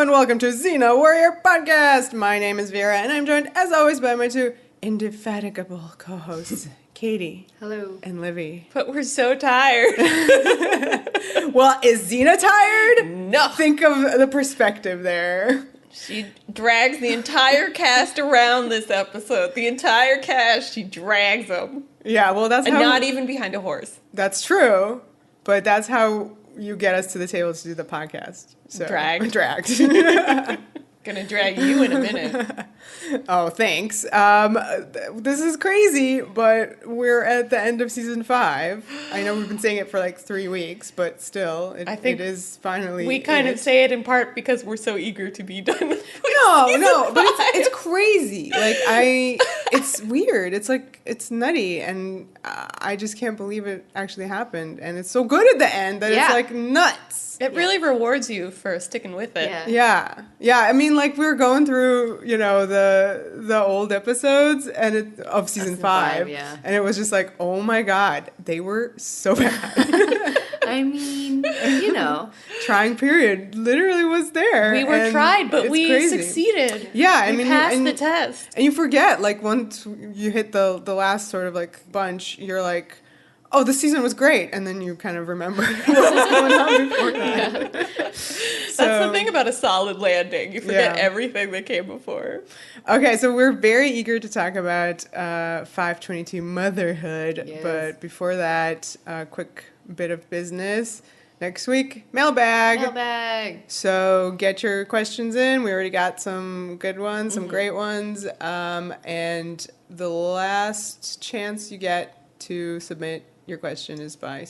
and welcome to Xena Warrior Podcast. My name is Vera, and I'm joined, as always, by my two indefatigable co-hosts, Katie. Hello. And Livy. But we're so tired. Well, is Xena tired? No. Think of the perspective there. She drags the entire cast around this episode. The entire cast, she drags them. Yeah, well, that's and how... not even behind a horse. That's true, but that's how you get us to the table to do the podcast. So, Dragged. Gonna drag you in a minute. Oh, thanks. This is crazy, but we're at the end of season 5. I know we've been saying it for like 3 weeks, but still, I think it is finally. We kind of say it in part because we're so eager to be done with No, but it's crazy. Like it's weird. It's like it's nutty, and I just can't believe it actually happened. And it's so good at the end that it's like nuts. It really rewards you for sticking with it. Yeah. I mean, like we were going through, the old episodes of season 5, and it was just like, oh my god, they were so bad. I mean, trying period literally was there. We were tried, but we crazy. Succeeded. Yeah, we passed the test. And you forget, like once you hit the last sort of like bunch, you're like, oh, this season was great, and then you kind of remember what was going on before that. That's the thing about a solid landing. You forget everything that came before. Okay, so we're very eager to talk about 522 Motherhood, but before that, a quick bit of business. Next week, mailbag. So get your questions in. We already got some good ones, some great ones, and the last chance you get to submit your question is by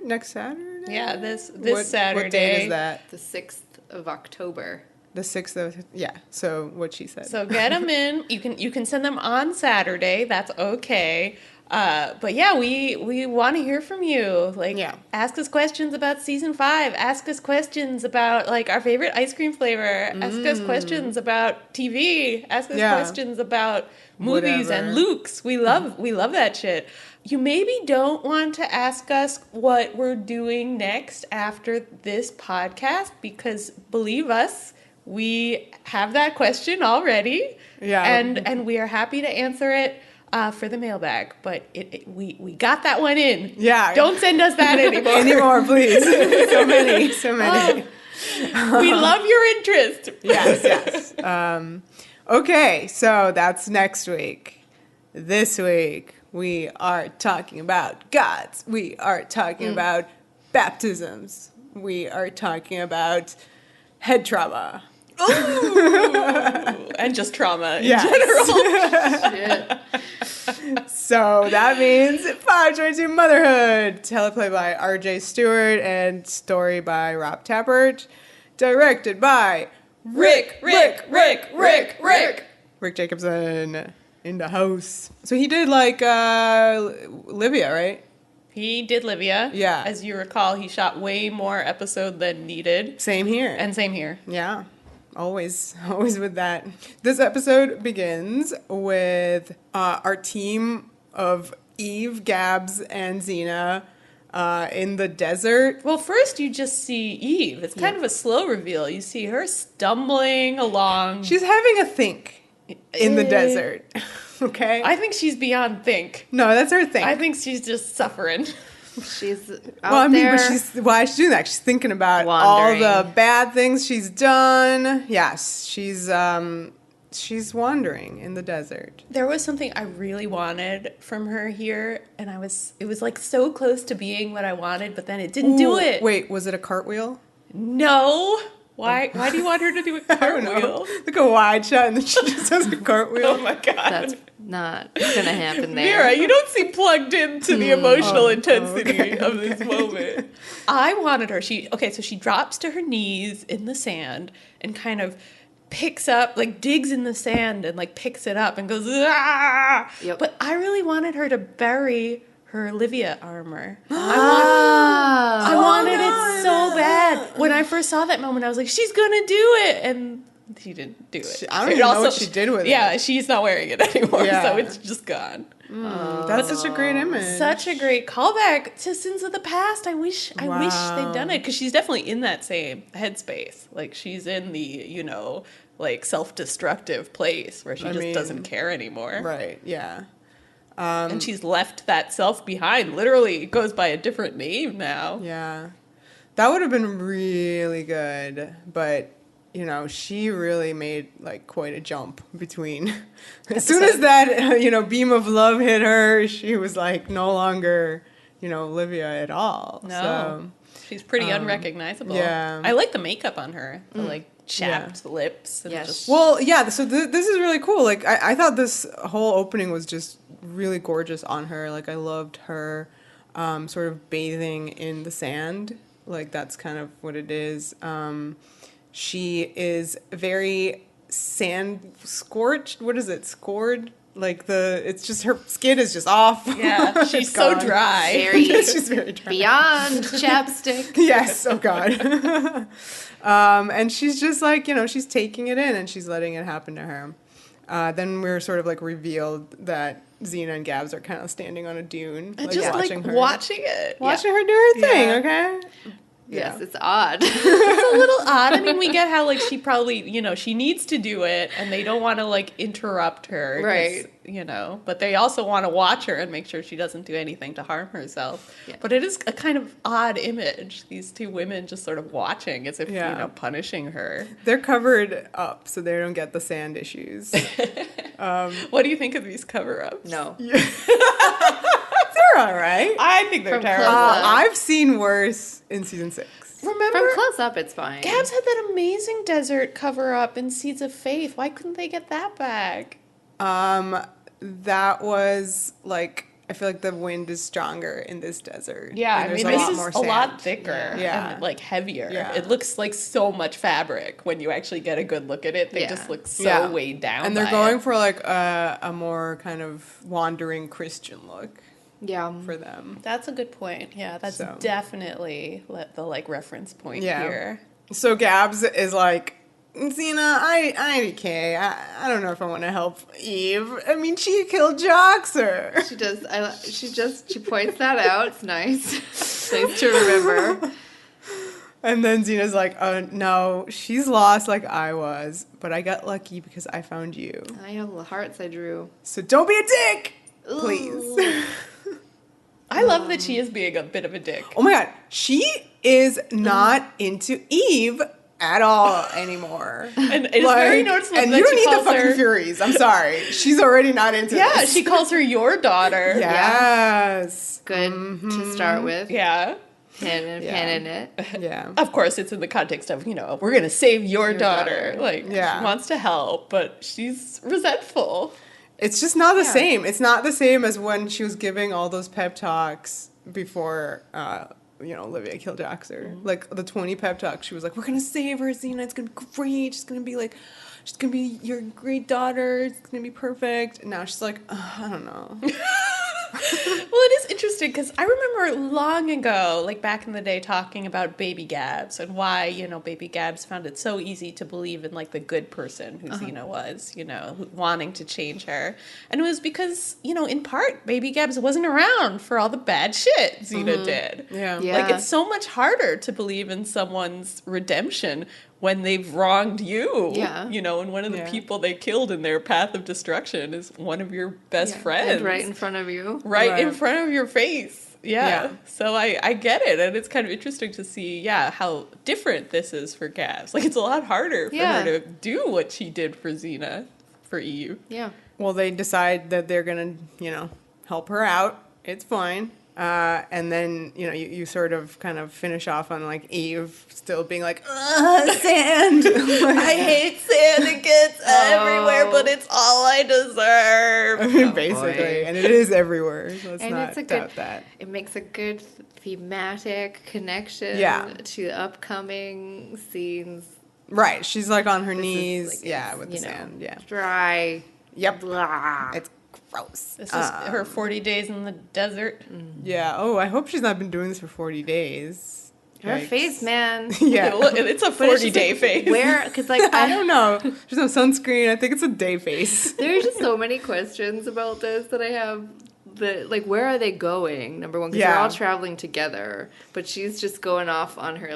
next Saturday? Yeah, this Saturday. What date is that? The 6th of October. The 6th of, so what she said. So get them in. You can send them on Saturday. That's okay. But yeah, we want to hear from you. Ask us questions about season 5. Ask us questions about like our favorite ice cream flavor. Ask us questions about TV. Ask us questions about movies and lewks. We love that shit. You maybe don't want to ask us what we're doing next after this podcast because believe us, we have that question already. Yeah. And we are happy to answer it for the mailbag, but we got that one in. Yeah. Don't send us that anymore. Please. So many. We love your interest. Yes. Okay, so that's next week. This week, we are talking about gods. We are talking about baptisms. We are talking about head trauma. Ooh. And just trauma in general. So that means 522 Motherhood. Teleplay by R.J. Stewart and story by Rob Tappert. Directed by Rick Jacobson in the house. So he did like Livy, right? He did Livy. Yeah. As you recall, he shot way more episode than needed. Same here. Yeah. Always with that. This episode begins with our team of Eve, Gabs, and Xena in the desert. Well, first you just see Eve. It's kind of a slow reveal. You see her stumbling along. She's having a think in the desert. Okay? I think she's beyond think. No, that's her think. I think she's just suffering. She's out there. But why is she doing that? She's thinking about wandering. All the bad things she's done. Yes, she's wandering in the desert. There was something I really wanted from her here, and it was like so close to being what I wanted, but then it didn't do it. Wait, was it a cartwheel? No. Why do you want her to do a cartwheel? Like a wide shot, and then she just does a cartwheel. Oh my god. That's not gonna happen there. Vera, you don't seem plugged into the emotional intensity of this moment. I wanted her. So she drops to her knees in the sand and kind of picks up, like digs in the sand and like picks it up and goes, ah! Yep. But I really wanted her to bury her Livia armor. I wanted it so bad. When I first saw that moment, I was like, she's gonna do it. And she didn't do it. I don't even know what she did with it. Yeah, she's not wearing it anymore, so it's just gone. That's such a great image. Such a great callback to Sins of the Past. I wish they'd done it, because she's definitely in that same headspace. Like, she's in the, like, self-destructive place where she doesn't care anymore. Right, yeah. And she's left that self behind. Literally, it goes by a different name now. Yeah. That would have been really good, but... she really made, like, quite a jump between... As soon as that, beam of love hit her, she was, like, no longer, Livia at all. No. So, she's pretty unrecognizable. Yeah. I like the makeup on her. The, like, chapped lips. And Well, yeah, so this is really cool. Like, I thought this whole opening was just really gorgeous on her. Like, I loved her sort of bathing in the sand. Like, that's kind of what it is. She is very sand scorched. What is it? Scored? Like it's just her skin is just off. Yeah, she's so dry. She's very dry. Beyond chapstick. Yes. Oh God. And she's just like, she's taking it in and she's letting it happen to her. Then we're sort of like revealed that Xena and Gabs are kind of standing on a dune, and just watching her do her thing. Okay. Yes, it's odd. It's a little odd. I mean, we get how, like, she probably, she needs to do it, and they don't want to, like, interrupt her. Right. But they also want to watch her and make sure she doesn't do anything to harm herself. Yeah. But it is a kind of odd image, these two women just sort of watching as if, punishing her. They're covered up so they don't get the sand issues. What do you think of these cover-ups? No. Yeah. They're all right. I think they're terrible. I've seen worse in season 6. Remember? From close up, it's fine. Gabs had that amazing desert cover-up in Seeds of Faith. Why couldn't they get that back? That was, like, I feel like the wind is stronger in this desert. Yeah, I mean, this is a lot thicker and, like, heavier. Yeah. It looks like so much fabric when you actually get a good look at it. They just look so weighed down. And they're going for, like, a more kind of wandering Christian look. Yeah. For them. That's a good point. Yeah, that's definitely the, like, reference point here. So Gabs is like, Xena, I okay. I don't know if I want to help Eve. I mean, she killed Joxer. She does. She points that out. It's nice. It's nice to remember. And then Xena's like, oh, no, she's lost like I was. But I got lucky because I found you. I know the hearts I drew. So don't be a dick, please. I love that she is being a bit of a dick. Oh my God. She is not into Eve at all anymore. And it's very noticeable and that you don't she need the calls fucking Furies. I'm sorry. She's already not into this. Yeah, she calls her your daughter. Yes. Good to start with. Yeah. Pen in it. Yeah. Of course, it's in the context of, we're going to save your daughter. Like, she wants to help, but she's resentful. It's just not the same. It's not the same as when she was giving all those pep talks before, Livia killed Joxer. Mm-hmm. Like, the 20 pep talks, she was like, we're going to save her, Xena. It's going to be great. She's going to be like, she's going to be your great daughter. It's going to be perfect. And now she's like, I don't know. Well, it is interesting because I remember long ago, like back in the day, talking about baby Gabs and why, baby Gabs found it so easy to believe in, like, the good person who Xena was, wanting to change her. And it was because, in part, baby Gabs wasn't around for all the bad shit Xena did. Yeah. Like, it's so much harder to believe in someone's redemption when they've wronged you. Yeah. And one of the people they killed in their path of destruction is one of your best friends. And right in front of you. Right in front of your face. Yeah. So I get it. And it's kind of interesting to see, how different this is for Gabs. Like, it's a lot harder for her to do what she did for Xena, for Eve. Yeah. Well, they decide that they're going to, help her out. It's fine. And then, you sort of kind of finish off on, like, Eve still being like, sand. I hate sand. It gets everywhere, but it's all I deserve. I mean, basically. Boy. And it is everywhere. So let's not doubt that. It makes a good thematic connection to the upcoming scenes. Right. She's, like, on her knees. Like, with the sand. Yeah. Dry. Yep. Blah. It's gross. This is her 40 days in the desert. Yeah. Oh, I hope she's not been doing this for 40 days. Her face, man. Yeah. It's a 40-day face. Where? Because, like, I don't know. There's no sunscreen. I think it's a day face. There's just so many questions about this that I have where are they going? Number one, because they're all traveling together, but she's just going off on her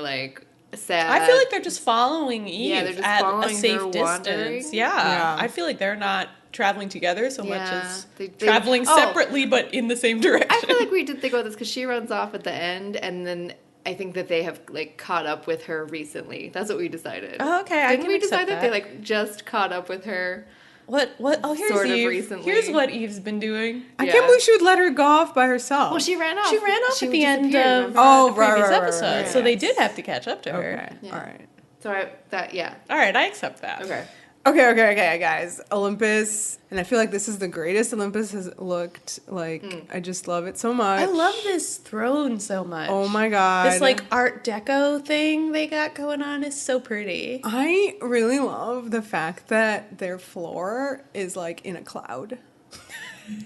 sad. I feel like they're just following Eve they're just at following a safe her distance. wandering. Yeah, I feel like they're not traveling together so much as traveling separately, but in the same direction. I feel like we did think about this because she runs off at the end, and then I think that they have caught up with her recently. That's what we decided. Oh, okay. Didn't we decide that they just caught up with her? What? Oh, here's sort Eve. Of recently. Here's what Eve's been doing. I can't believe she would let her go off by herself. Well, she ran off. She ran off at the end of the previous episode, so they did have to catch up to her. Okay, all right. So All right, I accept that. Okay, guys. Olympus, and I feel like this is the greatest Olympus has looked like. I just love it so much. I love this throne so much. Oh my god. This Art Deco thing they got going on is so pretty. I really love the fact that their floor is in a cloud.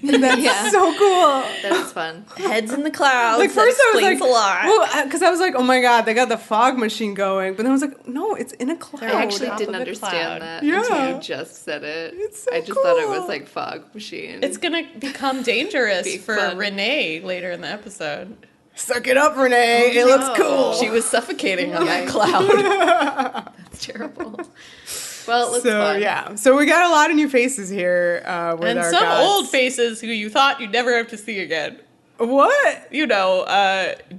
That's so cool. That is fun. Heads in the clouds. First I was like, a lot. Well, because I was like, oh my god, they got the fog machine going. But then I was like, no, it's in a cloud. I actually didn't understand that until you just said it. It's so I just cool. thought it was fog machine. It's gonna become dangerous for Renee later in the episode. Suck it up, Renee. It looks cool. She was suffocating on that cloud. That's terrible. Well, it looks fun. Yeah. So we got a lot of new faces here with and our some gods. old faces who you thought you'd never have to see again. What?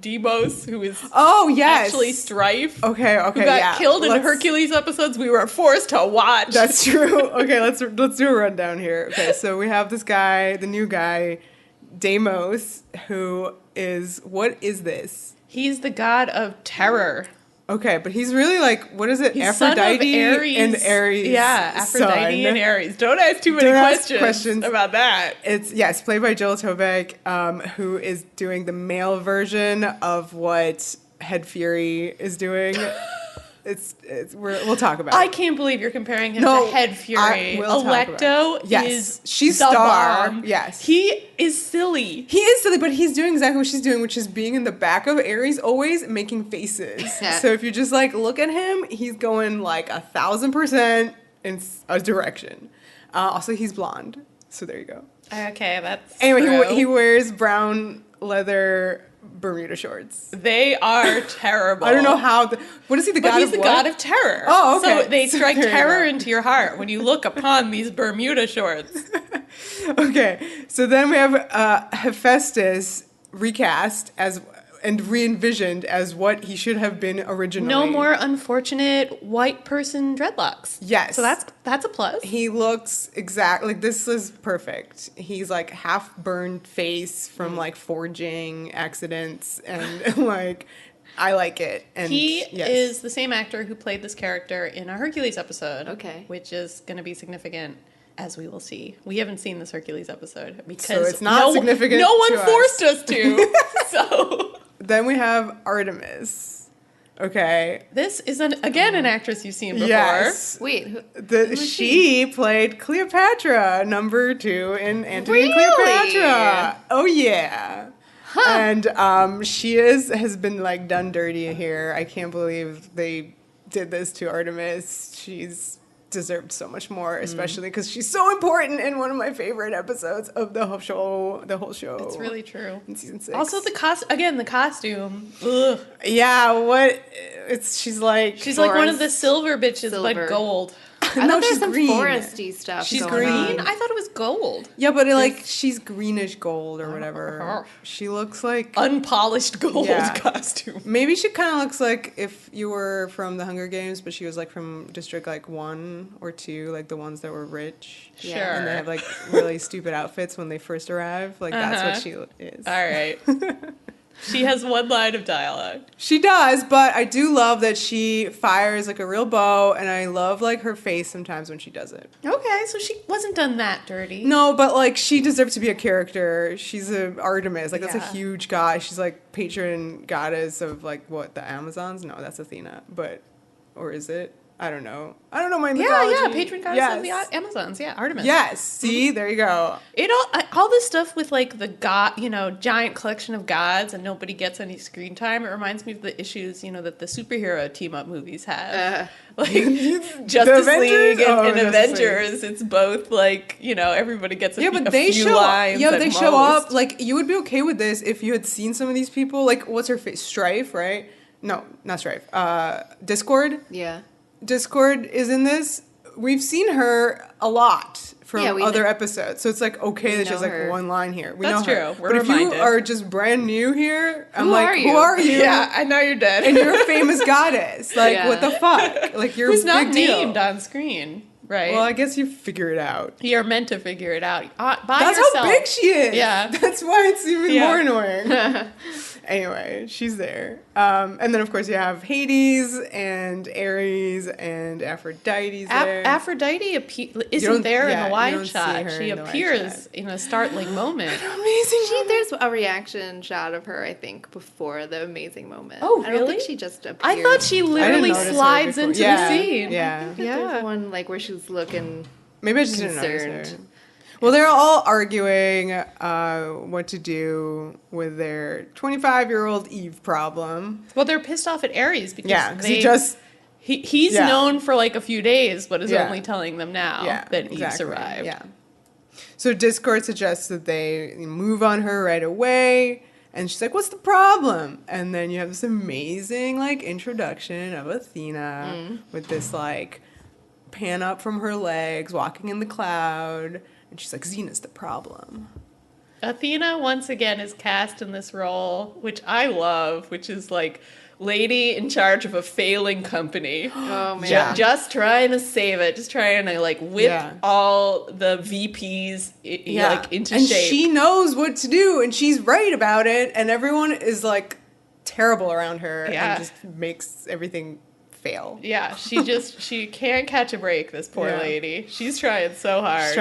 Demos, who is actually Strife. Okay, who got killed in Hercules episodes we were forced to watch. That's true. Okay, let's do a rundown here. Okay, so we have this guy, the new guy, Deimos, who is, what is this? He's the god of terror. Okay, but he's really what is it? He's Aphrodite son of Ares. And Ares. Yeah, Aphrodite and Ares. Don't ask too many questions about that. It's played by Jill Toback, who is doing the male version of what Head Fury is doing. We'll talk about it. I can't believe you're comparing him to Head Fury. Electo is she's the star. bomb. Yes. He is silly. He is silly, but he's doing exactly what she's doing, which is being in the back of Ares, always making faces. Yeah. So if you just look at him, he's going 1,000% in a direction. Also, he's blonde. So there you go. Okay, that's Anyway, he wears brown leather Bermuda shorts. They are terrible. I don't know how. What is he? He's the god of terror. Oh, okay. So they strike terror into your heart when you look upon these Bermuda shorts. Okay, so then we have Hephaestus recast and re-envisioned as what he should have been originally. No more unfortunate white person dreadlocks. Yes. So that's a plus. He looks this is perfect. He's half burned face from forging accidents and I like it. And he is the same actor who played this character in a Hercules episode. Okay. Which is going to be significant, as we will see. We haven't seen this Hercules episode because so it's not significant. No one forced us to. So then we have Artemis. Okay. This is again an actress you've seen before. Yes. Wait, she played Cleopatra, number 2 in Antony and Cleopatra. Oh yeah. Huh. And she has been done dirty here. I can't believe they did this to Artemis. She's deserved so much more, especially because she's so important in one of my favorite episodes of the whole show. It's really true. In season 6. Also, the costume. Ugh. Yeah, she's like one of the silver bitches, but gold. I thought there's some green. Foresty stuff. She's green. I thought it was gold. Yeah, but she's greenish gold or whatever. She looks like unpolished gold costume. Maybe she kind of looks like if you were from the Hunger Games, but she was from District 1 or 2, the ones that were rich. Sure. And they have really stupid outfits when they first arrive. That's what she is. All right. She has one line of dialogue. She does, but I do love that she fires a real bow, and I love her face sometimes when she does it. Okay, so she wasn't done that dirty. No, but she deserves to be a character. She's a Artemis. That's a huge god. She's patron goddess of what, the Amazons? No, that's Athena. Or is it? I don't know my mythology. Yeah, patron goddess of the Amazons. Yeah, Artemis. Yes. See, there you go. It all this stuff with like the god, giant collection of gods, and nobody gets any screen time. It reminds me of the issues, that the superhero team up movies have, like Justice League and Avengers. It's both like everybody gets a few lines. Yeah, they show up. Like you would be okay with this if you had seen some of these people. Like what's her face? Strife, right? No, not Strife. Discord. Yeah. Discord is in this. We've seen her a lot from other episodes, so it's like okay that she has like one line here. That's true. We're reminded. If you are just brand new here, I'm who are you? Yeah, I know you're dead, and you're a famous goddess. Like what the fuck? Like you're who's a not big deal. named on screen, right? Well, I guess you figure it out. You're meant to figure it out by That's yourself. how big she is. Yeah, that's why it's even more annoying. Anyway, she's there. And then, of course, you have Hades and Ares and Aphrodite there. Aphrodite isn't there in the wide shot. She appears in a startling moment. Amazing. There's a reaction shot of her, I think, before the amazing moment. Oh, really? I don't think she just appears. I thought she literally slides into the scene. Yeah. There's one like where she's looking Maybe I just didn't notice her. Well, they're all arguing what to do with their 25-year-old Eve problem. Well, they're pissed off at Ares because he's known for like a few days, but is only telling them now that Eve survived. Yeah. So Discord suggests that they move on her right away. And she's like, what's the problem? And then you have this amazing like introduction of Athena with this like pan up from her legs, walking in the cloud. And she's like, Xena's the problem. Athena, once again, is cast in this role, which I love, which is like lady in charge of a failing company. Oh, man. Just trying to save it. Just trying to, like, whip all the VPs, like, into shape. And she knows what to do, and she's right about it, and everyone is, like, terrible around her and just makes everything fail. Yeah, she can't catch a break, this poor lady. She's trying so hard.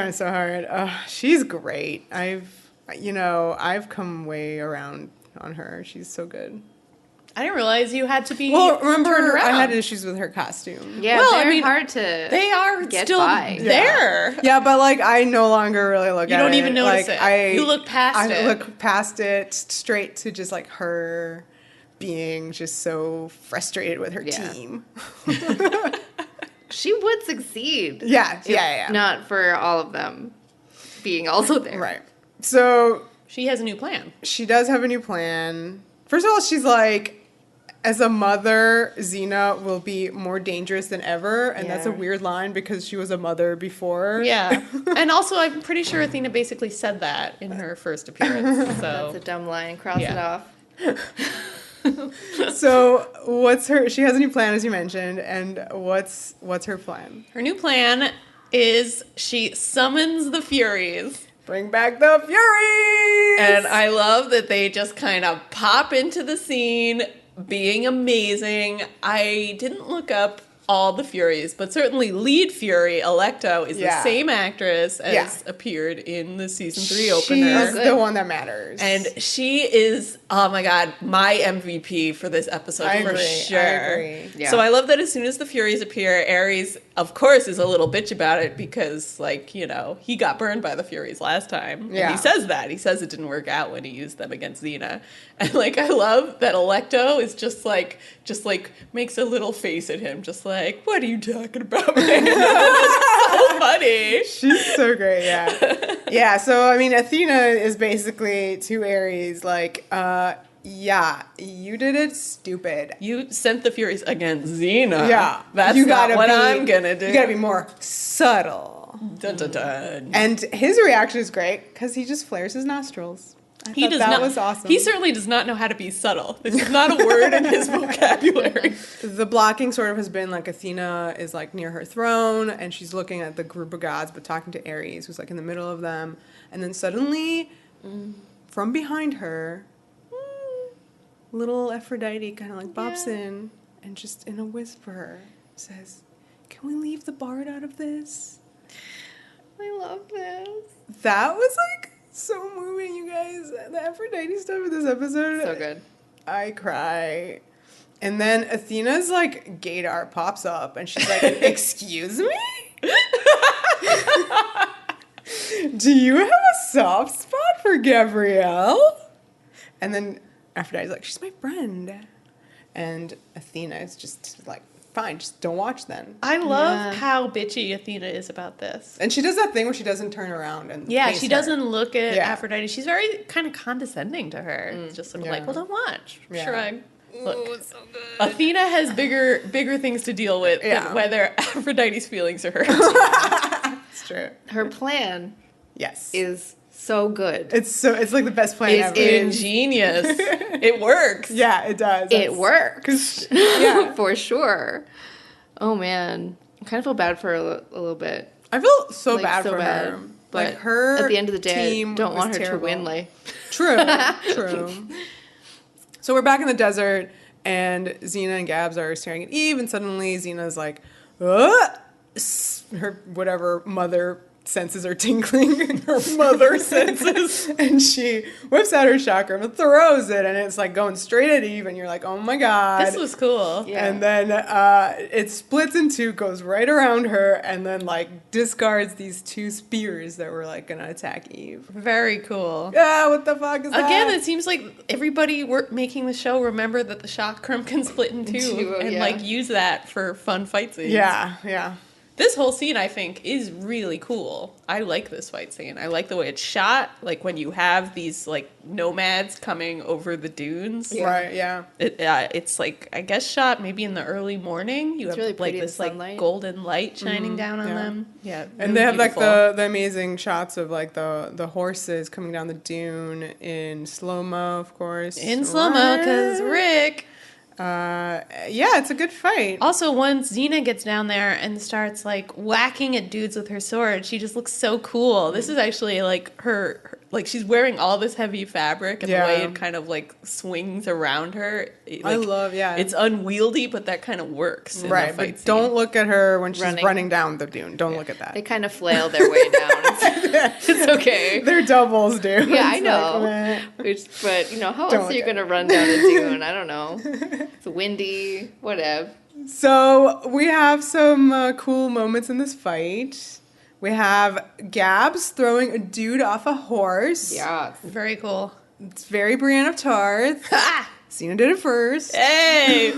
She's great. I've come way around on her. She's so good. I didn't realize you had to be remember turned around. I had issues with her costume. Yeah, they're hard to They are get still by. there. Yeah, but like I no longer really look at it. You don't even notice it. You look past it. I look past it straight to just like her being just so frustrated with her team. She would succeed. Yeah. Not for all of them being also there. Right. So she has a new plan. She does have a new plan. First of all, she's like, as a mother, Xena will be more dangerous than ever. And that's a weird line because she was a mother before. Yeah. And also, I'm pretty sure Athena basically said that in her first appearance. So that's a dumb line. Cross it off. So she has a new plan, as you mentioned. And what's her plan? Her new plan is she summons the Furies. Bring back the Furies! And I love that they just kind of pop into the scene, being amazing. I didn't look up all the Furies, but certainly lead Fury, Alecto, is the same actress as appeared in the season 3 opener. She's the one that matters. And she is, oh my god, my MVP for this episode for sure. I agree. Yeah. So I love that as soon as the Furies appear, Ares, of course, is a little bitch about it because, like, he got burned by the Furies last time. Yeah. And he says that. He says it didn't work out when he used them against Xena. And, like, I love that Alecto is just makes a little face at him, just like, what are you talking about, man? It's so funny. She's so great, yeah. Yeah, so, I mean, Athena is basically to Ares, like, you did it, stupid. You sent the Furies against Xena. Yeah. That's not what I'm gonna do. You gotta be more subtle. Dun, dun, dun. And his reaction is great, because he just flares his nostrils. That was awesome. He certainly does not know how to be subtle. This is not a word in his vocabulary. The blocking sort of has been like Athena is like near her throne and she's looking at the group of gods but talking to Ares who's like in the middle of them. And then suddenly from behind her, little Aphrodite kind of like bops in and just in a whisper says, "Can we leave the bard out of this?" I love this. That was like so moving, you guys. The Aphrodite stuff in this episode. So good. I cry. And then Athena's, like, gaydar pops up, and she's like, excuse me? Do you have a soft spot for Gabrielle? And then Aphrodite's like, she's my friend. And Athena is just like, fine, just don't watch then. I love how bitchy Athena is about this. And she does that thing where she doesn't turn around and she doesn't look at Aphrodite. She's very kind of condescending to her. It's just sort of like, well, don't watch. Shrug. Look, ooh, so good. Athena has bigger things to deal with than whether Aphrodite's feelings are hurt. It's true. Her plan is so good. It's like the best plan ever. It's ingenious. It works. Yeah, it does. It works. For sure. Oh man, I kind of feel bad for her a little bit. I feel so bad for her. But like her at the end of the day, I don't want her to win. Like, true. So we're back in the desert, and Xena and Gabs are staring at Eve, and suddenly Xena's like, her whatever mother senses are tingling. Her mother senses. And she whips out her chakram and throws it, and it's like going straight at Eve, and you're like, oh my god. This was cool. Yeah. And then it splits in two, goes right around her, and then like discards these two spears that were like gonna attack Eve. Very cool. Yeah, what the fuck is that? Again, it seems like everybody making the show remember that the chakram can split in two and like use that for fun fight scenes. Yeah. This whole scene, I think, is really cool. I like this fight scene. I like the way it's shot. Like, when you have these, like, nomads coming over the dunes. Yeah. Right, yeah. It's, like, I guess shot maybe in the early morning. You have, really like, this, like, golden light shining down on them. Yeah, really and they have, beautiful. like, the amazing shots of, like, the horses coming down the dune in slow-mo, of course. In slow-mo, because Rick... it's a good fight. Also, once Xena gets down there and starts like whacking at dudes with her sword, she just looks so cool. This is actually like her like she's wearing all this heavy fabric, and the way it kind of like swings around her. I love, it's unwieldy, but that kind of works. Right, but don't look at her when she's running down the dune. Don't look at that. They kind of flail their way down. It's okay. They're doubles, dude. Yeah, I know. But you know, how else are you going to run down a dune? I don't know. It's windy, whatever. So we have some cool moments in this fight. We have Gabs throwing a dude off a horse. Yeah. Very cool. It's very Brienne of Tarth. Xena did it first. Hey!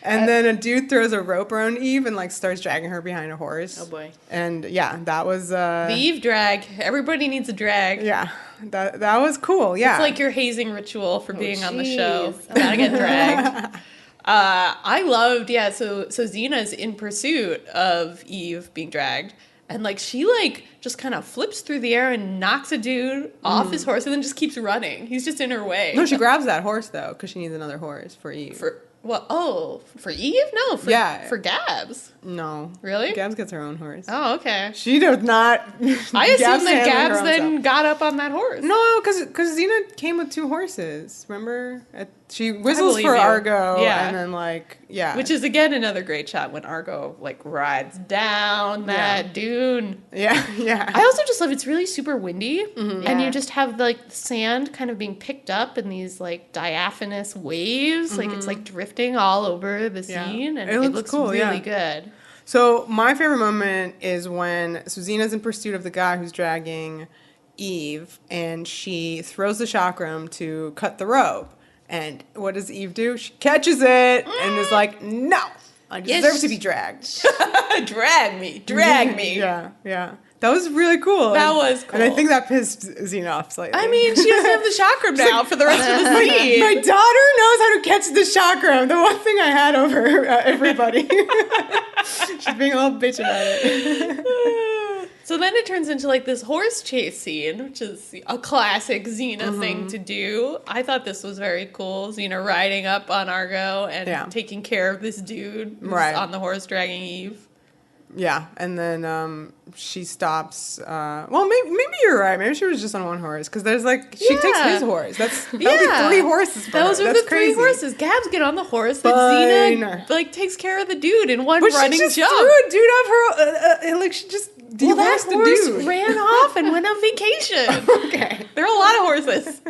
And then a dude throws a rope around Eve and like starts dragging her behind a horse. Oh boy. And that was the Eve drag. Everybody needs a drag. Yeah. That was cool. Yeah. It's like your hazing ritual for being on the show. You gotta get dragged. I loved, so Xena's in pursuit of Eve being dragged, and like she like just kind of flips through the air and knocks a dude off his horse and then just keeps running. He's just in her way. No, she grabs that horse though, because she needs another horse for Eve. For Eve? No, for Gabs. No. Really? Gabs gets her own horse. Oh, okay. She does not. I assume that Gabs then got up on that horse. No, because Xena came with two horses. Remember? She whistles for Argo. And then Which is, again, another great shot when Argo, like, rides down that dune. Yeah. I also just love it's really super windy. Mm-hmm. And you just have, like, sand kind of being picked up in these, like, diaphanous waves. Mm-hmm. Like, it's, like, drifting all over the scene. And it looks cool, really good. So my favorite moment is when Xena's in pursuit of the guy who's dragging Eve, and she throws the chakram to cut the rope. And what does Eve do? She catches it and is like, no, I deserve to be dragged. Drag me. Yeah. That was really cool. That was cool. And I think that pissed Xena off slightly. I mean, she doesn't have the chakram now for the rest of the scene. My daughter knows how to catch the chakram. The one thing I had over everybody. She's being a little bitch about it. So then it turns into like this horse chase scene, which is a classic Xena thing to do. I thought this was very cool. Xena riding up on Argo and taking care of this dude who's on the horse dragging Eve. Yeah, and then she stops. Well, maybe you're right. Maybe she was just on one horse because there's like she takes his horse. That'll be 3 horses. For Those her. are That's the crazy. 3 horses. Gabs get on the horse. Then Xena like takes care of the dude in one running she just jump. Threw a dude off her. Like she just that horse ran off and went on vacation. Okay, there are a lot of horses.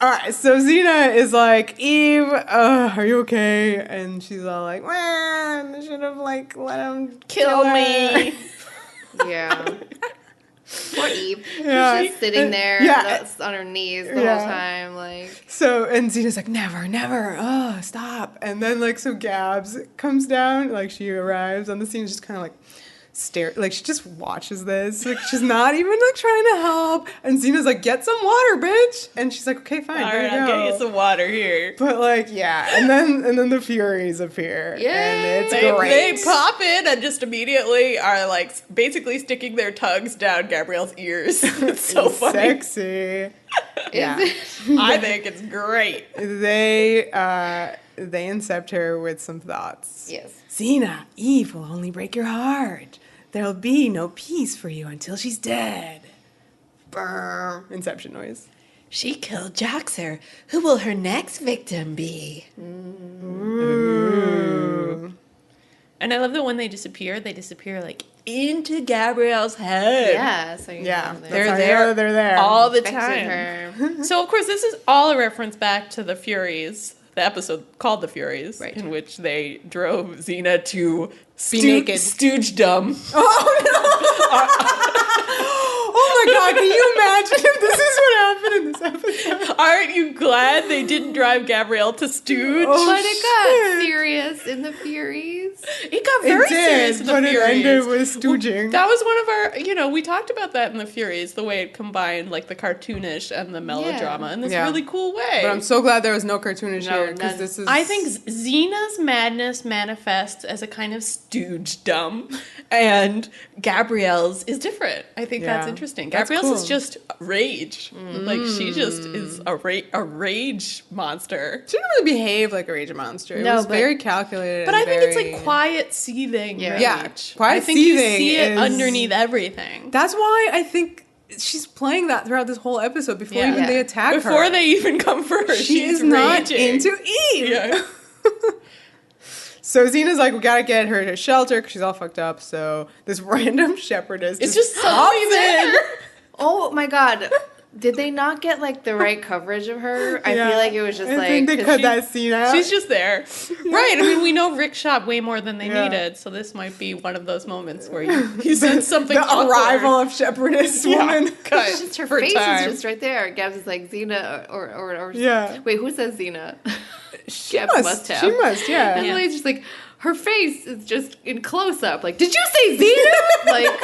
All right, so Xena is like, Eve, are you okay? And she's all like, man, I should have, like, let him kill me. Yeah. Poor Eve. Yeah. She's sitting there on her knees the whole time, like. So, and Xena's like, never, stop. And then, like, so Gabs comes down, like, she arrives on the scene, just kind of, like, like, she just watches this. Like, she's not even, like, trying to help. And Xena's like, get some water, bitch. And she's like, okay, fine, all right, I'll get you some water here. But, like, yeah. And then the Furies appear. Yeah. And it's great. They pop in and just immediately are, like, basically sticking their tongues down Gabrielle's ears. It's so funny. Sexy. Yeah. I think it's great. They incept her with some thoughts. Yes. Xena, Eve will only break your heart. There'll be no peace for you until she's dead. Brr. Inception noise. She killed Joxer. Who will her next victim be? Ooh. And I love that when they disappear like into Gabrielle's head. Yeah, so they're there all the time. So of course this is all a reference back to the Furies, the episode called The Furies, in which they drove Xena to naked stoogedom. Oh no! Oh my god, can you imagine if this is what happened in this episode? Aren't you glad they didn't drive Gabrielle to stooge? But it got serious in the Furies. It got very serious in the Furies. But it ended with stooging. That was one of our, we talked about that in the Furies, the way it combined like the cartoonish and the melodrama in this really cool way. But I'm so glad there was no cartoonish here, because this is... I think Xena's madness manifests as a kind of stoogedom, and Gabrielle's is different. I think that's interesting. Gabrielle's is just rage. Like, she just is a rage monster. She didn't really behave like a rage monster. It was very calculated. But I think it's like quiet seething rage. Yeah, quiet seething. You see it underneath everything. That's why I think she's playing that throughout this whole episode before even they attack her. Before they even come for her, she is not into Eve. Yeah. So Xena's like, we gotta get her to shelter because she's all fucked up. So this random shepherdess just suddenly there. Oh my god. Did they not get, like, the right coverage of her? I feel like it was just, I think they cut that scene out. She's just there. Right. I mean, we know Rick shot way more than they needed, so this might be one of those moments where you said something awkward. Arrival of shepherdess woman. Cut. It's just her face is just right there. Gabs is like, Xena, or Wait, who says Xena? Gabs must have. She must, yeah. And Lily's just like, her face is just in close-up. Like, did you say Xena? Like,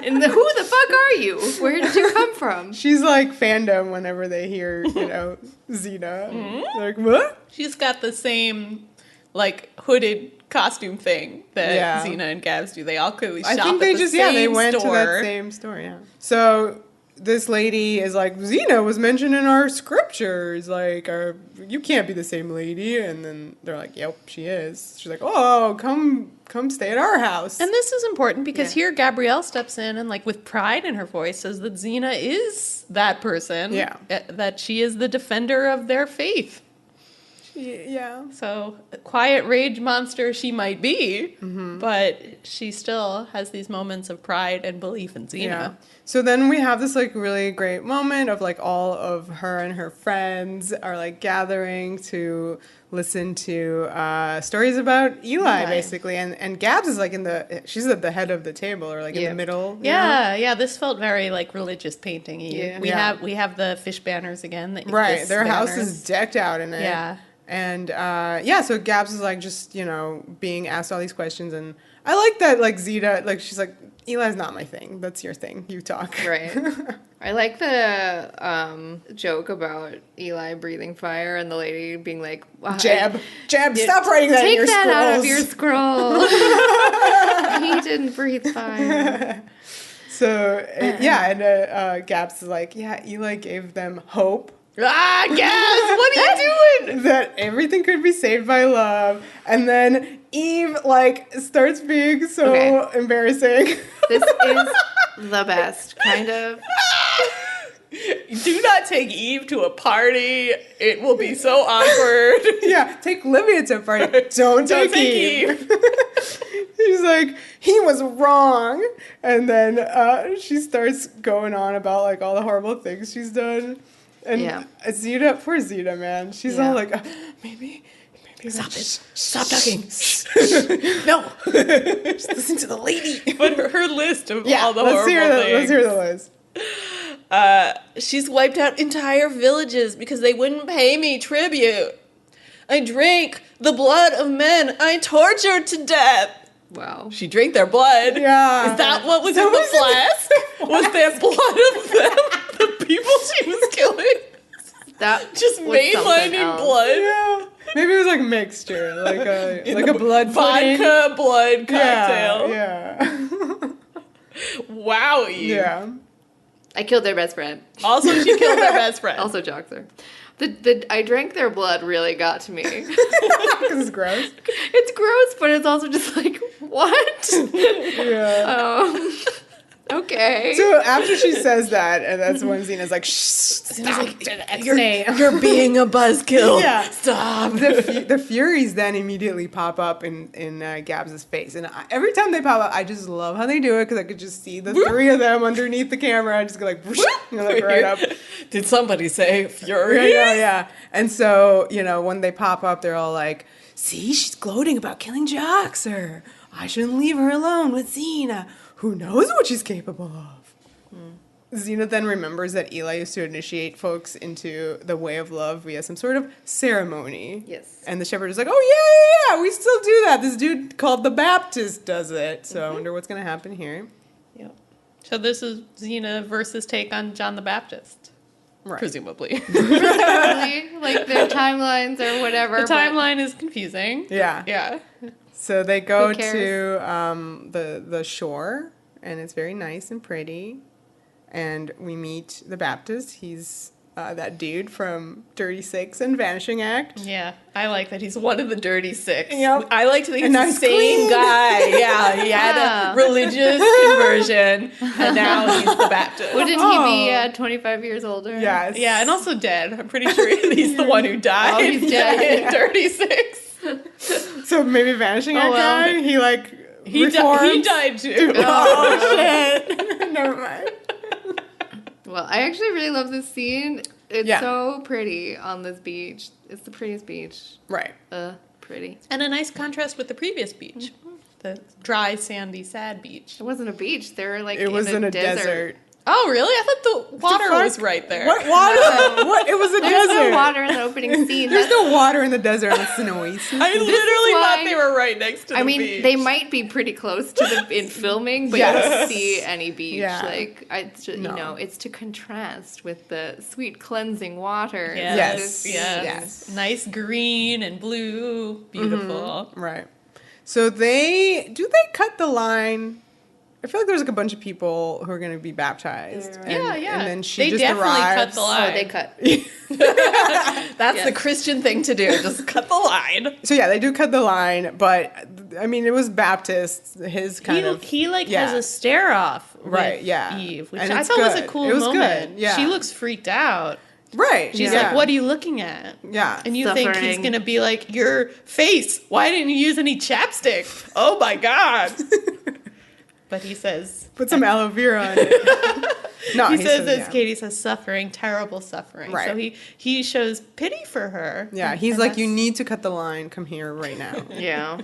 and who the fuck are you? Where did you come from? She's like fandom whenever they hear, Xena. Mm-hmm. Like, what? She's got the same, like, hooded costume thing that Xena and Gabs do. They all clearly shop at the same store. They went to that same store, yeah. So... this lady is like, Xena was mentioned in our scriptures. Like, you can't be the same lady. And then they're like, yep, she is. She's like, oh, come stay at our house. And this is important because here Gabrielle steps in and, like, with pride in her voice, says that Xena is that person. Yeah. That she is the defender of their faith. Yeah. So, a quiet rage monster she might be, but she still has these moments of pride and belief in Xena. Yeah. So then we have this, like, really great moment of, like, all of her and her friends are, like, gathering to listen to stories about Eli, basically. And Gabs is, like, she's at the head of the table, or, like, in the middle. Yeah, this felt very, like, religious painting-y. Yeah. We have the fish banners again. Right, their house is decked out in it. Yeah. And, so Gabs is, like, just, being asked all these questions. And I like that, like, Xena, like, she's like, Eli's not my thing. That's your thing. You talk. Right. I like the joke about Eli breathing fire and the lady being like, Jab, stop writing that in your scrolls. Take that out of your scroll. He didn't breathe fire. So, and Gabs is like, Eli gave them hope. Ah, Gabs, what are you doing? That everything could be saved by love. And then Eve, like, starts being so embarrassing. This is the best, kind of. Do not take Eve to a party. It will be so awkward. Take Livy to a party. Don't take Eve. She's like, he was wrong. And then she starts going on about, like, all the horrible things she's done. And Xena, poor Xena, man. She's all like, maybe. Stop it. Stop talking. No. Just listen to the lady. But her list of all the horrible things. Let's hear the list. She's wiped out entire villages because they wouldn't pay me tribute. I drank the blood of men I tortured to death. Wow. She drank their blood. Yeah. Is that what was in the flask? Was there blood of them? The people she was killing? That just mainlining blood? Yeah. Maybe it was like mixture. Like a blood vodka blood cocktail. Yeah. Wowie. Yeah. I killed their best friend. Also, she killed their best friend. Also jocks her. The I drank their blood really got to me. Because it's gross? It's gross, but it's also just like, what? Yeah. Okay. So after she says that, and that's when Xena's like, shh, stop. You're being a buzzkill. Yeah. Stop. The Furies then immediately pop up in Gabs' face. And every time they pop up, I just love how they do it because I could just see the three of them underneath the camera. I just go like, right up. Did somebody say Furies? Yeah. And so, when they pop up, they're all like, see, she's gloating about killing Joxer. I shouldn't leave her alone with Xena. Who knows what she's capable of? Xena then remembers that Eli used to initiate folks into the way of love via some sort of ceremony. Yes. And the shepherd is like, oh, yeah, we still do that. This dude called the Baptist does it. So I wonder what's going to happen here. Yep. So this is Xena versus take on John the Baptist. Right. Presumably. Like their timelines or whatever. The timeline is confusing. Yeah. So they go to the shore, and it's very nice and pretty. And we meet the Baptist. He's that dude from Dirty Six and Vanishing Act. Yeah, I like that he's one of the Dirty Six. Yep. I like to think he's the same guy. Yeah, he had a religious conversion, and now he's the Baptist. Wouldn't he be 25 years older? Yes. Yeah, and also dead. I'm pretty sure he's the one who died. Oh, he's dead. In 36. So maybe Vanishing Act guy, he died too. Oh shit! Never mind. Well, I actually really love this scene. It's so pretty on this beach. It's the prettiest beach. Right. Pretty. And a nice contrast with the previous beach. The dry, sandy, sad beach. It wasn't a beach. They were like it was in a desert. Oh, really? I thought the water was right there. What water? What? It was a desert. There's no water in the opening scene. There's no water in the desert unless it's an oasis. I literally thought they were right next to the beach. I mean, they might be pretty close to in filming, but you don't see any beach. Yeah. Like, it's just, it's to contrast with the sweet cleansing water. Yes. Nice green and blue. Beautiful. Mm-hmm. Right. So they cut the line. I feel like there's like a bunch of people who are going to be baptized. Yeah. And then she just definitely arrives. Cut the line. Oh, they cut. That's the Christian thing to do. Just cut the line. So yeah, they do cut the line, but I mean, it was Baptist. His kind of he has a stare off, with Eve, which I thought was a cool moment. Good. Yeah, she looks freaked out. Right. She's like, "What are you looking at?" Yeah, and you think he's gonna be like, "Your face. Why didn't you use any chapstick?" Oh my god. But he says... Put some aloe vera on it. No, he says, as Katie says, suffering, terrible suffering. Right. So he shows pity for her. Yeah, he's like, you need to cut the line. Come here right now. Yeah.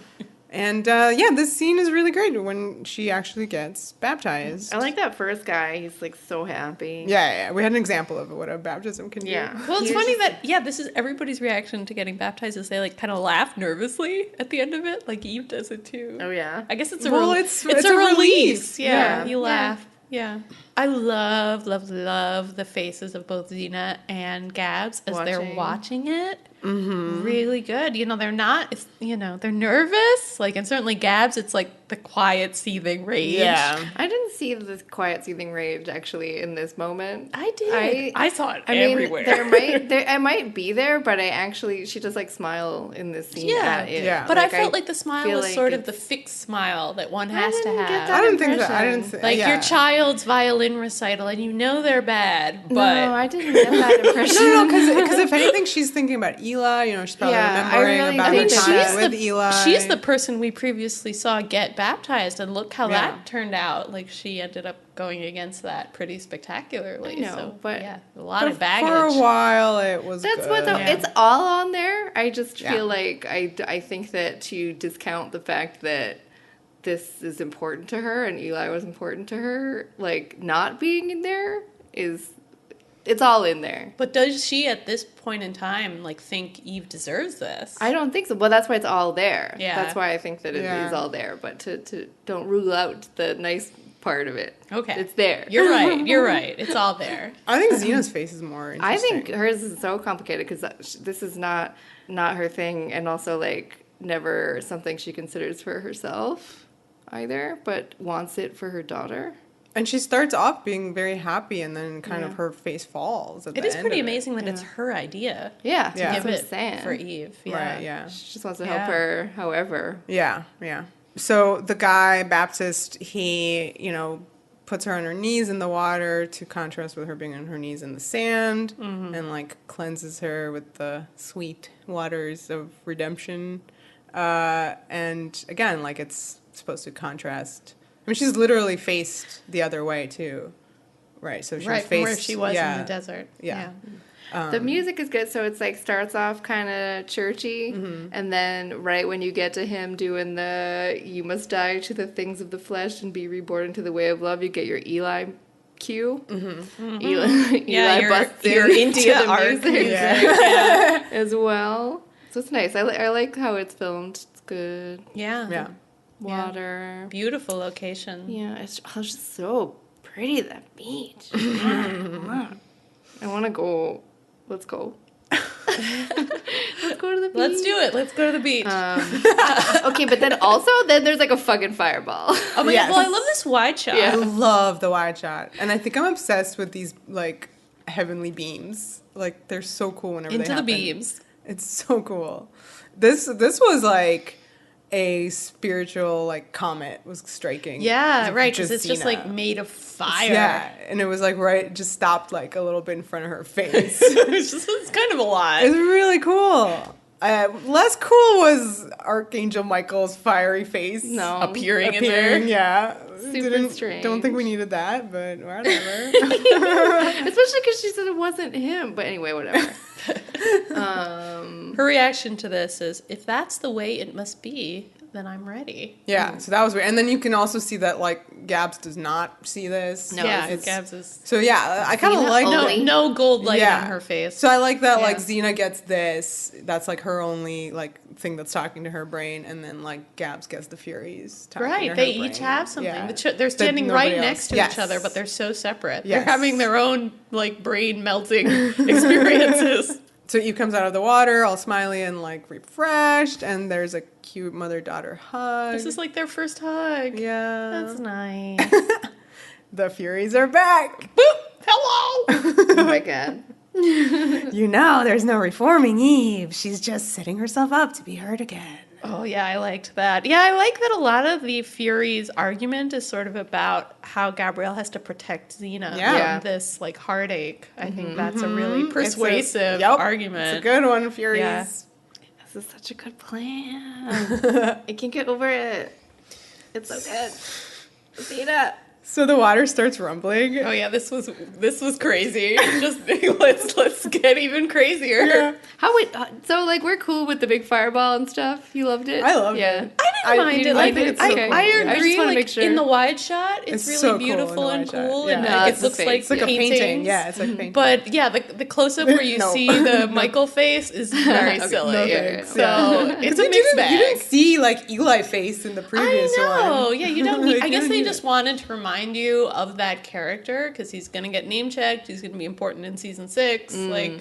And, this scene is really great when she actually gets baptized. I like that first guy. He's, like, so happy. Yeah. We had an example of what a baptism can do. Well, it's funny that, this is everybody's reaction to getting baptized is they, like, kind of laugh nervously at the end of it. Like, Eve does it, too. Oh, yeah? I guess it's a it's a release. Yeah, you laugh. Yeah. I love the faces of both Xena and Gabs as they're watching it. Mm-hmm. Really good. They're not, they're nervous. Like, and certainly Gabs, it's like the quiet, seething rage. Yeah. I didn't see this quiet, seething rage actually in this moment. I did. I saw it everywhere. I might be there, but she does like smile in this scene. Yeah. But I felt like the smile was sort of the fixed smile that one has to have. I didn't think that. I didn't think your child's violin recital, and they're bad. But no, I didn't get that impression. No, because if anything, she's thinking about Eli. She's probably remembering about her time with Eli. She's the person we previously saw get baptized, and look how that turned out. Like, she ended up going against that pretty spectacularly. I know, so, but yeah, a lot of baggage. For a while, it was That's good. it's all on there. I just feel like I think that to discount the fact that this is important to her and Eli was important to her, like, not being in there it's all in there. But does she, at this point in time, like, think Eve deserves this? I don't think so. Well, that's why it's all there. Yeah. That's why I think that it is all there. But to don't rule out the nice part of it. Okay. It's there. You're right. It's all there. I think Xena's face is more interesting. I think hers is so complicated because this is not her thing, and also, like, never something she considers for herself either, but wants it for her daughter. And she starts off being very happy, and then kind of her face falls at the end. It is pretty amazing that it's her idea. Yeah, to give that's it what I'm saying. for Eve. Yeah. Right, yeah. She just wants to help her however. Yeah, yeah. So the guy, Baptist, he, puts her on her knees in the water to contrast with her being on her knees in the sand, and, like, cleanses her with the sweet waters of redemption. And, again, like, it's supposed to contrast. I mean, she's literally faced the other way, too. Right, so she's faced... Right, where she was in the desert. Yeah. The music is good, so it's like starts off kind of churchy, and then right when you get to him doing the "you must die to the things of the flesh and be reborn into the way of love," you get your Eli cue. Eli busts you're into the art music as well. So it's nice. I like how it's filmed. It's good. Yeah. Water. Yeah. Beautiful location. Yeah, it's just so pretty, that beach. I want to go. Let's go. Let's go to the beach. Let's do it. Let's go to the beach. Okay, but then there's like a fucking fireball. Oh my god, well, I love this wide shot. I love the wide shot. And I think I'm obsessed with these, like, heavenly beams. Like, they're so cool whenever they happen. Into the beams. It's so cool. This was, like, a spiritual, like, comet was striking. Yeah, right, because it's just, like, made of fire. Yeah, and it was, like, just stopped, like, a little bit in front of her face. It's kind of a lot. It's really cool. Less cool was Archangel Michael's fiery face. Appearing in there. Yeah. Super strange. Don't think we needed that, but whatever. Especially because she said it wasn't him. But anyway, whatever. Her reaction to this is, if that's the way it must be, then I'm ready. Yeah, so that was weird. And then you can also see that, like, Gabs does not see this. No, yeah, Gabs is... So, yeah, I kind of like... No gold light on her face. So I like that, like, Xena gets this. That's, like, her only, like, thing that's talking to her brain. And then, like, Gabs gets the Furies talking to her brain. Right, they each have something. Yeah. They're standing right next to each other, but they're so separate. Yes. They're having their own, like, brain-melting experiences. So Eve comes out of the water all smiley and, like, refreshed, and there's a cute mother-daughter hug. This is, like, their first hug. Yeah. That's nice. The Furies are back. Boop! Hello! Oh, my God. There's no reforming Eve. She's just setting herself up to be heard again. Oh, yeah, I liked that. Yeah, I like that a lot of the Furies' argument is sort of about how Gabrielle has to protect Xena from this, like, heartache. I think that's a really persuasive argument. It's a good one, Furies. Yeah. This is such a good plan. I can't get over it. It's so good. Athena. So the water starts rumbling. Oh yeah, this was crazy. Just let's get even crazier. Yeah. So like we're cool with the big fireball and stuff. You loved it? I loved it. I didn't mind it. Like I agree. I just want to make sure in the wide shot, it's really so beautiful and cool, and it looks like a painting. Yeah, it's like a painting. But yeah, the close up where you see the Michael face is very silly. So it's a mixed bag. You didn't see like Eli face in the previous one. I know. Yeah, you don't. I guess they just wanted to remind you of that character because he's gonna get name checked. He's gonna be important in season 6. I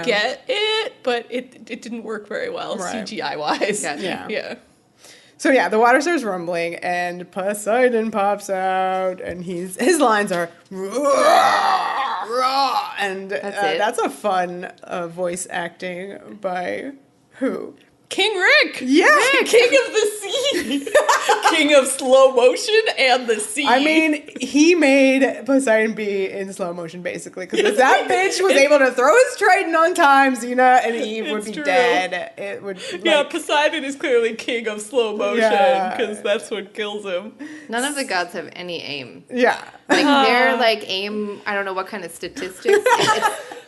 get it, but it didn't work very well CGI wise. Yeah. So yeah, the water starts rumbling and Poseidon pops out and his lines are raw, and that's a fun voice acting by who? King Rick! Yeah! King of the sea! king of slow motion and the sea. I mean, he made Poseidon be in slow motion, basically, because if that bitch was able to throw his trident on time, Xena and Eve would be dead. It would. Yeah, Poseidon is clearly king of slow motion because that's what kills him. None of the gods have any aim. Yeah. Like, their, like, aim, I don't know what kind of statistics,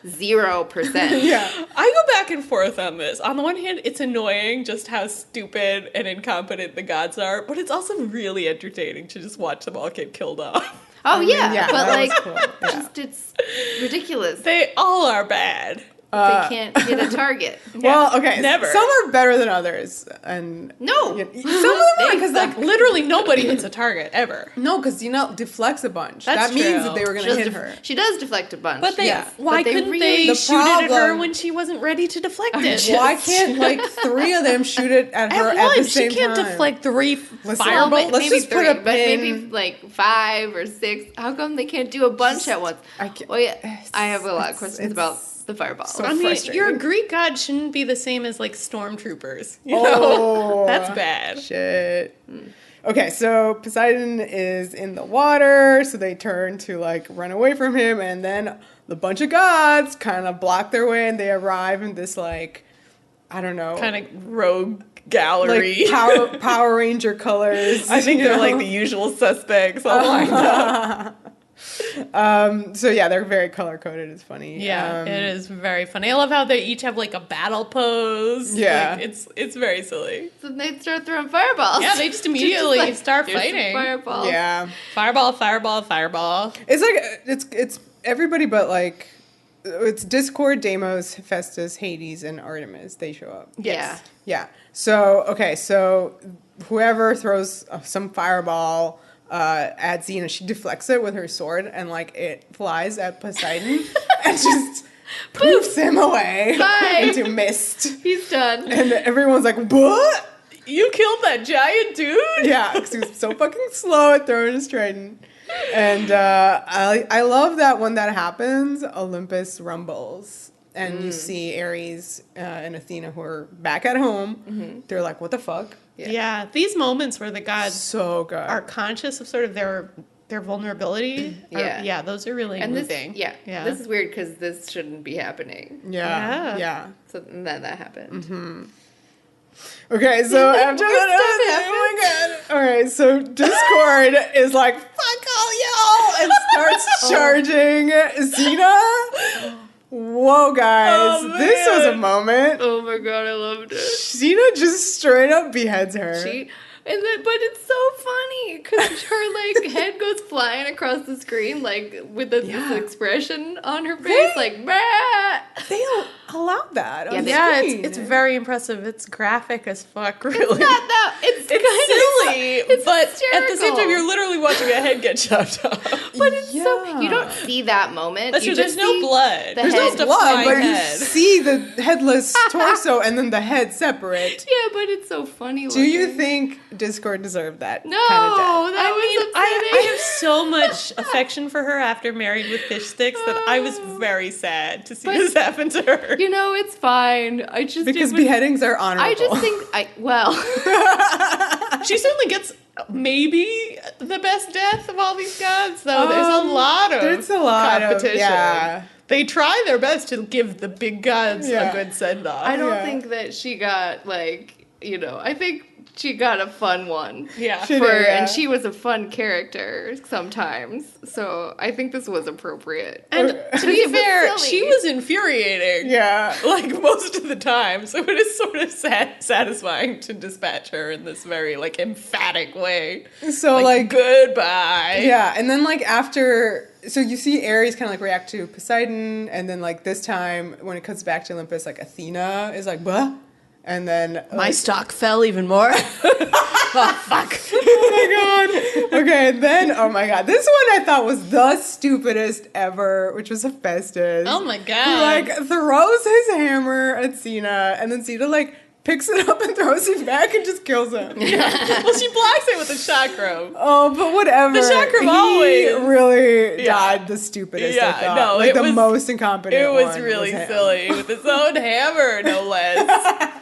it's 0%. Yeah. I go back and forth on this. On the one hand, it's annoying just how stupid and incompetent the gods are, but it's also really entertaining to just watch them all get killed off. Oh, yeah, but, like, cool. just, it's ridiculous. They all are bad. They can't hit a target. Well, okay. Never. Some are better than others, and No. some of them are because like Literally nobody hits a target ever. no, because deflects a bunch. That's that means true. that they were going to hit her. She does deflect a bunch. But they, Yeah. why But they couldn't really- they The shoot it at her problem- when she wasn't ready to deflect it? Why can't like 3 of them shoot it at her At at the once, same she can't time? deflect 3 Listen, fireballs. Let's maybe just put 3, a but pin. maybe like 5 or 6. How come they can't do a bunch at once? I can't- Well, yeah, I have a lot of questions about the fireball. so I mean, frustrating. your Greek god shouldn't be the same as like stormtroopers. You Oh. know, that's bad. Shit. Okay, so Poseidon is in the water, so they turn to like run away from him, and then the bunch of gods kind of block their way, and they arrive in this like, I don't know, Kind of rogue gallery. like Power Ranger colors. I think you they're know? like the usual suspects all lined up. So yeah, they're very color coded. It's funny. Yeah, it is very funny. I love how they each have like a battle pose. Yeah. Like, it's very silly. So they start throwing fireballs. Yeah, they just immediately like, start here's some fighting. Fireballs. Yeah. Fireball, fireball, fireball. It's like it's everybody but like it's Discord, Deimos, Hephaestus, Hades, and Artemis. They show up. Yeah. Yeah. So okay, so whoever throws some fireball at Xena, she deflects it with her sword, and like it flies at Poseidon and just poofs him away Bye. into mist. He's done. And everyone's like, "What?" You killed that giant dude? Yeah, because he was so fucking slow at throwing his trident. And I love that when that happens, Olympus rumbles. And you see Ares and Athena, who are back at home. They're like, what the fuck? Yeah, these moments where the gods So good. are conscious of sort of their vulnerability. Yeah. Those are really And moving. this is weird because this shouldn't be happening. Yeah. So then that happened. Okay, so after that, oh my god. All right, so Discord is like, fuck all y'all, and starts charging Xena. Whoa, guys, this was a moment. Oh my god, I loved it. Xena just straight up beheads her. But it's so funny because her like head goes flying across the screen like with this expression on her face, like bah! They allowed that. On Yeah, screen. it's very impressive. It's graphic as fuck, really. It's not that. It's kind silly, of, it's but hysterical. at the same time, you're literally watching a head get chopped off. But it's so you don't see that moment. That's you true. just There's no see blood. the There's head. no blood, but head. you see the headless torso and then the head separate. Yeah, but it's so funny. Do you think Discord deserved that No, kind of death? that was upsetting. I have so much affection for her after Married with Fish Sticks that I was very sad to see this happen to her. You know, it's fine. Because beheadings are honorable. I just think She certainly gets maybe the best death of all these gods, though. There's a lot of competition. Yeah. They try their best to give the big gods a good send-off. I don't think that she got I think she got a fun one. Yeah. And she was a fun character sometimes. So I think this was appropriate. And to be fair, she was infuriating. Yeah. Like most of the time. So it is sort of satisfying to dispatch her in this very emphatic way. So goodbye. Yeah, and then after, so you see Ares kind of react to Poseidon, and then this time when it comes back to Olympus, Athena is like, "Bah," and then My stock fell even more. Oh, fuck. Oh my god. Okay, and then oh my god, this one I thought was the stupidest ever, which was Hephaestus. Oh my god. Who throws his hammer at Xena, and then Xena picks it up and throws it back and just kills him. Well, she blocks it with a chakram. Oh, but whatever. The chakram he always really died the stupidest. I thought. No, it was the most incompetent. It was one really him. silly with his own hammer, no less.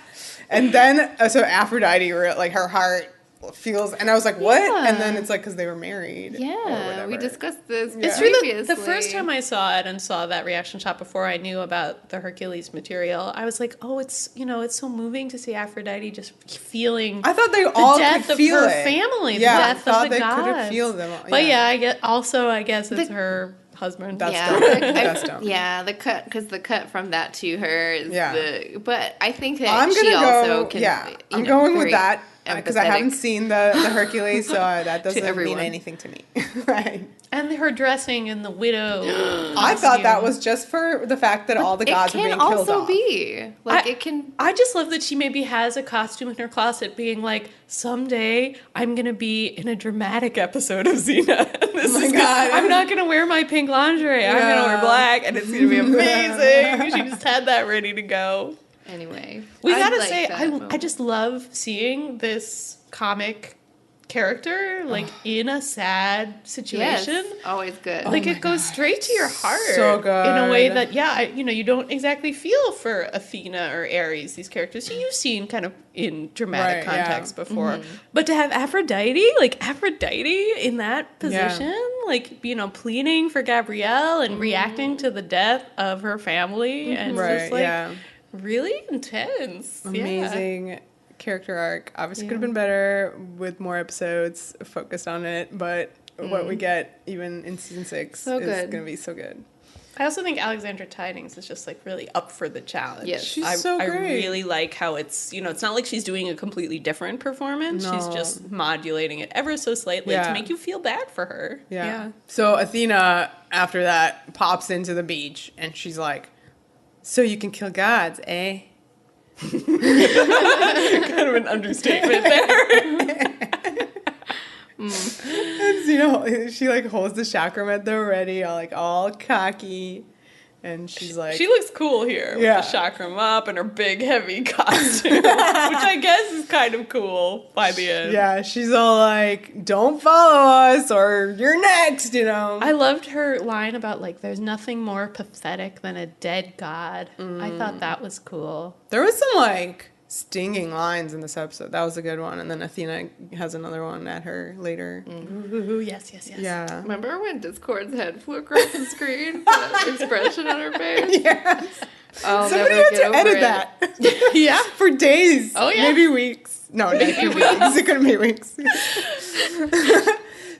And then so Aphrodite, her heart feels, and I was like, what? Yeah. And then it's like, because they were married. Yeah, we discussed this. It's true. The first time I saw it and saw that reaction shot before I knew about the Hercules material, I was like, oh, it's so moving to see Aphrodite just feeling. I thought they all death could feel of her it. family, Yeah, the death of the gods. Could feel them. Yeah. But I guess it's her husband. That's dumb. Yeah, the cut, because the cut from that to her is but I think that I'm going with that. Because I haven't seen the Hercules, so that doesn't mean anything to me. Right. And her dressing in the widow. I thought that was just for the fact that all the gods are being killed off. It can also be. It can... I just love that she maybe has a costume in her closet being like, someday I'm going to be in a dramatic episode of Xena. God. I'm not going to wear my pink lingerie. I'm going to wear black, and it's going to be amazing. She just had that ready to go. Anyway, we gotta say, I just love seeing this comic character in a sad situation. Yes, always good. It goes straight to your heart. So good. In a way that, you don't exactly feel for Athena or Ares, these characters you've seen kind of in dramatic context before. Mm-hmm. But to have Aphrodite in that position, pleading for Gabrielle and reacting to the death of her family, and just really intense. Amazing character arc. Obviously could have been better with more episodes focused on it, but what we get even in season 6 is going to be so good. I also think Alexandra Tidings is just really up for the challenge. Yes, she's so great. I really like how it's, it's not like she's doing a completely different performance. No. She's just modulating it ever so slightly to make you feel bad for her. Yeah. So Athena, after that, pops into the beach and she's like, so you can kill gods, eh? Kind of an understatement there. And, she holds the chakram at the ready, all cocky, and she's like, she looks cool here with the chakram up and her big heavy costume, which I guess is kind of cool by the end. Yeah, she's all like, don't follow us or you're next, I loved her line about there's nothing more pathetic than a dead god. I thought that was cool. There was some stinging lines in this episode. That was a good one. And then Athena has another one at her later. Ooh, yes. Yeah. Remember when Discord's head flew across the screen? That expression on her face? Yes. Somebody had to edit that. Yeah. For days. Oh, yeah. Maybe weeks. No, maybe weeks. It couldn't be weeks.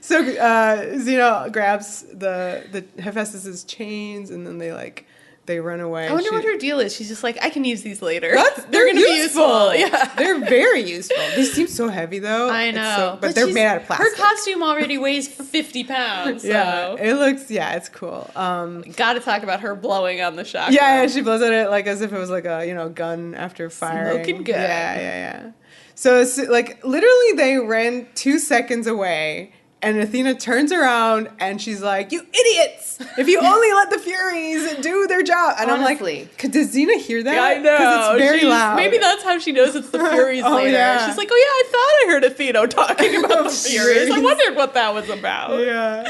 So Xena grabs the Hephaestus's chains, and then they run away. I wonder what her deal is. She's just like, I can use these later. They're going to be useful. Yeah. They're very useful. They seem so heavy, though. I know. But they're made out of plastic. Her costume already weighs 50 pounds. So. Yeah, it looks, it's cool. Got to talk about her blowing on the chakram. Yeah, she blows at it as if it was a gun after firing. Smoking gun. Yeah. So it's literally they ran 2 seconds away. And Athena turns around and she's like, you idiots! If you only let the Furies do their job. And honestly. I'm like, does Xena hear that? Yeah, I know. Because it's very loud. Maybe that's how she knows it's the Furies later. Yeah. She's like, I thought I heard Athena talking about the Furies. I wondered what that was about. Yeah.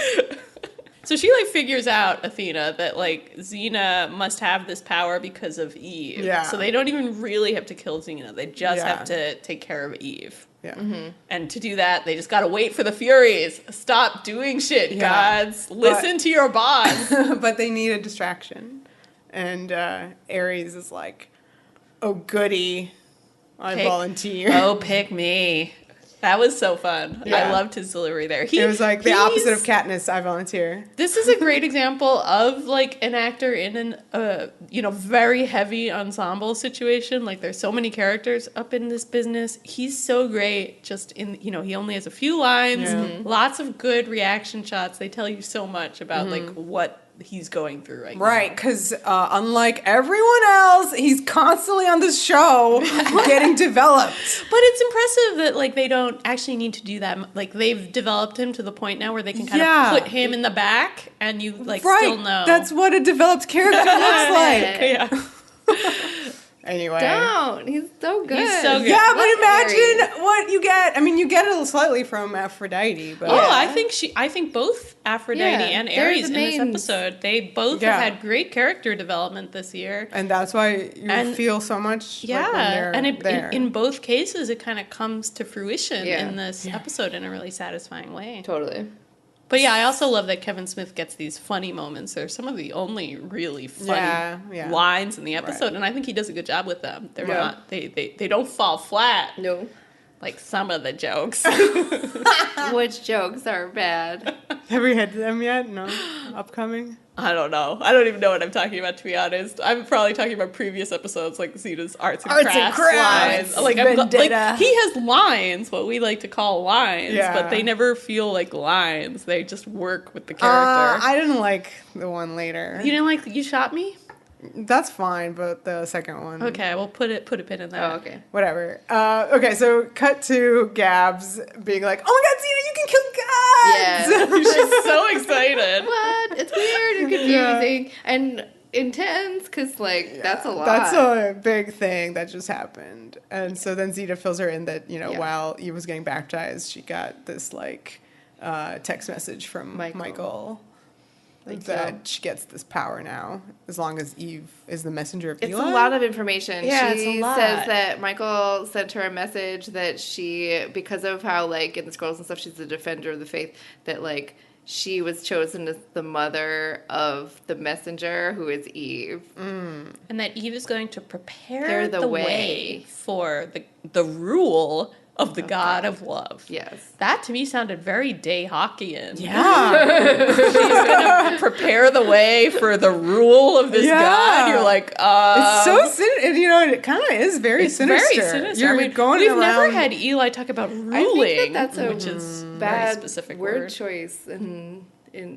So she figures out, Athena, that Xena must have this power because of Eve. Yeah. So they don't even really have to kill Xena. They just have to take care of Eve. Yeah. Mm-hmm. And to do that, they just gotta wait for the Furies. Stop doing shit, gods. Listen to your boss. But they need a distraction. And Ares is like, oh, goody. I volunteer. Oh, pick me. That was so fun. Yeah. I loved his delivery there. It was the opposite of Katniss, I volunteer. This is a great example of an actor in an very heavy ensemble situation. There's so many characters up in this business. He's so great just in, he only has a few lines, lots of good reaction shots. They tell you so much about what he's going through right now. Right, because unlike everyone else, he's constantly on this show getting developed. But it's impressive that they don't actually need to do that. They've developed him to the point now where they can kind of put him in the back and you still know. That's what a developed character looks like. Yeah. Anyway. Don't. He's so good. He's so good. Yeah, but imagine what you get. I mean, you get it slightly from Aphrodite, but I think both Aphrodite and Ares in this episode, they both have had great character development this year. And that's why you feel so much like when they're there. In both cases, it kind of comes to fruition in this episode in a really satisfying way. Totally. But yeah, I also love that Kevin Smith gets these funny moments. They're some of the only really funny lines in the episode, and I think he does a good job with them. They're not they don't fall flat. No. Like some of the jokes. Which jokes are bad? Have we had them yet? No? Upcoming? I don't know. I don't even know what I'm talking about, to be honest. I'm probably talking about previous episodes, like Xena's arts and crafts lines. Like, he has lines, what we like to call lines, but they never feel like lines. They just work with the character. I didn't like the one later. You didn't like You Shot Me? That's fine, but the second one. Okay, well, put a pin in that. Oh, okay. Whatever. Okay, so cut to Gabs being like, "Oh my God, Xena, you can kill gods!" Yeah, she's so excited. What? It's weird and confusing and intense because, like, that's a lot. That's a big thing that just happened, and so then Xena fills her in that while Eve was getting baptized, she got this like text message from Michael. That she gets this power now, as long as Eve is the messenger of Eli. It's a lot of information. Yeah, she it's a lot. says that Michael sent her a message that she, because of how, like, in the scrolls and stuff, she's a defender of the faith, that, like, she was chosen as the mother of the messenger, who is Eve. And that Eve is going to prepare the way for the rule of the God of love. Yes. That to me sounded very Day-Hawkian. Yeah. She's going to prepare the way for the rule of this God. You're like, It's so sinister. It kind of is very sinister. Very sinister. We've never had Eli talk about ruling, I think that's which is bad specific word choice in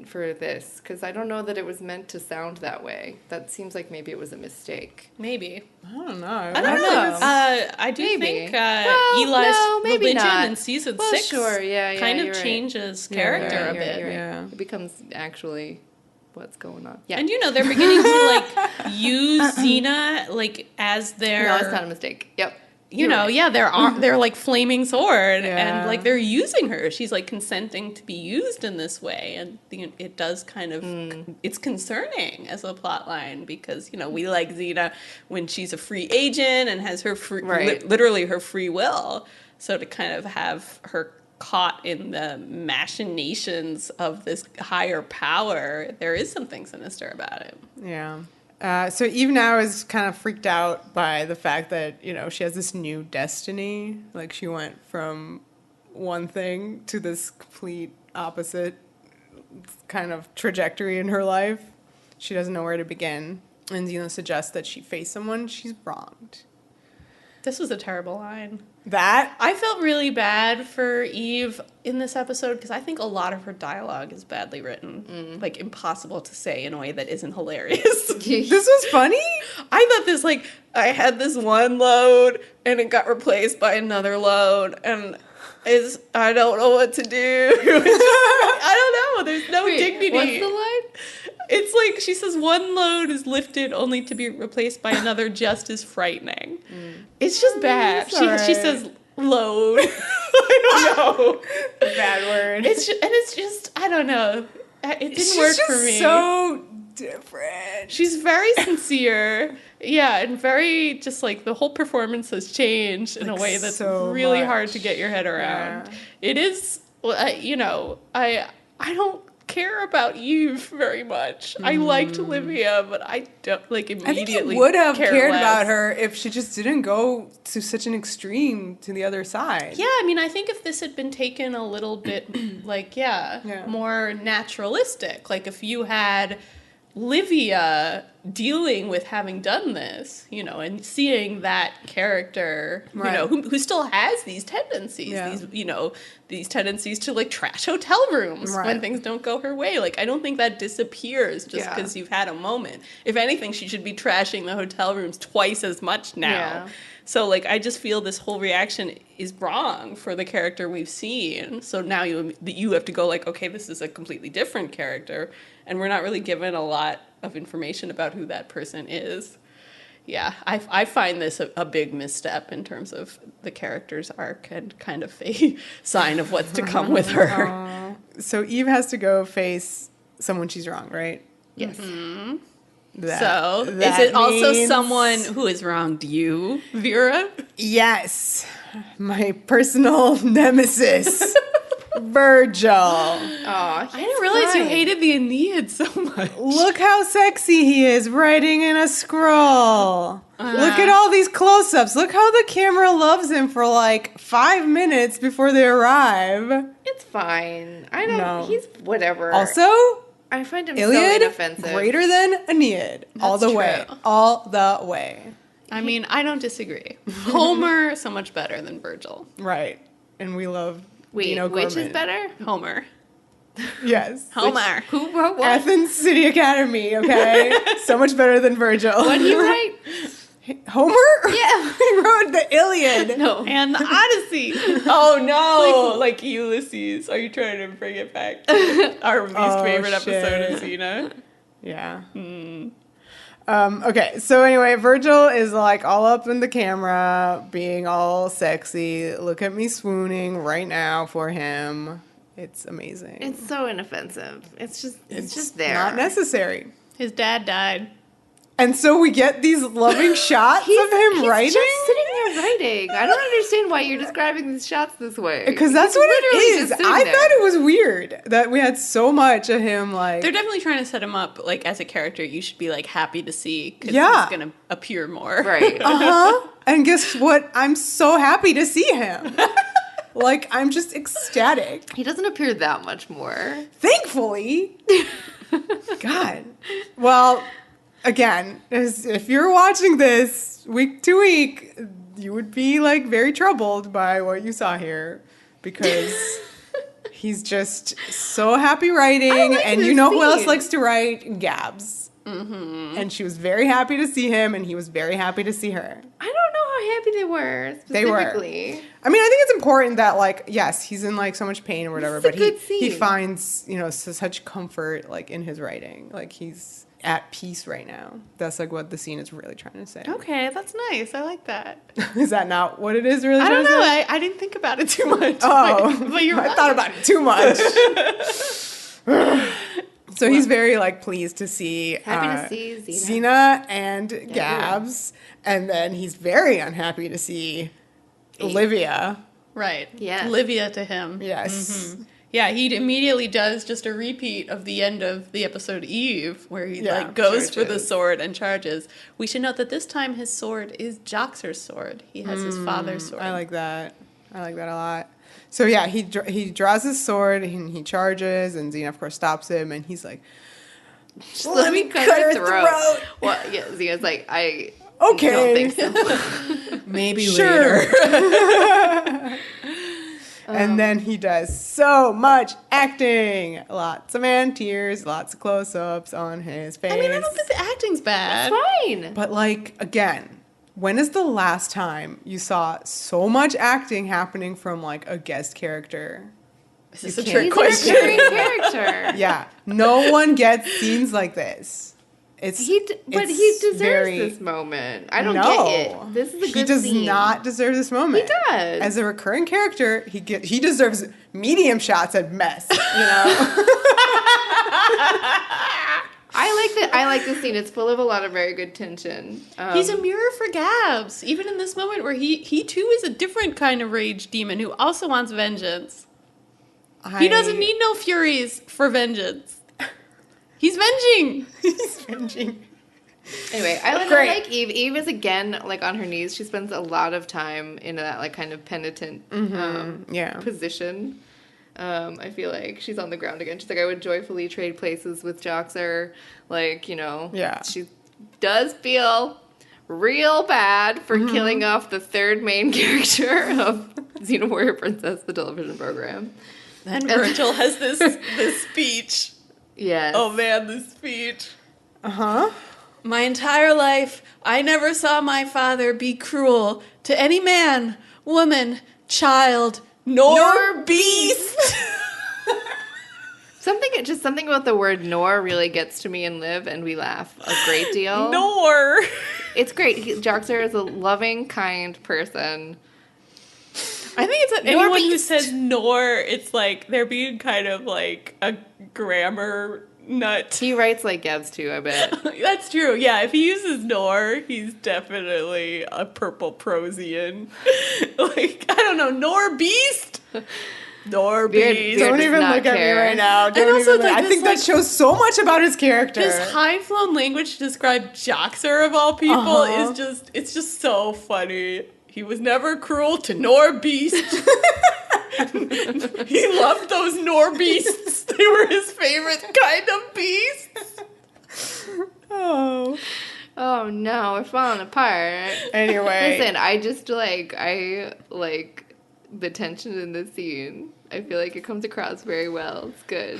for this, because I don't know that it was meant to sound that way. That seems like maybe it was a mistake. Maybe. I don't know. I don't know. I do think Eli's religion in season 6 kind of changes character a bit. Yeah. It becomes actually what's going on. Yeah. And they're beginning to like use Xena like as their... No, it's not a mistake. Yep. They're like flaming sword, and like they're using her. She's like consenting to be used in this way, and it does kind of it's concerning as a plot line, because we like Xena when she's a free agent and has her literally her free will. So to kind of have her caught in the machinations of this higher power, there is something sinister about it. Yeah. So Eve now is kind of freaked out by the fact that, she has this new destiny. Like, she went from one thing to this complete opposite kind of trajectory in her life. She doesn't know where to begin. And Xena suggests that she face someone she's wronged. This was a terrible line. That? I felt really bad for Eve in this episode because I think a lot of her dialogue is badly written. Like, impossible to say in a way that isn't hilarious. This was funny? I thought this, like, I had this one load and it got replaced by another load, and I don't know what to do. I don't know. There's no dignity. What's the line? It's like she says one load is lifted only to be replaced by another just as frightening. It's just bad. She says load. I don't know. Bad word. It's just I don't know. It didn't work for me. So different. She's very sincere. Yeah, and very just like the whole performance has changed in a way that's so really much. hard to get your head around. Yeah. It is, I don't care about Eve very much. I liked Livia, but I don't immediately. I think you would have cared less. about her if she just didn't go to such an extreme to the other side. Yeah, I mean, I think if this had been taken a little bit more naturalistic, like if you had Livia dealing with having done this, and seeing that character, who still has these tendencies, these tendencies to like trash hotel rooms when things don't go her way. Like, I don't think that disappears just because you've had a moment. If anything, she should be trashing the hotel rooms twice as much now. Yeah. So, like, I just feel this whole reaction is wrong for the character we've seen. So now you have to go like, okay, this is a completely different character, and we're not really given a lot of information about who that person is. Yeah, I find this a big misstep in terms of the character's arc and kind of a sign of what's to come with her. So Eve has to go face someone she's wronged, right? Yes. Mm-hmm. So is it also someone who has wronged you, Vera? Yes. My personal nemesis. Virgil. I didn't realize you hated the Aeneid so much. Look how sexy he is writing in a scroll. Look at all these close-ups. Look how the camera loves him for like 5 minutes before they arrive. It's fine. I don't know. He's whatever. Also, I find him Iliad, so inoffensive. Greater than Aeneid. All the way. All the way. I mean, I don't disagree. Homer, so much better than Virgil. Right. And we love Dino which Gorman. is better? Homer. Yes. Homer. Who wrote what? Athens City Academy, okay? So much better than Virgil. What did he write? Homer? Yeah. He wrote the Iliad. No. And the Odyssey. Oh, no. Like Ulysses. Are you trying to bring it back to our least favorite episode of Xena? Yeah. Okay, so anyway, Virgil is like all up in the camera, being all sexy. Look at me swooning right now for him. It's amazing. It's so inoffensive. It's just there. Not necessary. His dad died. And so we get these loving shots of him writing. He's just sitting there writing. I don't understand why you're describing these shots this way. Because that's what it is. I thought it was weird that we had so much of him, like... They're definitely trying to set him up, like, as a character you should be, like, happy to see. Because he's going to appear more. Right. Uh-huh. And guess what? I'm so happy to see him. Like, I'm just ecstatic. He doesn't appear that much more. Thankfully. God. Well... Again, if you're watching this week to week, you would be like very troubled by what you saw here because he's just so happy writing, and you know who else likes to write? Gabs. Mm-hmm. And she was very happy to see him, and he was very happy to see her. I don't know how happy they were specifically. They were. I mean, I think it's important that, like, yes, he's in like so much pain or whatever, but he finds, you know, such comfort like in his writing. Like he's at peace right now. That's like what the scene is really trying to say. Okay, that's nice. I like that. Is that not what it is really trying to say? I don't know. I didn't think about it too much. Oh, but you're right. I thought about it too much. So he's very like pleased to see happy to see Xena and Gabs, and then he's very unhappy to see Olivia. Right. Yeah. Olivia to him. Yes. Mm-hmm. Yeah, he immediately does just a repeat of the end of the episode Eve, where he like goes for the sword and charges. We should note that this time his sword is Joxer's sword. He has his father's sword. I like that. I like that a lot. So yeah, he draws his sword and he charges, and Xena of course stops him, and he's like, "Let me cut her throat." Well, yeah, Xena's like, I okay, don't think so. Maybe later. And then he does so much acting. Lots of man tears, lots of close-ups on his face. I mean, I don't think the acting's bad. It's fine. But, like, again, when is the last time you saw so much acting happening from, like, a guest character? Is this a trick question? He's a recurring character. Yeah. No one gets scenes like this. He deserves this moment. I don't get it. This is a good scene. He does not deserve this moment. He does. As a recurring character, he deserves medium shots at best. You know. I like this scene. It's full of a lot of very good tension. He's a mirror for Gabs, even in this moment where he too is a different kind of rage demon who also wants vengeance. He doesn't need no furies for vengeance. He's venging. He's venging. Anyway, I like Eve. Eve is again like on her knees. She spends a lot of time in that like kind of penitent position. I feel like she's on the ground again. She's like, I would joyfully trade places with Joxer. Like, you know, she does feel real bad for killing off the third main character of Xena Warrior Princess, the television program. Then Virgil has this speech. Yes. Oh man, this speech. Uh-huh. My entire life, I never saw my father be cruel to any man, woman, child, nor beast. Something about the word nor really gets to me in Liv, and we laugh a great deal. Nor. It's great. Joxer is a loving, kind person. I think it's that anyone who says nor, it's like they're being kind of like a grammar nut. He writes like Gavs too, I bet. That's true. Yeah, if he uses nor, he's definitely a purple prosian. Like, I don't know, nor beast? Nor beast. Don't even look at me right now. I think that shows so much about his character. This high-flown language to describe Joxer of all people it's just so funny. He was never cruel to nor beast. He loved those nor beasts. They were his favorite kind of beasts. Oh no, we're falling apart. Anyway. Listen, I like the tension in this scene. I feel like it comes across very well. It's good.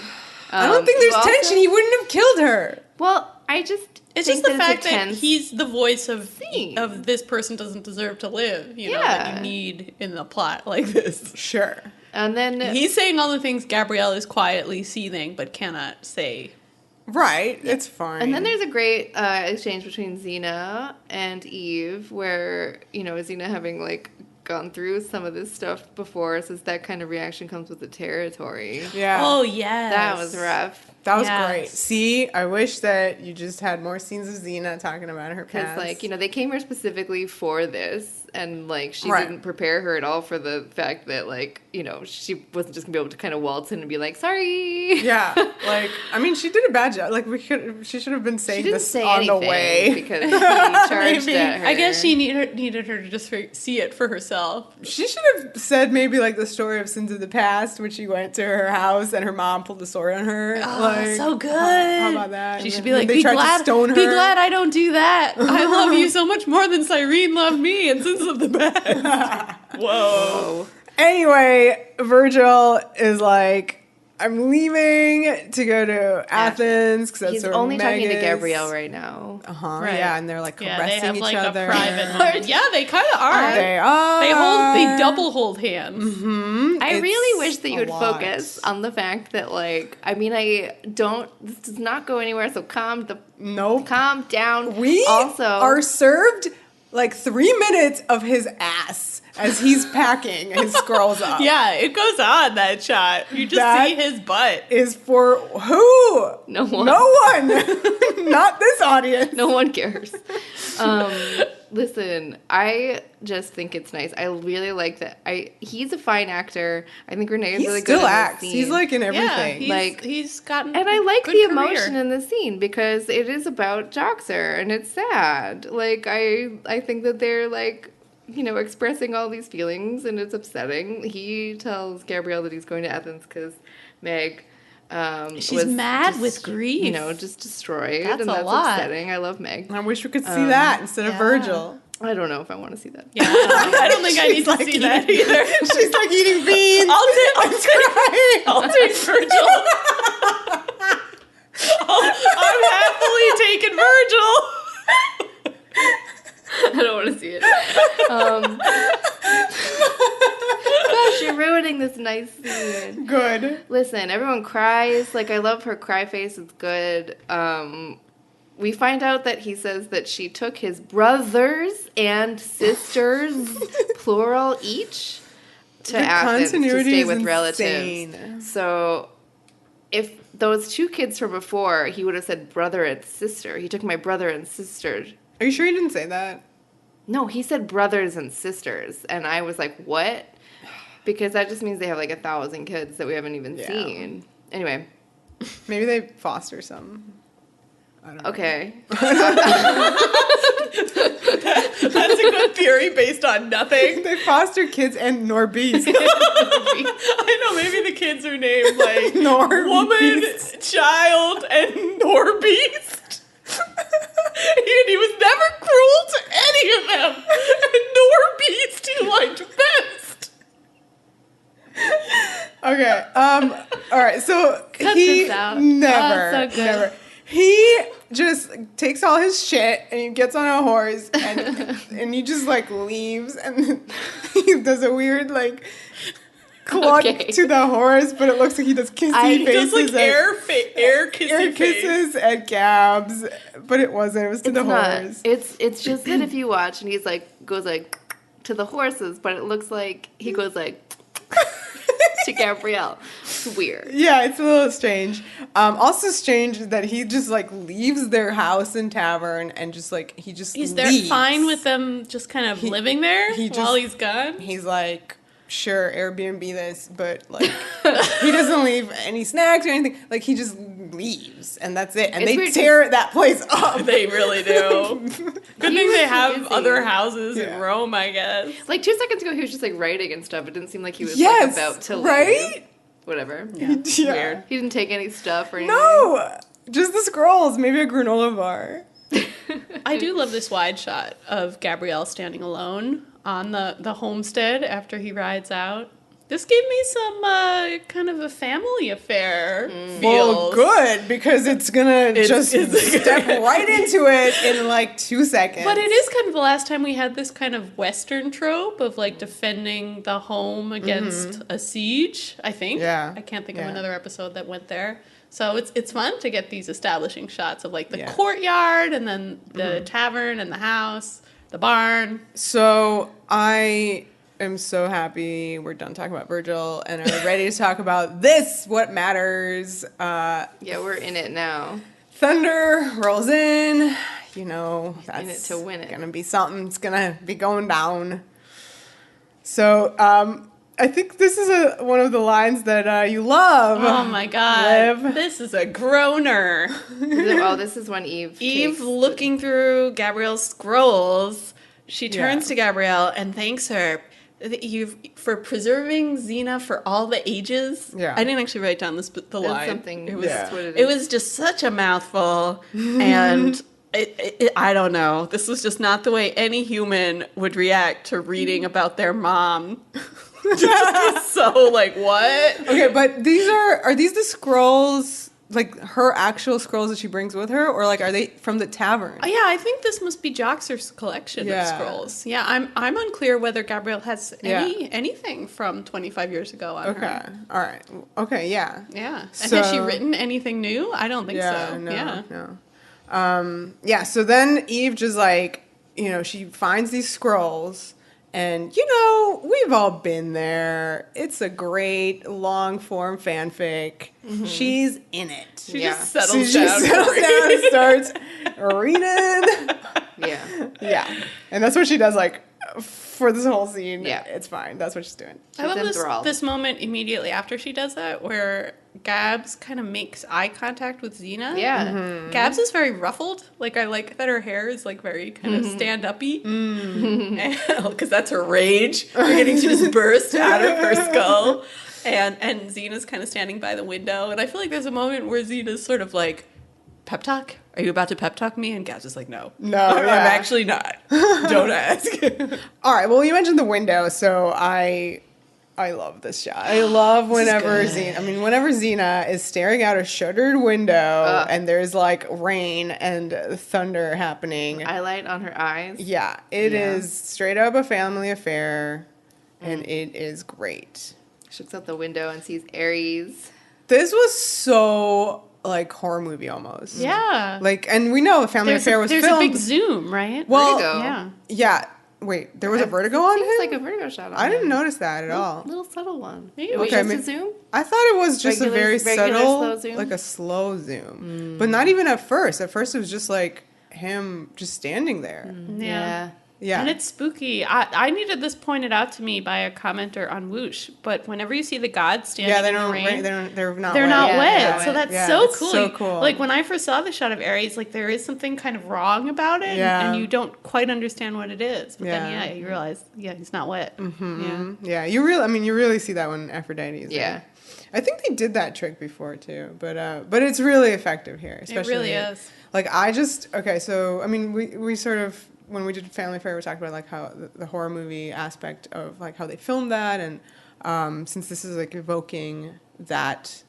I don't think there's tension. He wouldn't have killed her. Well, it's just the fact that he's the voice of this person doesn't deserve to live, know, that you need in the plot like this. Sure. And then he's saying all the things Gabrielle is quietly seething but cannot say. Right, it's fine. And then there's a great exchange between Xena and Eve where, Xena having like gone through some of this stuff before, says that kind of reaction comes with the territory. Yeah. Oh, yes. That was rough. That was great. See, I wish that you just had more scenes of Xena talking about her past. Because, they came here specifically for this, and, she didn't prepare her at all for the fact that, she wasn't just going to be able to kind of waltz in and be like, sorry. Yeah. She did a bad job. She should have been saying this on the way. Because he charged at her. I guess she needed her to just see it for herself. She should have said maybe, the story of Sins of the Past, when she went to her house and her mom pulled the sword on her. So good. How about that? She should be like, be glad I don't do that. I love you so much more than Cyrene loved me and Sins of the Past. Whoa. Anyway, Virgil is like, I'm leaving to go to Athens because that's He's where only Meg talking is. to Gabrielle right now. Right. Yeah, and they're caressing they have, each other. A private moment. Yeah, they kind of are. They are. They double hold hands. Mm-hmm. I really wish that you would focus on the fact that, this does not go anywhere, so calm down. We are served 3 minutes of his ass as he's packing and scrolls up. Yeah, it goes on, that shot. You just see his butt. Is for who? No one. No one. Not this audience. No one cares. Listen, I just think it's nice. I really like that. He's a fine actor. I think Renee's really good. He still acts. He's in everything. Yeah, he's gotten. And I like the career. Emotion in the scene because it is about Joxer and it's sad. I think that they're expressing all these feelings and it's upsetting. He tells Gabrielle that he's going to Athens because Meg. She's mad with grief. Just destroyed. That's and a that's lot. upsetting. I love Meg. I wish we could see that instead of Virgil. I don't know if I want to see that. Yeah, I don't think I need to see that either. She's eating beans. I'll take Virgil. I'm happily taking Virgil. I don't want to see it. Gosh, you're ruining this nice scene. Good. Listen, everyone cries. I love her cry face. It's good. We find out that he says that she took his brothers and sisters, plural each, to Athens to stay with relatives. So if those two kids from before, he would have said brother and sister. He took my brother and sister. Are you sure he didn't say that? No, he said brothers and sisters. And I was like, what? Because that just means they have 1,000 kids that we haven't even seen. Anyway. Maybe they foster some. I don't know. Okay. That's a good theory based on nothing. They foster kids and Norbeast. I know, maybe the kids are named Woman, Child, and Norbeast. And he was never cruel to any of them. And Norbeast he liked best. Okay. All right. So Cut he this out. never. He just takes all his shit and he gets on a horse and he just leaves and he does a weird cluck to the horse, but it looks like he does kissy faces. He does like air kisses at Gabs, but it wasn't. It was to the horse. It's just that if you watch and he's like goes like to the horses, but it looks like he goes like to Gabrielle. It's weird. Yeah, it's a little strange. Also strange that he just like leaves their house and tavern and just like he's there fine with them just kind of living there while he's gone. He's like, sure, Airbnb this, but like he doesn't leave any snacks or anything. Like he just leaves and that's it. And they tear that place up. They really do. Good thing they have other houses in Rome, I guess. Like 2 seconds ago, he was just like writing and stuff. It didn't seem like he was like about to leave. Right? Whatever. Yeah. Weird. He didn't take any stuff or anything. No, just the scrolls. Maybe a granola bar. I do love this wide shot of Gabrielle standing alone on the homestead after he rides out. This gave me some kind of a family affair feels. Well, good, because it's gonna step right into it in like 2 seconds. But it is kind of the last time we had this kind of Western trope of like defending the home against a siege, I think. Yeah. I can't think of another episode that went there. So it's fun to get these establishing shots of like the courtyard and then the tavern and the house, the barn. So I am so happy we're done talking about Virgil and are ready to talk about this, what matters. Yeah, we're in it now. Thunder rolls in. You know, that's in it to win it. Gonna be something. It's gonna be going down. So, I think this is one of the lines that you love. Oh my God. Liv. This is a groaner. This is when Eve looking through Gabrielle's scrolls, she turns to Gabrielle and thanks her for preserving Xena for all the ages. Yeah. I didn't actually write down the line. Something. It was, what it is. It was just such a mouthful and I don't know. This was just not the way any human would react to reading about their mom. So, like, what? Okay, but are these the scrolls, like, her actual scrolls that she brings with her? Or, like, are they from the tavern? Yeah, I think this must be Joxer's collection of scrolls. Yeah, I'm unclear whether Gabrielle has anything from 25 years ago on her. Okay, all right. Okay, yeah. Yeah. And has she written anything new? I don't think so. No. So then Eve just, like, you know, she finds these scrolls. And, you know, we've all been there. It's a great long-form fanfic. Mm-hmm. She's in it. She just settles down and starts reading. Yeah. And that's what she does, like, for this whole scene. Yeah. It's fine. That's what she's doing. I love this moment immediately after she does that where Gabs kind of makes eye contact with Xena. Yeah. Mm-hmm. Gabs is very ruffled. Like, I like that her hair is, like, very kind of stand-uppy. Because that's her rage. We're getting to just burst out of her skull. And Xena's kind of standing by the window. And I feel like there's a moment where Xena's sort of like, pep talk? Are you about to pep talk me? And Gabs is like, no. I'm actually not. Don't ask. All right. Well, you mentioned the window, so I love this shot. I love whenever Xena is staring out a shuttered window and there's like rain and thunder happening. Highlight on her eyes. Yeah. It is straight up a family affair and it is great. She looks out the window and sees Ares. This was so like horror movie almost. Yeah. Like, and we know a family affair was filmed. There's a big zoom, right? Well, Vertigo. Yeah. Wait, there was a vertigo on him? It seems like a vertigo shot on him. I didn't notice that at all. Little subtle one. Maybe it was just a zoom? I thought it was just a very subtle, slow zoom? like a slow zoom. But not even at first. At first it was just like him just standing there. Yeah. And it's spooky. I needed this pointed out to me by a commenter on Whoosh, but whenever you see the gods standing in the rain, they're not wet. So that's so cool. So cool. Like when I first saw the shot of Ares, like there is something kind of wrong about it, and you don't quite understand what it is. But then you realize, he's not wet. Mm-hmm. Yeah. You really see that when Aphrodite is there. I think they did that trick before too, but it's really effective here. Especially, it really is. Like so I mean we sort of, when we did Family Affair, we talked about like how the horror movie aspect of like how they filmed that, and since this is like evoking that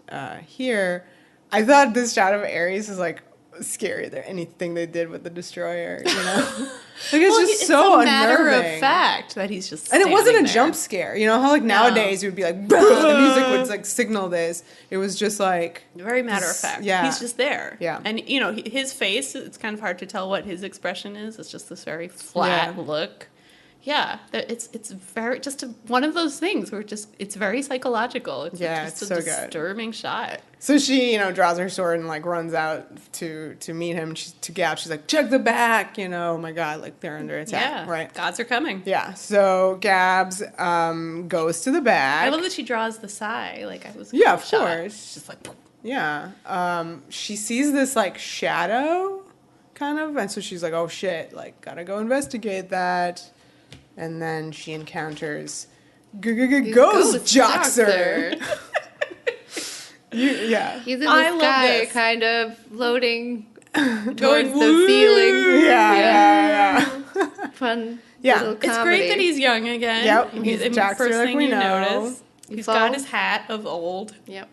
here, I thought this shot of Ares is like scary than anything they did with the destroyer, you know? Like, it's just so it's a unnerving. matter of fact that he's just and it wasn't a there. jump scare. You know how like nowadays you would be like, the music would like signal this. It was just like very matter of fact. Yeah, he's just there. Yeah, and you know his face. It's kind of hard to tell what his expression is. It's just this very flat look. Yeah, it's very just one of those things where it's very psychological. It's just it's so disturbing shot. So she, draws her sword and like runs out to meet him. To Gab, she's like, check the back. Oh my God, like they're under attack. Yeah, right. Gods are coming. Yeah. So Gabs goes to the back. I love that she draws the sigh. Like I was. Yeah, of shocked. course. It's just like. Yeah. She sees this like shadow, kind of, and so she's like, oh shit, like gotta go investigate that. And then she encounters Ghost Joxer. Yeah. He's in the sky, kind of floating towards the ceiling. Yeah. Fun. Yeah. It's great that he's young again. Yep. He's Joxer, first like thing we you know. notice. He's got his hat of old. Yep.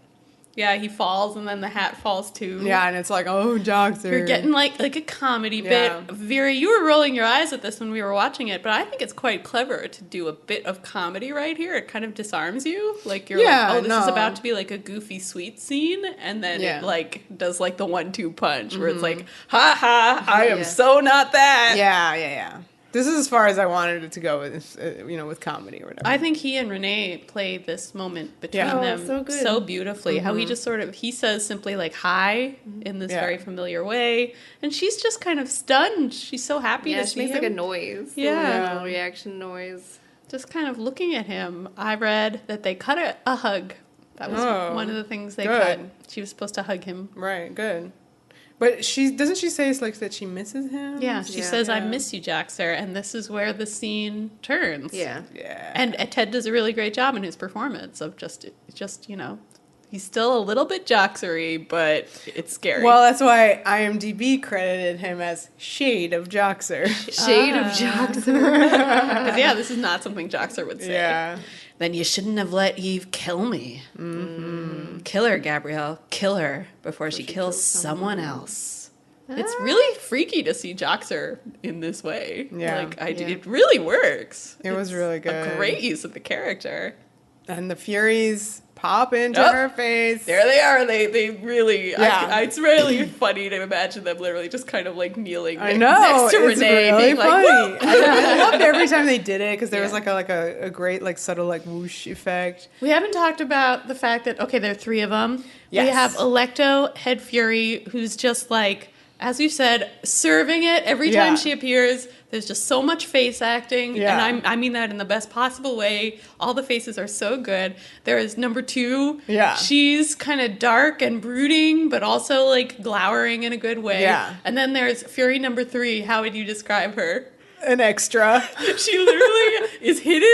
Yeah, he falls and then the hat falls too. Yeah, and it's like, oh, Joxer. You're getting like a comedy bit. Vera, you were rolling your eyes at this when we were watching it, but I think it's quite clever to do a bit of comedy right here. It kind of disarms you. Like you're like, oh, this is about to be like a goofy sweet scene, and then it like does like the 1-2 punch where it's like, ha ha, I am so not that. Yeah. This is as far as I wanted it to go with, with comedy or whatever. I think he and Renee played this moment between them so beautifully. How he just he says simply like hi in this very familiar way. And she's just kind of stunned. She's so happy to see him. She makes like a noise. Yeah. A reaction noise. Just kind of looking at him. I read that they cut a hug. That was one of the things they cut. She was supposed to hug him. Right, good. But doesn't she say it's like that she misses him? Yeah, she says, I miss you, Joxer, and this is where the scene turns. Yeah. And Ted does a really great job in his performance of just he's still a little bit Joxery, but it's scary. Well, that's why IMDb credited him as Shade of Joxer. Shade of Joxer. Because, this is not something Joxer would say. Yeah. Then you shouldn't have let Eve kill me. Mm-hmm. Kill her, Gabrielle. Kill her before she kills someone else. It's really freaky to see Joxer in this way. Yeah. It really works. It was really good. A great use of the character. And the Furies pop into her face. There they are. They really. Yeah. It's really funny to imagine them literally just kind of like kneeling next to Renee, really being funny. Like, I loved every time they did it because there was like a great like subtle like whoosh effect. We haven't talked about the fact that there are 3 of them. Yes. We have Electo, Head Fury, who's just like, as you said, serving it every time she appears. There's just so much face acting, and I mean that in the best possible way. All the faces are so good. There is number 2. Yeah. She's kind of dark and brooding, but also like glowering in a good way. Yeah. And then there's Fury number 3. How would you describe her? An extra. She literally is hidden.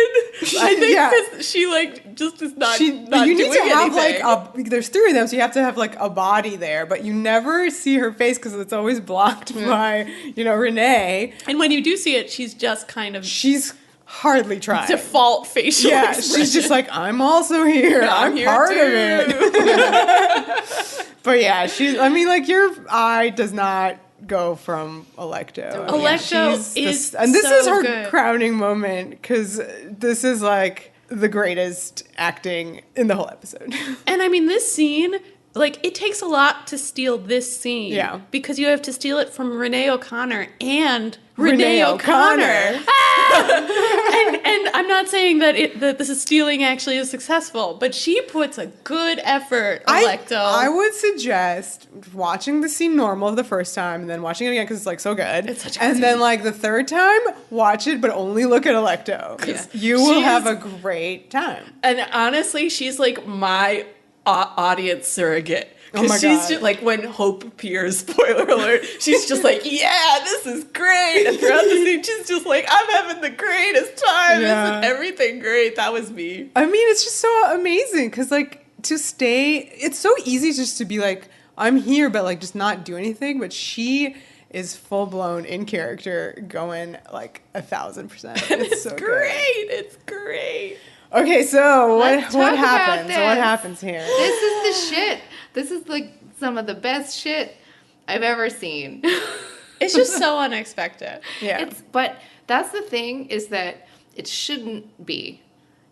I think because she like just is not. You need to have anything. There's 3 of them, so you have to have like a body there, but you never see her face because it's always blocked by Renee. And when you do see it, she's just kind of hardly trying. Default facial expression. She's just like, I'm also here. I'm here part too. of it. But yeah, your eye does not go from Electo. Electo is and this so is her good. crowning moment because this is like the greatest acting in the whole episode. And this scene, it takes a lot to steal this scene. Yeah. Because you have to steal it from Renee O'Connor and Renee O'Connor. And I'm not saying that this is stealing actually is successful, but she puts a good effort, Electo. I would suggest watching the scene normal the first time and then watching it again because it's so good. It's such a good and scene. then the third time, watch it, but only look at Electo because you will have a great time. And honestly, she's my audience surrogate. Oh my she's God. just when Hope appears, spoiler alert, she's just this is great. And throughout the scene, she's just I'm having the greatest time. Isn't everything great? That was me. It's just so amazing because to stay, it's so easy just to be I'm here, but just not do anything. But she is full blown in character, going 1,000%. It's so great. Good. It's great. Okay, so what happens? What happens here? This is the shit. This is some of the best shit. I've ever seen. It's just so unexpected. Yeah. But that's the thing, is that it shouldn't be.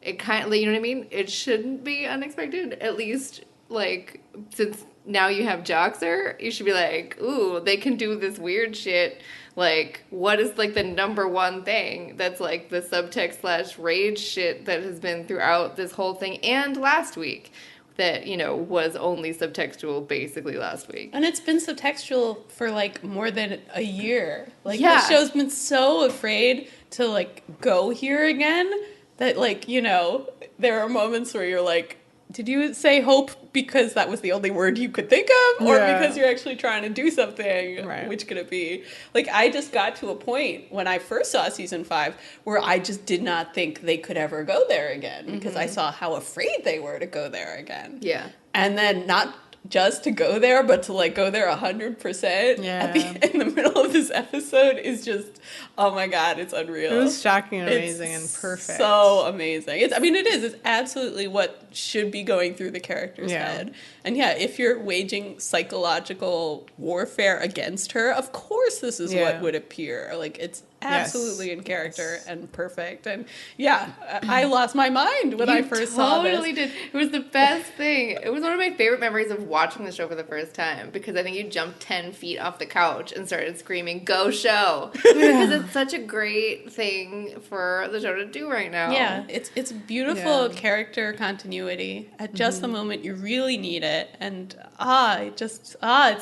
It kind of, you know what I mean? It shouldn't be unexpected. At least, like, since now you have Joxer, you should be like, ooh, they can do this weird shit. Like, what is, like, the number one thing that's, like, the subtext / rage shit that has been throughout this whole thing and last week that, you know, was only subtextual basically last week. And it's been subtextual for, like, more than a year. Like, the show's been so afraid to, like, go here again that, like, you know, there are moments where you're like, did you say hope because that was the only word you could think of? Or because you're actually trying to do something? Right. Which could it be? Like, I just got to a point when I first saw season 5 where I just did not think they could ever go there again. Because I saw how afraid they were to go there again. Yeah. And then not just to go there, but to, like, go there 100% in the middle of this episode is just, oh my God, it's unreal. It was shocking and amazing and perfect. So amazing. It is. It's absolutely what should be going through the character's head. And if you're waging psychological warfare against her, of course this is what would appear. Like, it's absolutely in character and perfect. And I lost my mind when I first saw this. You totally did. It was the best thing. It was one of my favorite memories of watching the show for the first time, because I think you jumped 10 feet off the couch and started screaming, "Go show!" Because it's such a great thing for the show to do right now. Yeah, it's beautiful character continuity at just the moment you really need it. And it's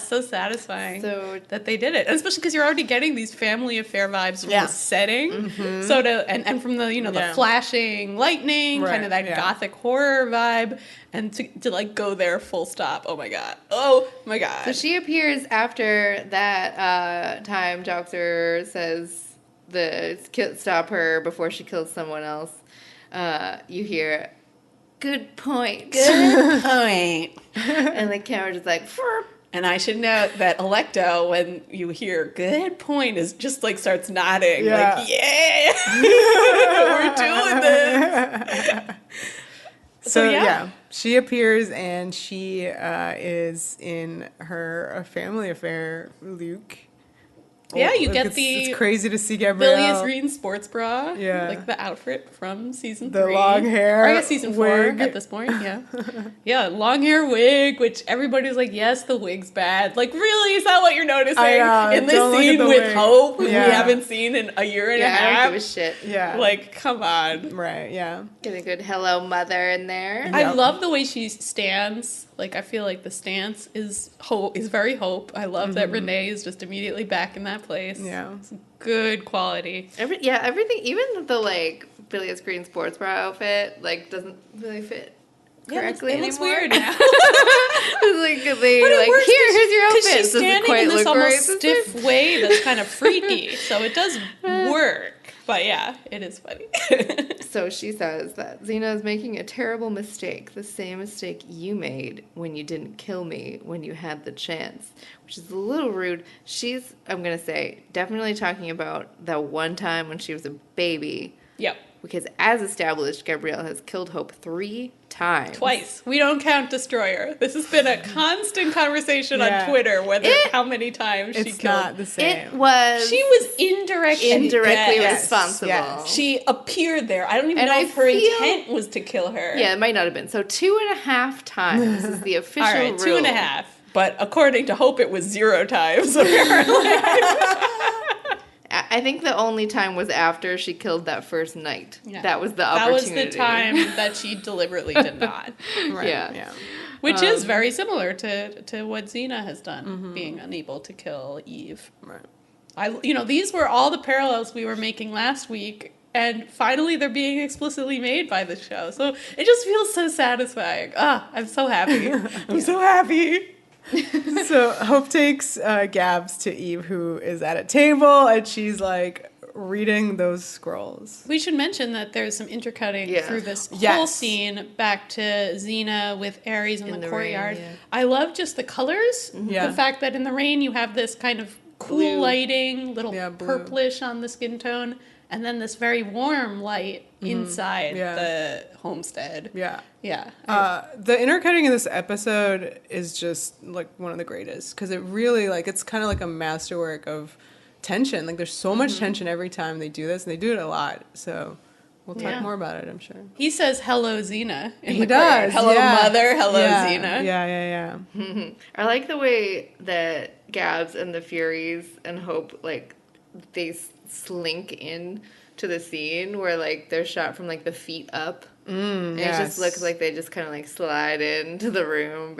so satisfying that they did it. And especially because you're already getting these family affair vibes from the setting. So and from the, the flashing lightning, kind of that gothic horror vibe, and to like go there full stop. Oh my god. So she appears after that time Joxer says stop her before she kills someone else. You hear, "Good point. Good point." And the camera just like, "Furp." And I should note that Electo, when you hear "good point," is just like starts nodding. Like, yeah, we're doing this. So she appears and she is in her family affair, Luke. Yeah, you get it's crazy to see Gabrielle. Billy's green sports bra. Yeah. Like the outfit from season 3. The long hair. Or I guess season 4 at this point, yeah, long hair wig, which everybody's like, yes, the wig's bad. Like, really? Is that what you're noticing? In this scene with wig. Hope, we haven't seen in a year and a half. I don't give a shit. Yeah. Like, come on. Right, yeah. Get a good hello, mother in there. Yep. I love the way she stands. Like, I feel like the stance is very Hope. I love that Renee is just immediately back in that place. Yeah. It's good quality. Everything, even the, like, Billy's green sports bra outfit, like, doesn't really fit correctly anymore. It looks weird now. Here's your outfit. Because she's standing in this almost stiff way that's kind of freaky. So it does work. But yeah, it is funny. So she says that Xena is making a terrible mistake, the same mistake you made when you didn't kill me when you had the chance, which is a little rude. She's, I'm going to say, definitely talking about that one time when she was a baby. Yep. Because as established, Gabrielle has killed Hope 3 times. Twice. We don't count Destroyer. This has been a constant conversation on Twitter, how many times she killed. It's not the same. She was indirectly responsible. Yes. She appeared there. I don't even know if her intent was to kill her. Yeah, it might not have been. So 2.5 times is the official All right, rule. 2.5. But according to Hope, it was 0 times, apparently. I think the only time was after she killed that first night. Yeah. That was the opportunity. That was the time that she deliberately did not. Right. Yeah. Which is very similar to what Xena has done, being unable to kill Eve. Right. These were all the parallels we were making last week, and finally they're being explicitly made by the show. So it just feels so satisfying. I'm so happy. I'm so happy. So Hope takes Gabs to Eve, who is at a table, and she's like reading those scrolls. We should mention that there's some intercutting through this whole scene back to Xena with Ares in the courtyard. Rain, I love just the colors. The fact that in the rain you have this kind of cool lighting, little purplish on the skin tone. and then this very warm light inside the homestead. Yeah. Yeah. The intercutting in this episode is just, like, one of the greatest, because it really, like, it's kind of like a masterwork of tension. Like, there's so much tension every time they do this, and they do it a lot, so we'll talk more about it, I'm sure. He says, hello, Xena. He does. Hello, mother. Hello, Xena. Yeah. I like the way that Gabs and the Furies and Hope, like, they slink in to the scene where, like, they're shot from, like, the feet up. And it just looks like they just kind of, like, slide into the room.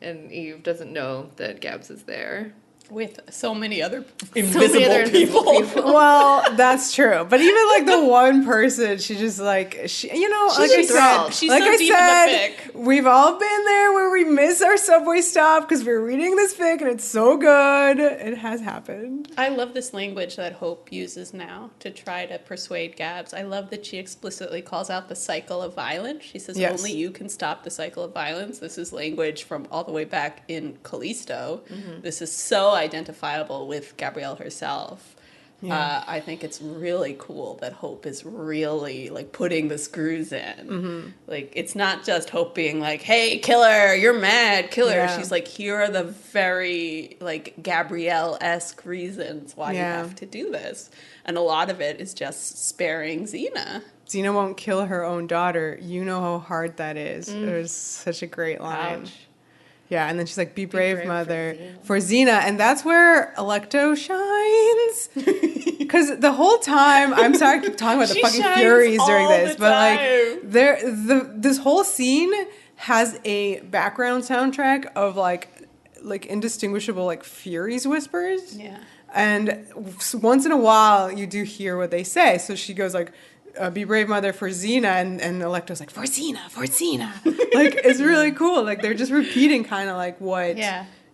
And Eve doesn't know that Gabs is there. With so many other invisible people. Well, that's true. But even, like, the one person, she just, like, you know, she's like I said, she's like so I deep said, in the fic. We've all been there where we miss our subway stop because we're reading this fic and it's so good. It has happened. I love this language that Hope uses now to try to persuade Gabs. I love that she explicitly calls out the cycle of violence. She says, only you can stop the cycle of violence. This is language from all the way back in Callisto. This is so identifiable with Gabrielle herself. I think it's really cool that Hope is really, like, putting the screws in. Like, it's not just Hope being like, hey, killer, you're mad, killer. She's like, here are the very, like, Gabrielle-esque reasons why you have to do this. And a lot of it is just sparing Xena. Xena won't kill her own daughter. You know how hard that is. It was such a great line. Ouch. Yeah, and then she's like, be brave mother, for Xena. And that's where Alecto shines. Because the whole time, I'm sorry I keep talking about the fucking Furies during this, but, like, this whole scene has a background soundtrack of, like indistinguishable, like, Furies whispers. Yeah. And once in a while, you do hear what they say. So she goes, like, be brave mother for Xena, and Electo's like, for Xena. Like, it's really cool. Like, they're just repeating kind of like what,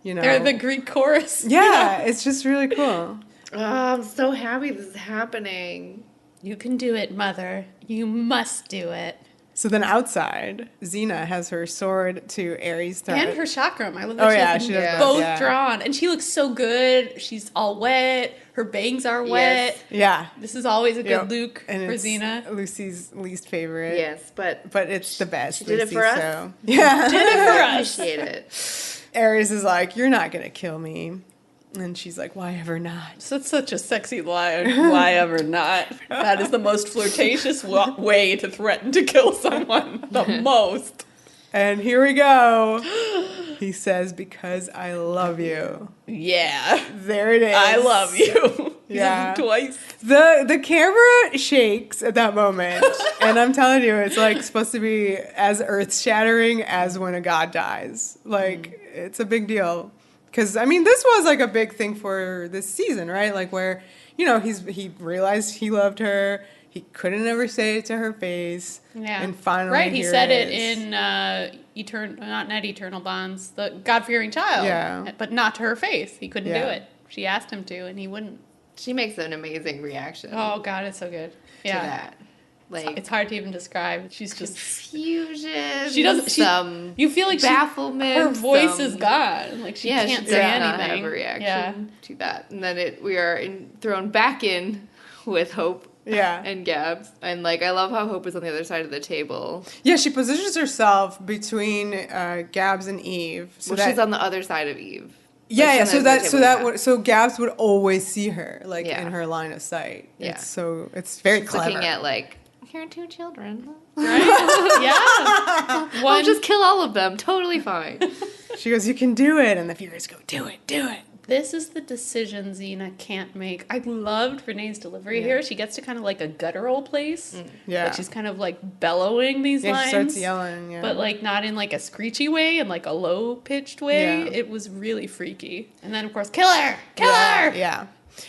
you know. They're the Greek chorus. Yeah, it's just really cool. Oh, I'm so happy this is happening. You can do it, mother. You must do it. So then outside, Xena has her sword to Ares' throat. And her chakram. I love that she has both drawn. And she looks so good. She's all wet. Her bangs are wet. Yes. Yeah. This is always a good look and for it's Xena. Lucy's least favorite. Yes, but it's the best. She did Lucy, it for us. So. Yeah. Did it for us. I appreciate it. Ares is like, you're not going to kill me. And she's like, why ever not? So it's such a sexy line. Why ever not? That is the most flirtatious way to threaten to kill someone. The most. And here we go. He says, because I love you. Yeah. There it is. I love you. He says it twice. The camera shakes at that moment. And I'm telling you, it's, like, supposed to be as earth-shattering as when a god dies. Like, it's a big deal. Because, I mean, this was, like, a big thing for this season, right? Like, where, you know, he realized he loved her. He couldn't ever say it to her face. Yeah. And finally, right, he said it in not Eternal Bonds, the God-fearing child. Yeah. But not to her face. He couldn't do it. She asked him to, and he wouldn't. She makes an amazing reaction. Oh, God, it's so good. To that. Like, it's hard to even describe. She's just confusion. She doesn't. You feel like bafflement. Her voice is gone. Like she can't say anything. Have a reaction to that, and then we are thrown back in with Hope. And Gabs, and, like, I love how Hope is on the other side of the table. Yeah, she positions herself between Gabs and Eve. So she's on the other side of Eve. Yeah, so Gabs would always see her, like, in her line of sight. Yeah, it's very clever. Looking at, like, here are two children, right? Yeah, I'll just kill all of them. Totally fine. She goes, "You can do it," and the Furies go, "Do it, do it." This is the decision Xena can't make. I loved Renee's delivery here. She gets to kind of, like, a guttural place. Yeah. Like, she's kind of, like, bellowing these lines. She starts yelling, But, like, not in, like, a screechy way, in, like, a low-pitched way. Yeah. It was really freaky. And then, of course, kill her! Kill her! Yeah.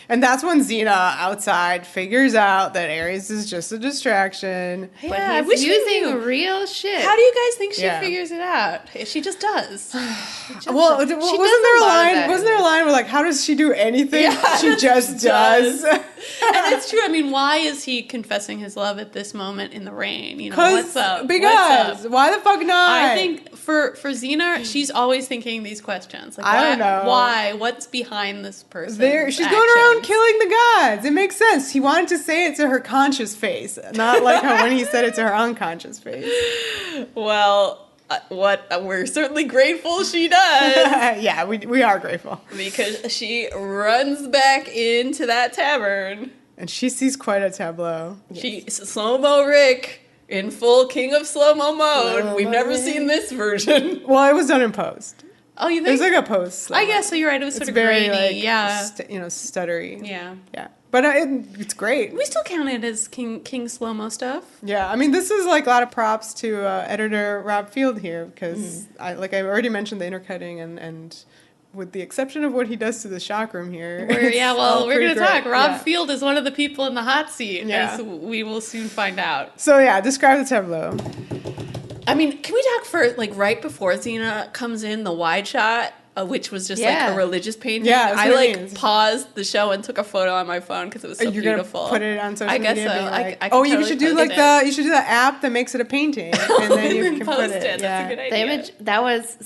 And that's when Xena outside figures out that Ares is just a distraction. Yeah, but he's using real shit. How do you guys think she figures it out? She just does. Wasn't there a line where, like, how does she do anything? Yeah, she just does. And it's true. I mean, why is he confessing his love at this moment in the rain? You know, what's up? Because why the fuck not? I think for Xena, she's always thinking these questions. Like, I don't know. Why? What's behind this person? She's going around killing the gods. It makes sense. He wanted to say it to her conscious face, not like how when he said it to her unconscious face. Well, we're certainly grateful she does. Yeah, we are grateful. Because she runs back into that tavern. And she sees quite a tableau. Slow-mo Rick in full King of Slow-mo mode. We've never seen this version. Well, it was done in post. Oh, you think? It was like a post. I guess, so you're right. It was sort of very, grainy. like, yeah. Stuttery. Yeah. Yeah. But it's great. We still count it as King Slow-mo stuff. Yeah. I mean, this is like a lot of props to editor Rob Field here because, I already mentioned the intercutting and with the exception of what he does to the chakram here. We're going to talk. Rob Yeah. Field is one of the people in the hot seat, Yeah. as we will soon find out. So, yeah, describe the tableau. I mean, can we talk for, like, right before Xena comes in, the wide shot, which was just, like, a religious painting? Yeah, I, like, paused the show and took a photo on my phone because it was so beautiful. Put it on social media? I guess so. Like, I could you should do, like, you should do the app that makes it a painting. And then you can put it. That's a good idea. The image,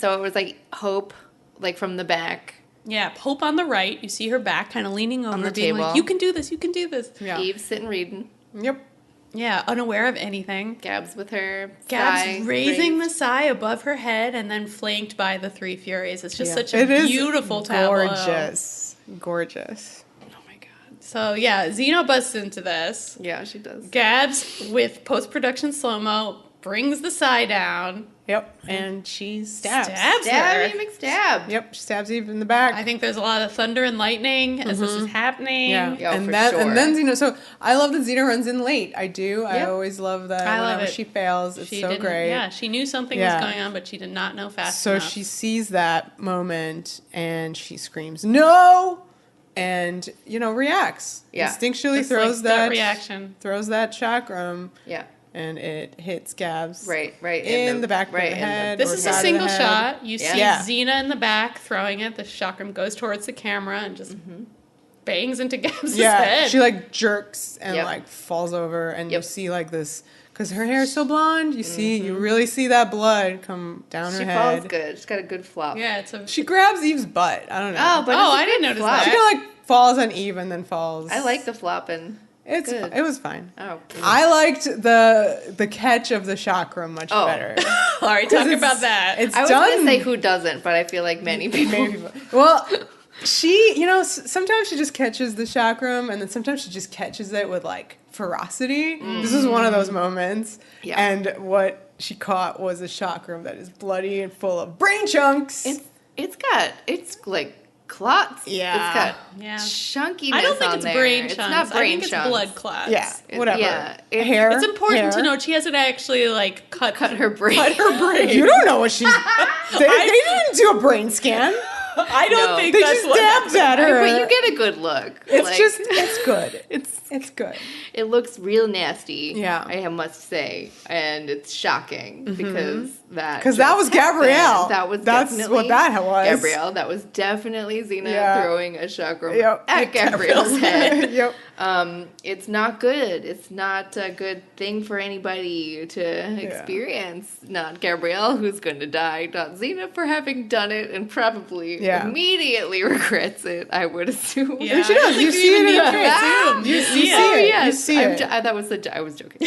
it was, like, Hope, like, from the back. Yeah, Hope on the right. You see her back kind of leaning over, on the being table. like, you can do this, you can do this. Yeah. Eve sitting reading. Yep. Yeah, unaware of anything. Gabs with her Gabs raising the sigh above her head and then flanked by the three Furies. It's just such a beautiful tableau. Gorgeous. Oh my god. So yeah, Xena busts into this. Yeah, she does. Gabs, with post-production slow-mo, brings the sigh down. Yep, and she stabs her. McStab. Yep, she stabs Eve in the back. I think there's a lot of thunder and lightning as this is happening. Yeah, and then Xena. So I love that Xena runs in late. I do. Yep. I always love that. Whenever she fails, it's so great. Yeah, she knew something was going on, but she did not know fast enough. So she sees that moment and she screams "No!" and reacts. Yeah, instinctually just throws that reaction. Throws that chakram. Yeah. And it hits Gabs right in the back of the head. This is a single shot. You see Xena in the back throwing it. The chakram goes towards the camera and just bangs into Gabs' head. She like jerks and like falls over, and you see like this because her hair is so blonde. You really see that blood come down her head. She falls good. She's got a good flop. Yeah, she grabs Eve's butt. I don't know. I didn't notice that. She kind of like falls on Eve and then falls. I like the flopping. It was fine. Oh, I liked the catch of the chakram much better. All right, talk about that. I was going to say who doesn't, but I feel like many people. Well, she, sometimes she just catches the chakram, and then sometimes she just catches it with like ferocity. This was one of those moments. Yeah. And what she caught was a chakram that is bloody and full of brain chunks. It's like clots. Yeah. It's got chunkiness. I don't think it's brain chunks. It's not brain chunks. I think it's blood clots. Yeah, whatever. Hair. It's important to note she hasn't actually like cut her brain. You don't know what she's. They didn't do a brain scan. I don't think they that's just what dabbed at her. But you get a good look. It's good. It's good. It looks real nasty. Yeah, I must say, and it's shocking because that was Gabrielle. That's what that was. Gabrielle. That was definitely Xena throwing a chakram at Gabrielle's head. Yep. It's not good. It's not a good thing for anybody to experience. Not Gabrielle, who's going to die. Not Xena for having done it and probably immediately regrets it, I would assume. Yeah, she does. You see it in her face. You see it. Yes. You see it. I was joking.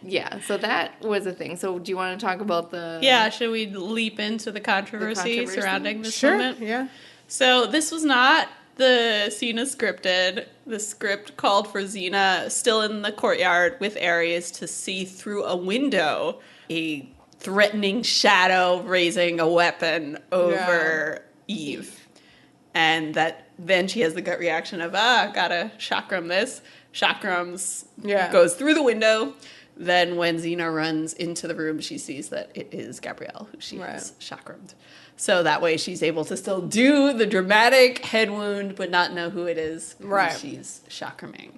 Yeah, so that was a thing. So do you want to talk about the... Yeah, should we leap into the controversy surrounding this moment? Sure, yeah. So this was not the Xena scripted. The script called for Xena still in the courtyard with Ares to see through a window a threatening shadow raising a weapon over Eve. And that then she has the gut reaction of, gotta chakram this. Chakrams goes through the window. Then when Xena runs into the room, she sees that it is Gabrielle who she has chakrammed. So that way she's able to still do the dramatic head wound, but not know who it is she's chakraming.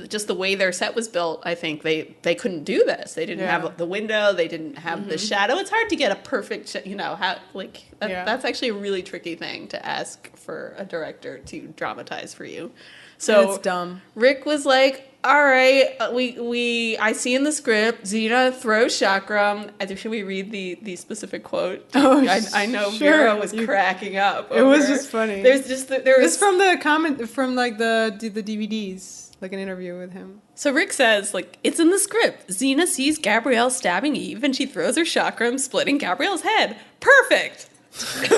Just the way their set was built, I think they couldn't do this. They didn't have the window. They didn't have the shadow. It's hard to get a perfect, that's actually a really tricky thing to ask for a director to dramatize for you. So it's dumb. Rick was like, all right, I see in the script, Xena throws chakram. Should we read the specific quote? Oh, I know sure. Vera was cracking up. It was just funny. It's from the comment from like the DVDs, like an interview with him. So Rick says, like, it's in the script. Xena sees Gabrielle stabbing Eve, and she throws her chakram, splitting Gabrielle's head. Perfect. Perfect.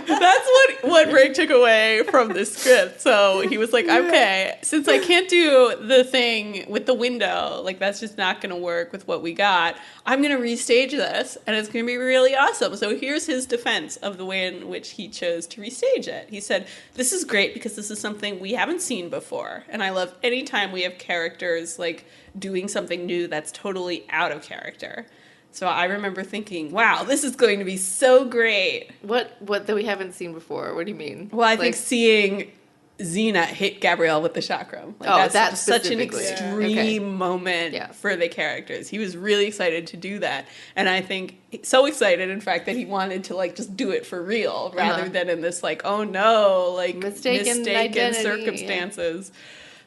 That's what Rick took away from the script. So he was like, okay, since I can't do the thing with the window, like that's just not going to work with what we got, I'm going to restage this and it's going to be really awesome. So here's his defense of the way in which he chose to restage it. He said, this is great because this is something we haven't seen before. And I love any time we have characters like doing something new that's totally out of character. So I remember thinking, wow, this is going to be so great. What that we haven't seen before? What do you mean? Well, I think seeing Xena hit Gabrielle with the chakram. Like, that's such an extreme moment for the characters. He was really excited to do that. And I think so excited, in fact, that he wanted to like just do it for real rather than in this like, oh no, like mistaken circumstances. Yeah.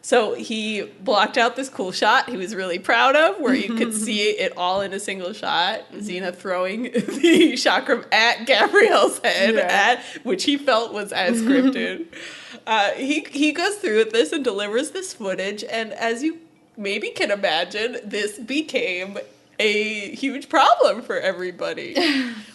So he blocked out this cool shot he was really proud of, where you could see it all in a single shot. Xena throwing the chakram at Gabrielle's head, which he felt was as scripted. He goes through with this and delivers this footage, and as you maybe can imagine, this became a huge problem for everybody.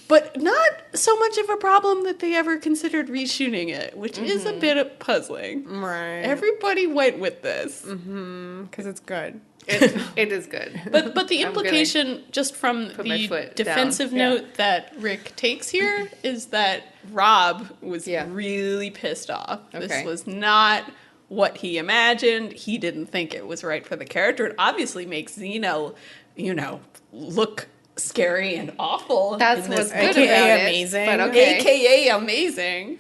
But not so much of a problem that they ever considered reshooting it, which is a bit puzzling. Right. Everybody went with this. Because it's good. It is good. But the implication, just from the defensive note that Rick takes here, is that Rob was really pissed off. Okay. This was not what he imagined. He didn't think it was right for the character. It obviously makes Xena, look scary and awful. That's what's good about amazing. But okay. AKA amazing.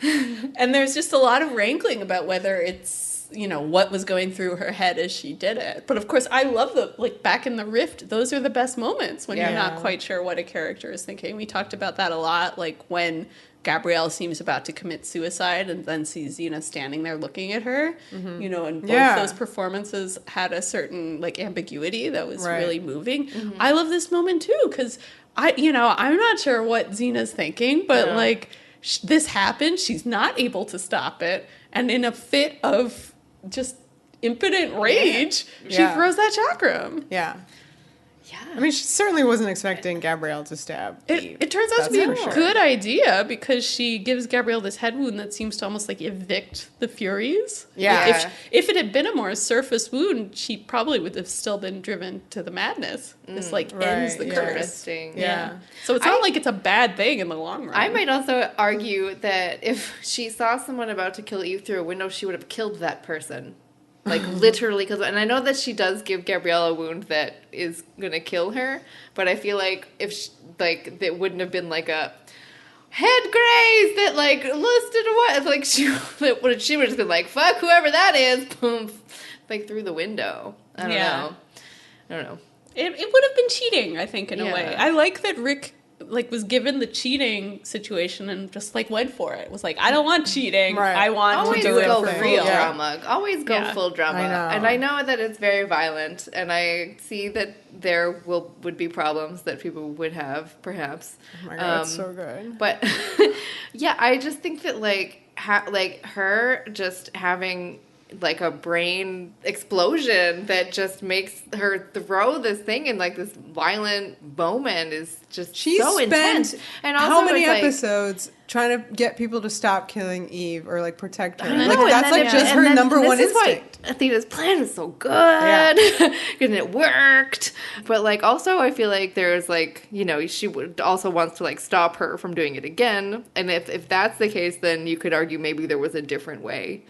And there's just a lot of wrangling about whether it's, what was going through her head as she did it. But of course, I love back in the Rift, those are the best moments when you're not quite sure what a character is thinking. We talked about that a lot, like when Gabrielle seems about to commit suicide and then sees Xena standing there looking at her, and both those performances had a certain ambiguity that was really moving. I love this moment too, because I'm not sure what Xena's thinking, but this happened, she's not able to stop it, and in a fit of just impotent rage, she throws that chakram. Yeah. I mean, she certainly wasn't expecting Gabrielle to stab Eve. It turns out to be a good idea because she gives Gabrielle this head wound that seems to almost evict the Furies. Yeah. If it had been a more surface wound, she probably would have still been driven to the madness. This ends the curse. Yeah. So it's not like it's a bad thing in the long run. I might also argue that if she saw someone about to kill Eve through a window, she would have killed that person. Literally, and I know that she does give Gabrielle a wound that is gonna kill her, but I feel like if that wouldn't have been like a head graze that listed what she would have just been like, fuck whoever that is, boom, through the window. I don't know. It would have been cheating, I think, in a way. I like that Rick was given the cheating situation and just went for it. Was I don't want cheating. Right. I want to do it for real. Drama. Always go full drama. And I know that it's very violent, and I see that there would be problems that people would have, perhaps. Oh my God, it's so good. But I just think that her just having a brain explosion that just makes her throw this thing in this violent moment is just so intense. And also, how many episodes trying to get people to stop killing Eve or protect her? That's just her number one instinct. Athena's plan is so good, and it worked. But also, I feel there's she would also wants to stop her from doing it again. And if that's the case, then you could argue maybe there was a different way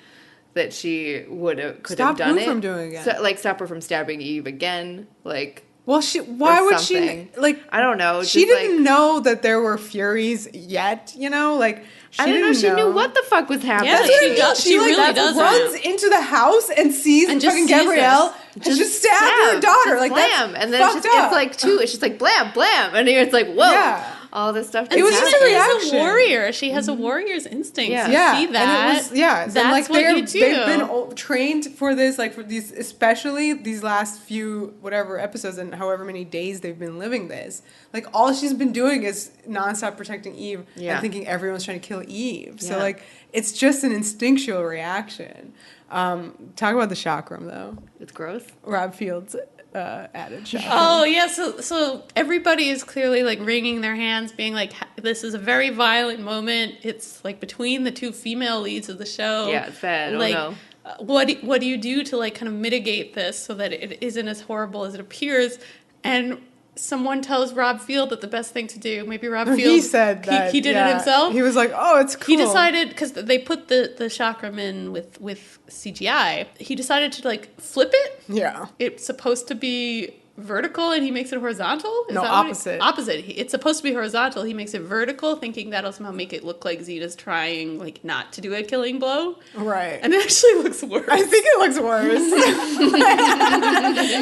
that she could have done it. Stop from doing it. So, stop her from stabbing Eve again. Well, why would she? I don't know. She didn't know that there were Furies yet. She I don't know. She knew what the fuck was happening. Yeah, she really does. Runs into the house and sees fucking Gabrielle and just stab her daughter. Blam. And then it's blam, blam. And it's whoa. Yeah. all this stuff. It was just a reaction. A warrior. She has a warrior's instinct. Yeah, you see that. That's like what you do. They've been trained for this, like for these, especially these last few whatever episodes and however many days they've been living this. Like all she's been doing is nonstop protecting Eve and thinking everyone's trying to kill Eve. So like it's just an instinctual reaction. Talk about the chakram though. It's gross. Rob Field's added chakram. Oh yeah, so everybody is clearly like wringing their hands, being like, "This is a very violent moment." It's like between the two female leads of the show. Yeah, it's bad. Like, oh no. What do you do to like kind of mitigate this so that it isn't as horrible as it appears? And someone tells Rob Field that the best thing to do, maybe Rob Field, he said that he did it himself. He was like, "Oh, it's cool." He decided, because they put the chakram in with CGI. He decided to like flip it. Yeah, it's supposed to be vertical and he makes it horizontal? No, opposite. Opposite. It's supposed to be horizontal. He makes it vertical, thinking that'll somehow make it look like Xena's trying, like, not to do a killing blow. Right. And it actually looks worse. I think it looks worse. Because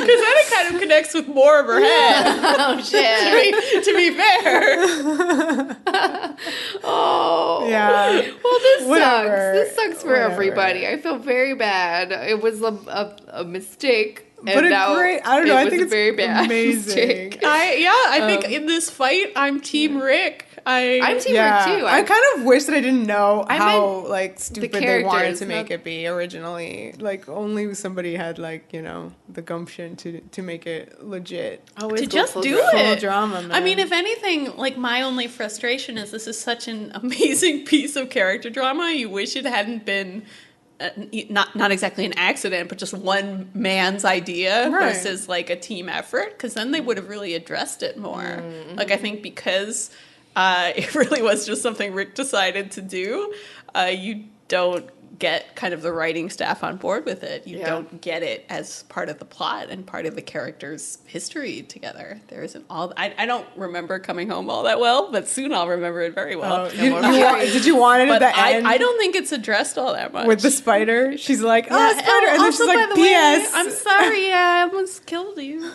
then it kind of connects with more of her head. Oh, shit. to be fair. Oh. Yeah. Well, this sucks. This sucks for everybody. I feel very bad. It was a mistake. And but I don't know. I think it's very bad. Amazing. I think in this fight, I'm Team Rick. I'm Team Rick too. I kind of wish that I didn't know how like stupid they wanted to make it be originally. Like only somebody had like the gumption to make it legit. To just do it. Full drama, man. I mean, if anything, like my only frustration is this is such an amazing piece of character drama. You wish it hadn't been. Not exactly an accident, but just one man's idea versus like a team effort, because then they would have really addressed it more. Mm-hmm. Like I think because it really was just something Rick decided to do, you don't get kind of the writing staff on board with it. You don't get it as part of the plot and part of the character's history together. There isn't all... I don't remember Coming Home all that well, but soon I'll remember it very well. Did you want it at the end? I don't think it's addressed all that much. With the spider? She's like, spider. And then she's like, P.S. I'm sorry, I almost killed you.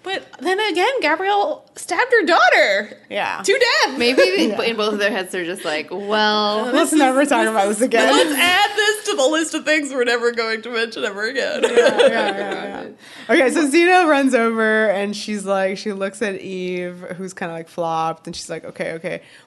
But then again, Gabrielle stabbed her daughter. Yeah. To death. Maybe in both of their heads they're just like, well... Let's never talk about this again. Let's add this to the list of things we're never going to mention ever again. Yeah. Okay, so Xena runs over and she's like, she looks at Eve, who's kind of like flopped, and she's like, okay,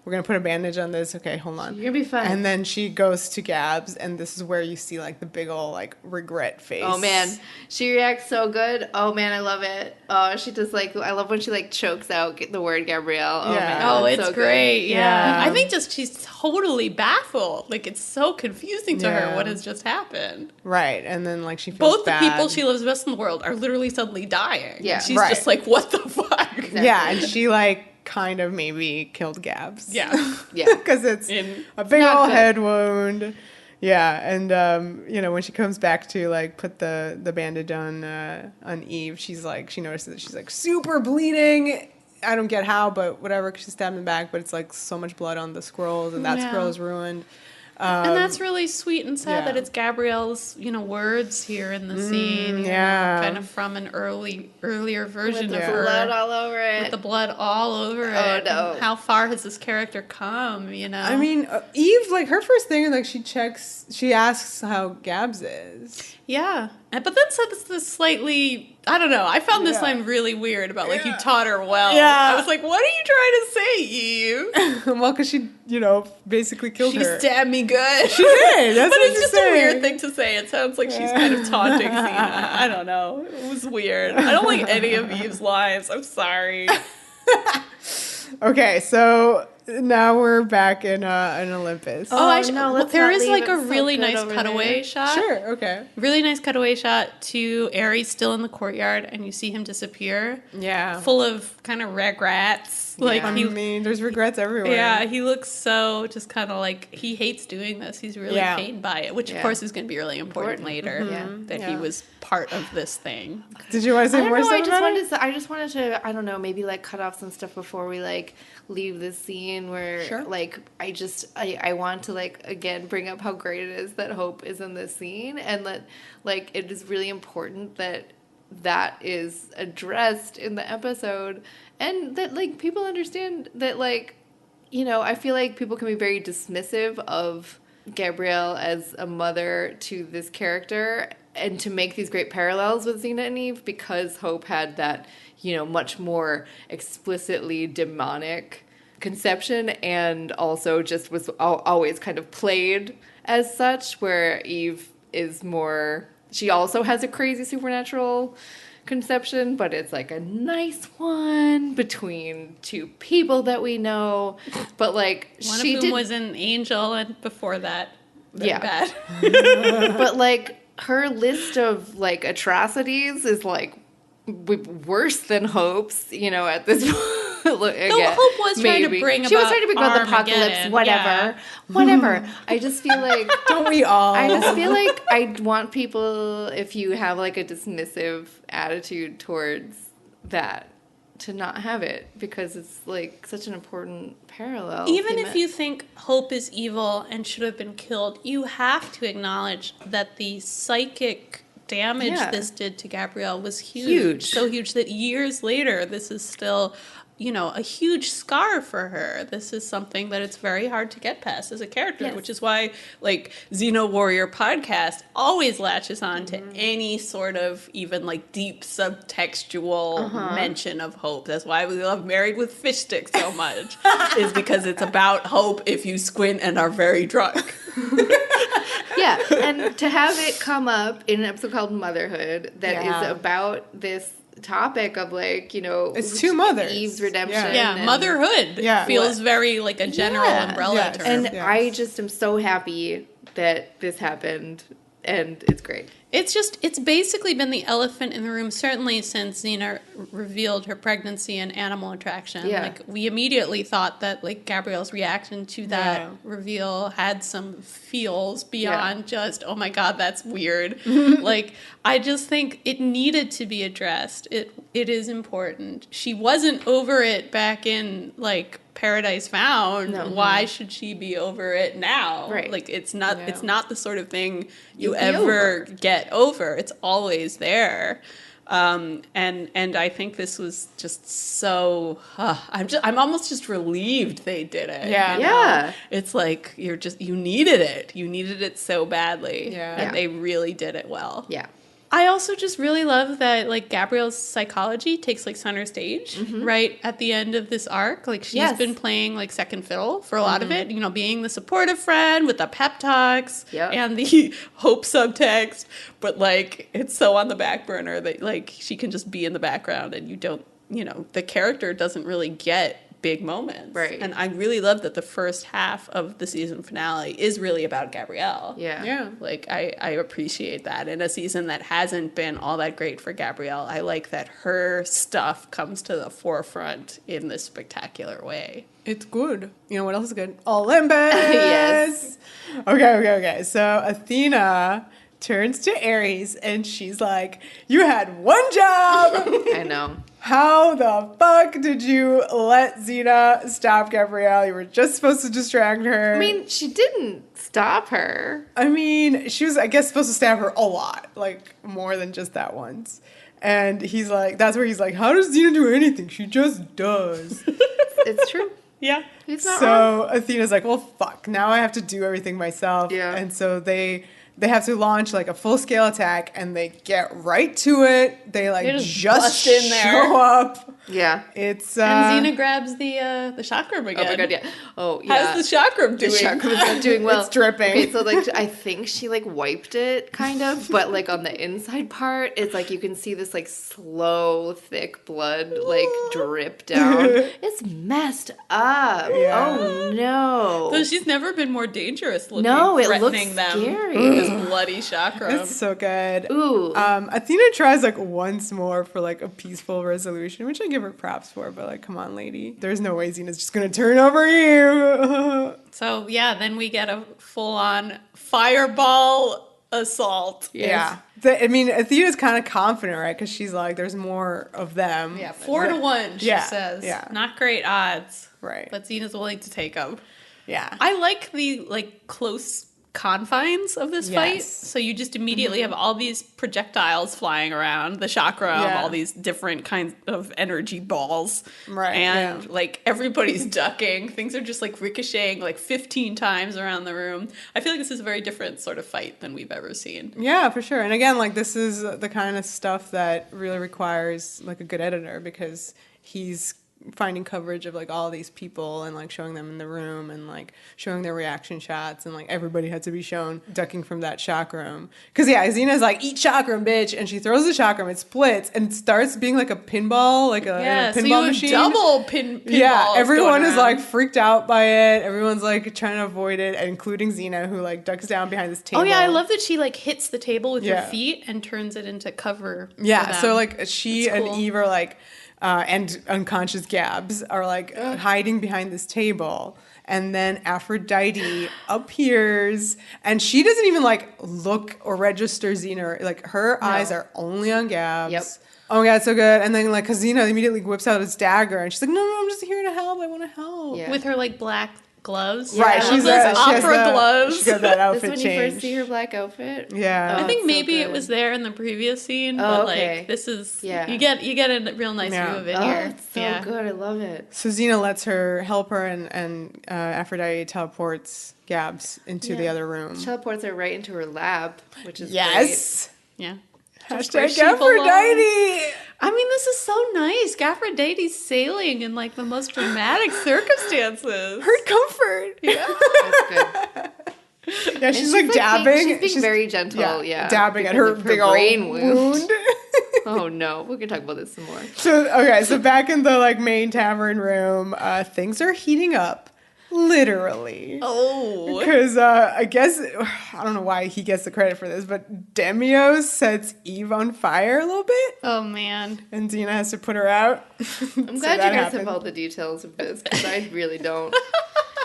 we're going to put a bandage on this. Okay, hold on. You're going to be fine. And then she goes to Gabs, and this is where you see like the big old like regret face. Oh, man. She reacts so good. Oh, man, I love it. Oh, she just like, I love when she like chokes out the word Gabrielle. Oh, man. Oh, it's so great. Yeah. I think just she's totally baffled. Like, it's so confusing to her what has just happened. Right. And then like she feels both bad. the people she loves best in the world are literally suddenly dying. Yeah. And she's just like, what the fuck? Exactly. Yeah. And she like kind of maybe killed Gabs. Yeah. Because it's a big old head wound. Yeah, and when she comes back to like put the bandage on Eve, she's like, she notices that she's like super bleeding. I don't get how, but whatever. 'Cause she's stabbed in the back, but it's like so much blood on the scrolls, and that scroll is ruined. And that's really sweet and sad that it's Gabrielle's, words here in the scene. Kind of from an earlier version of her. With the blood all over it. With the blood all over it. Oh, no. And how far has this character come, I mean, Eve, like, her first thing, like, she asks how Gabs is. Yeah. But then says this slightly, I don't know, I found this line really weird about, like, you taught her well. Yeah. I was like, what are you trying to say, Eve? Well, because she, basically killed her. She stabbed me good. She did. That's but what it's just saying. a weird thing to say. It sounds like she's kind of taunting Xena. I don't know. It was weird. I don't like any of Eve's lines. I'm sorry. Okay, so... Now we're back in Olympus. There is like a really nice cutaway shot. Sure, okay. Really nice cutaway shot to Ares still in the courtyard, and you see him disappear. Yeah. Full of kind of regrets. Like there's regrets everywhere. Yeah, he looks so just kind of like he hates doing this. He's really pained by it, which of course is going to be really important later. Mm-hmm. That he was part of this thing. Did you want to say more stuff about it? I just wanted to, I don't know, maybe like cut off some stuff before we like leave this scene where like I want to like again bring up how great it is that Hope is in this scene, and that like it is really important that that is addressed in the episode, and that like people understand that, like, you know, I feel like people can be very dismissive of Gabrielle as a mother to this character, and to make these great parallels with Xena and Eve, because Hope had that, you know, much more explicitly demonic conception, and also just was always kind of played as such, where Eve is more, she also has a crazy supernatural conception, but it's like a nice one between two people that we know, but like one of whom was an angel, and before that, very bad. But like her list of like atrocities is like worse than Hope's, you know, at this point. Look, again, Hope was trying to bring about, she was trying to bring about the apocalypse, whatever. I just feel like, don't we all? I just feel like I want people, if you have like a dismissive attitude towards that, to not have it, because it's like such an important parallel. Even if you think Hope is evil and should have been killed, you have to acknowledge that the psychic damage this did to Gabrielle was huge. So huge that years later, this is still, you know, a huge scar for her. This is something that it's very hard to get past as a character, which is why, like, Xena Warrior podcast always latches on to any sort of even, like, deep subtextual mention of hope. That's why we love Married with Fish Sticks so much, is because it's about hope if you squint and are very drunk. Yeah, and to have it come up in an episode called Motherhood that is about this topic of, like, you know, it's two mothers. Eve's redemption. Yeah, motherhood feels very like a general umbrella term. And I just am so happy that this happened, and it's great. It's basically been the elephant in the room, certainly since Xena revealed her pregnancy and animal attraction. Yeah. Like, we immediately thought that, like, Gabrielle's reaction to that reveal had some feels beyond just, oh my God, that's weird. Like, I just think it needed to be addressed. It is important. She wasn't over it back in, like, Paradise Found. No. Why should she be over it now? Right. Like, it's not the sort of thing you ever get over. It's always there. And I think this was just so I'm almost just relieved they did it. Yeah. It's like you needed it. You needed it so badly. And they really did it well. Yeah. I also just really love that, like, Gabrielle's psychology takes, like, center stage right at the end of this arc. Like, she's been playing, like, second fiddle for a lot of it, you know, being the supportive friend with the pep talks and the hope subtext. But, like, it's so on the back burner that, like, she can just be in the background, and you don't, you know, the character doesn't really get big moments. Right. And I really love that the first half of the season finale is really about Gabrielle. Yeah. Like, I appreciate that. In a season that hasn't been all that great for Gabrielle, I like that her stuff comes to the forefront in this spectacular way. It's good. You know what else is good? Olympus! Yes. Okay. So Athena turns to Ares, and she's like, you had one job! I know. How the fuck did you let Xena stop Gabrielle? You were just supposed to distract her. I mean, she didn't stop her. I mean, she was, I guess, supposed to stab her a lot. Like, more than just that once. And he's like, that's where he's like, how does Xena do anything? She just does. It's true. Yeah. He's not wrong. Athena's like, well, fuck. Now I have to do everything myself. Yeah. And so they have to launch, like, a full-scale attack, and they get right to it. They just in there. show up. Yeah. It's and Xena grabs the chakram again. Oh my God, yeah. Oh yeah. How's the chakram doing? The chakram is not doing well. It's dripping. Okay, so like I think she like wiped it kind of, but like on the inside part, it's like you can see this like slow, thick blood like drip down. It's messed up. Yeah. Oh no. So she's never been more dangerous looking. No, it threatening looks them scary. With this bloody chakram. It's so good. Ooh. Athena tries like once more for like a peaceful resolution, which I give her props for, but like, come on, lady. There's no way Xena's just gonna turn over you. So yeah, then we get a full-on fireball assault. Yes. Yeah. I mean, Athena's kind of confident, right? Because she's like, there's more of them. Yeah, 4-1, she says. Yeah. Not great odds. Right. But Xena's willing to take them. Yeah. I like the, like, close confines of this fight. So you just immediately have all these projectiles flying around, the chakram, all these different kinds of energy balls. Right. And like everybody's ducking. Things are just like ricocheting like 15 times around the room. I feel like this is a very different sort of fight than we've ever seen. Yeah, for sure. And again, like this is the kind of stuff that really requires like a good editor, because he's finding coverage of like all these people and like showing them in the room and like showing their reaction shots, and like everybody had to be shown ducking from that chakram. Because Xena's like, eat chakram, bitch, and she throws the chakram, it splits and it starts being like a pinball, like a pinball machine. Double pinball. Yeah, everyone is like freaked out by it. Everyone's like trying to avoid it, including Xena, who like ducks down behind this table. Oh yeah, I love that she like hits the table with her feet and turns it into cover. Yeah, so like she and Eve are like. And unconscious Gabs are like hiding behind this table. And then Aphrodite appears, and she doesn't even like look or register Xena. Like her eyes are only on Gabs. Yep. Oh my God, so good. And then like Xena immediately whips out his dagger, and she's like, no, I'm just here to help. I want to help. Yeah. With her like black gloves. Right, she's those opera gloves. She's got that outfit This when you first see her black outfit? Yeah. I think maybe it was there in the previous scene, but like this is you get a real nice view of it here. It's so good. I love it. So Xena lets her help her, and Aphrodite teleports Gabs into the other room. She teleports her right into her lab, which is great. Yeah. Hashtag Gaphrodite. I mean, this is so nice. Gaphrodite's sailing in like the most dramatic circumstances. Her comfort. Yeah, that's good. Yeah, she's like dabbing. She's being very gentle. Yeah, dabbing at her big brain wound. Oh no, we can talk about this some more. So back in the like main tavern room, things are heating up. Literally. Oh. Because I guess, I don't know why he gets the credit for this, but Demios sets Eve on fire a little bit. Oh, man. And Xena has to put her out. I'm glad you guys have all the details of this, because I really don't.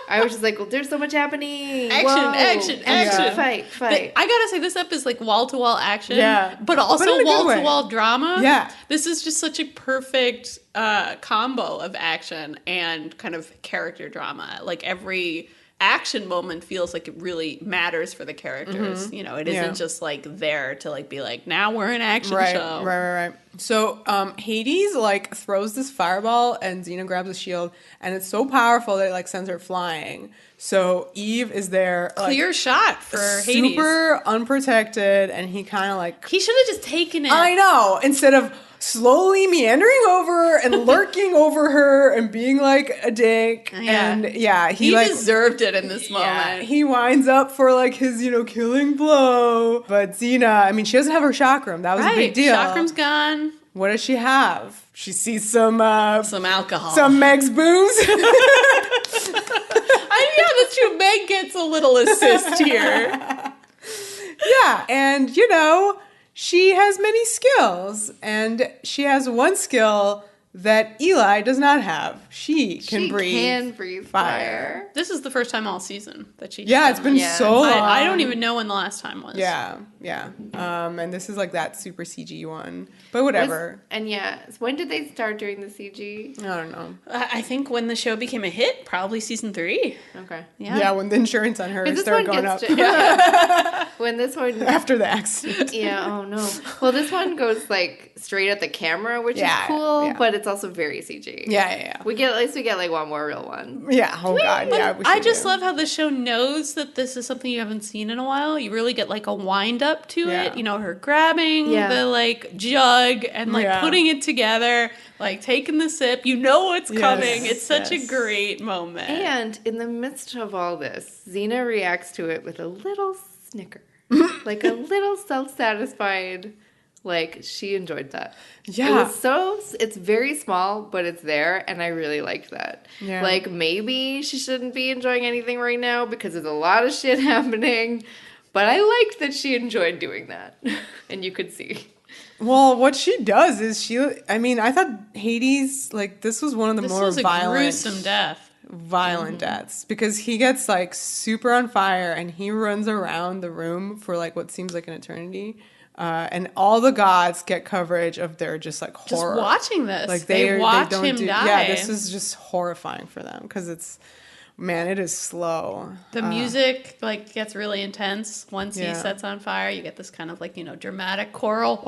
I was just like, well, there's so much happening. Action. Fight. I gotta say, this ep is like wall-to-wall action, but in also a good wall-to-wall drama. Yeah. This is just such a perfect combo of action and kind of character drama. Like every action moment feels like it really matters for the characters. You know, it isn't just like there to like be like, now we're an action show. Right. So Hades like throws this fireball, and Xena grabs a shield, and it's so powerful that it like sends her flying. So Eve is there, clear shot for Hades, super unprotected, and he kind of like he should have just taken it. I know, instead of slowly meandering over and lurking over her and being like a dick. And he like deserved it in this moment. He winds up for like his, killing blow. But Xena, I mean, she doesn't have her chakram. That was a big deal. Chakram's gone. What does she have? She sees some alcohol. Some Meg's booze. That's true. Meg gets a little assist here. Yeah, and she has many skills, and she has one skill that Eli does not have. She can breathe fire. This is the first time all season that she. Yeah, it's been so long. I don't even know when the last time was. Yeah. And this is like that super CG one, but whatever. When did they start doing the CG? I don't know. I think when the show became a hit, probably season 3. Okay. Yeah, when the insurance on her started going up. When this one after the accident. Yeah. Oh no. Well, this one goes like straight at the camera, which is cool, but it's also very CG. Yeah. At least we get like one more real one. Yeah. Oh God. Yeah. I just love how the show knows that this is something you haven't seen in a while. You really get like a wind up to it. Her grabbing the like jug and like putting it together, like taking the sip. You know what's coming. It's such a great moment. And in the midst of all this, Xena reacts to it with a little snicker, like a little self-satisfied. Like, she enjoyed that. Yeah. It's very small, but it's there, and I really liked that. Yeah. Like, maybe she shouldn't be enjoying anything right now because there's a lot of shit happening, but I liked that she enjoyed doing that. And you could see. Well, what she does is I thought Hades, like, this was one of the more violent. Gruesome death. Violent deaths, because he gets like super on fire and he runs around the room for like what seems like an eternity. And all the gods get coverage of their just like horror. Just watching this. Like they watch him die. Yeah, this is just horrifying for them because it's man, it is slow. The music like gets really intense once he sets on fire. You get this kind of like, dramatic choral.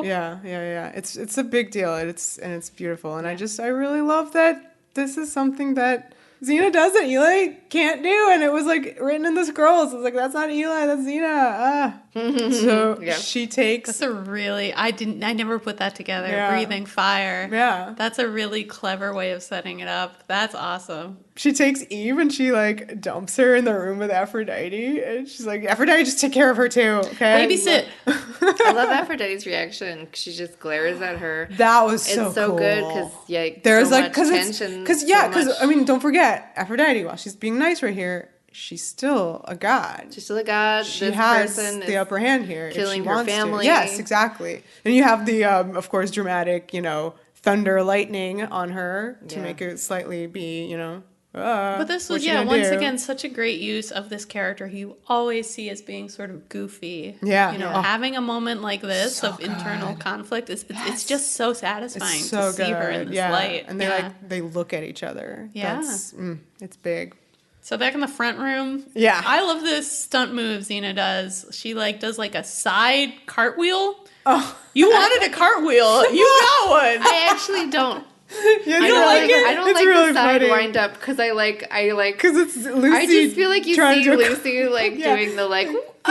Yeah. It's a big deal. It's beautiful, and I really love that this is something that Xena does that Eli can't do, and it was like written in the scrolls. It's like, that's not Eli, that's Xena. So she takes. That's a really I never put that together. Yeah. Breathing fire. Yeah, that's a really clever way of setting it up. That's awesome. She takes Eve and she like dumps her in the room with Aphrodite, and she's like, Aphrodite, just take care of her too, okay? Babysit. I love Aphrodite's reaction. She just glares at her. That was so cool. It's so good because there's so like much tension. Because I mean, don't forget Aphrodite. While she's being nice right here, she's still a god. She's still a god. She has the upper hand here. Killing her family. Yes, exactly. And you have the, of course, dramatic, thunder, lightning on her to make it slightly be, but this was, once again, such a great use of this character who you always see as being sort of goofy. Yeah. Having a moment like this of internal conflict, it's just so satisfying to see her in this light. And they look at each other. Yeah. It's big. So back in the front room. Yeah. I love this stunt move Xena does. She does a side cartwheel. Oh. You wanted a cartwheel. You got one. I actually don't. Yeah, I don't like it. I don't like really the side wind up because I like because it's Lucy. I just feel like you see Lucy doing the definitely about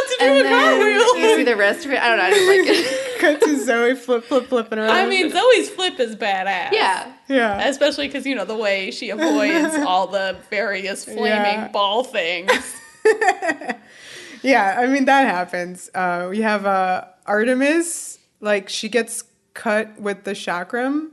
to do a cartwheel. You see the rest of it. I don't know. I just like it. Cut to Zoe flipping around. I mean, Zoe's flip is badass. Yeah. Especially because the way she avoids all the various flaming ball things. Yeah, I mean that happens. We have Artemis. She gets cut with the chakram,